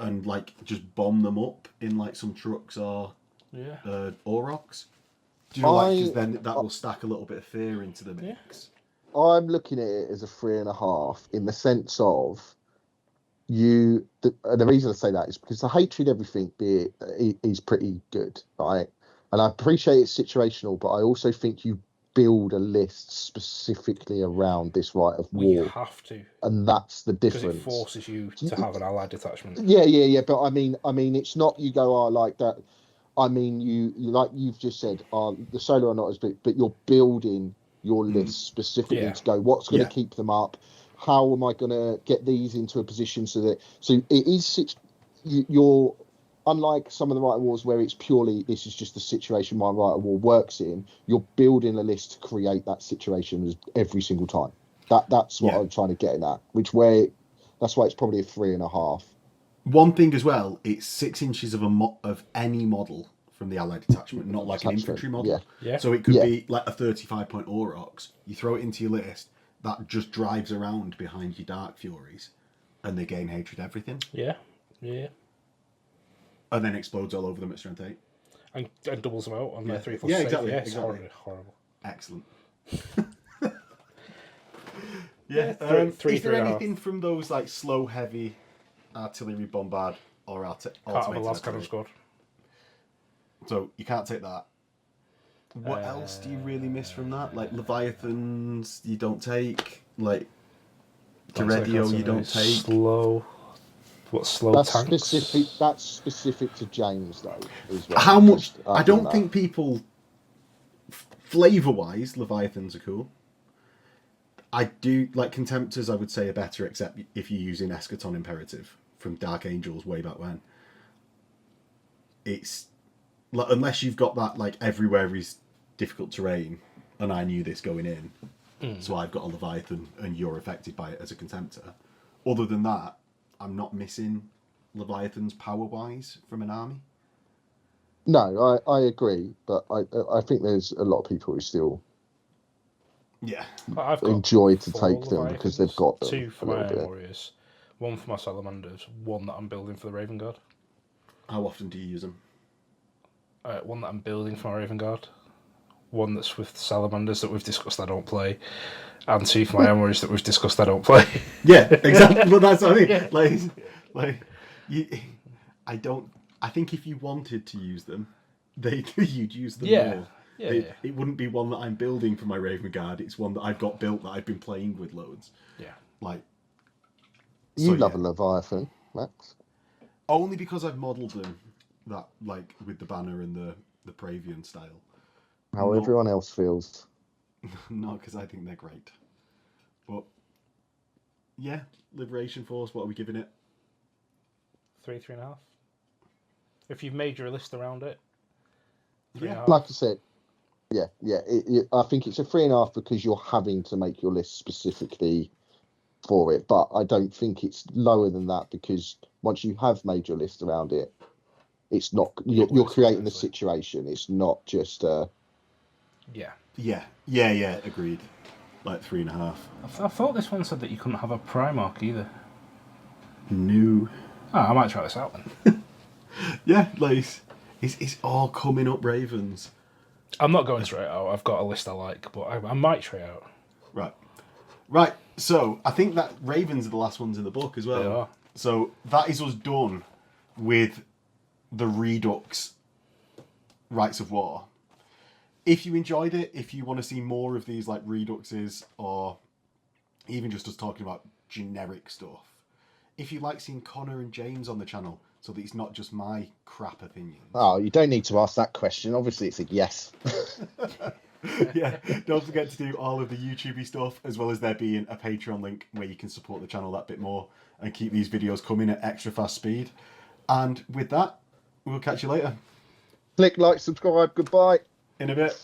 And like just bomb them up in like some trucks or Aurochs. Do you know, because then that will stack a little bit of fear into the mix. I'm looking at it as a 3.5 in the sense of and the reason I say that is because the hatred everything is pretty good, right? And I appreciate it's situational, but I also think you build a list specifically around this Rite of War. You have to, and that's the difference. Because it forces you to have an allied detachment. Yeah. But I mean, it's not you go like that. I mean, you like you've just said, the solo are not as big, but you're building your list specifically to go. What's going to keep them up? How am I going to get these into a position so it is you're. Unlike some of the Rite of Wars where it's purely, this is just the situation my Rite of War works in, you're building a list to create that situation every single time. That's what I'm trying to get in at. That's why it's probably a 3.5. One thing as well, it's 6 inches of any model from the allied detachment, not like an infantry model. Yeah. So it could be like a 35-point Aurochs. You throw it into your list, that just drives around behind your Dark Furies, and they gain hatred everything. Yeah. Yeah. And then explodes all over them at strength 8. And doubles them out on their 3+6. Yeah, exactly. Yeah, it's exactly. horrible. Excellent. Yeah. Three, is there 3.5. anything from those like slow, heavy artillery bombard or Can't have a automated last cannon artillery? squad. So you can't take that. What else do you really miss from that? Like Leviathans, you don't take. Like Teredio, you don't take. Slow. What slow That's tanks? specific. That's specific to James, though. As well. How much? Just I don't think people. Flavor-wise, Leviathans are cool. I do like Contemptors. I would say are better, except if you're using Eschaton Imperative from Dark Angels way back when. It's like, unless you've got that like everywhere is difficult terrain, and I knew this going in, so I've got a Leviathan, and you're affected by it as a Contemptor. Other than that, I'm not missing Leviathans power-wise from an army. No, I agree, but I think there's a lot of people who still Yeah. I've got enjoy to 4 take them because they've got them 2 for a my little Iron bit. Warriors, 1 for my Salamanders, 1 that I'm building for the Raven Guard. How often do you use them? 1 that I'm building for my Raven Guard, 1 that's with Salamanders that we've discussed I don't play, and 2 for my Iron Warriors that we've discussed I don't play. Yeah, exactly. But that's what I mean. Yeah. I don't. I think if you wanted to use them, you'd use them Yeah. more. Yeah, It wouldn't be one that I'm building for my Raven Guard. It's one that I've got built that I've been playing with loads. Yeah. Like. You love a Leviathan, Max. Only because I've modelled them that like with the banner and the Pravian style. How everyone else feels. Not because I think they're great. But yeah, Liberation Force. What are we giving it? 3.5. If you've made your list around it, 3.5. Like I said, I think it's a 3.5 because you're having to make your list specifically for it. But I don't think it's lower than that because once you have made your list around it, it's not you're creating the situation. It's not just Yeah, agreed. Like 3.5. I thought this one said that you couldn't have a Primarch either. No. Oh, I might try this out then. Yeah, like it's all coming up Ravens. I'm not going straight out. I've got a list I like, but I might try out. Right. So I think that Ravens are the last ones in the book as well. They are. So that is us done with the Redux Rites of War. If you enjoyed it, if you want to see more of these like Reduxes or even just us talking about generic stuff, if you like seeing Connor and James on the channel so that it's not just my crap opinions. Oh, you don't need to ask that question. Obviously, it's a yes. Yeah, don't forget to do all of the YouTube stuff, as well as there being a Patreon link where you can support the channel that bit more and keep these videos coming at extra fast speed. And with that, we'll catch you later. Click like, subscribe. Goodbye. In a bit.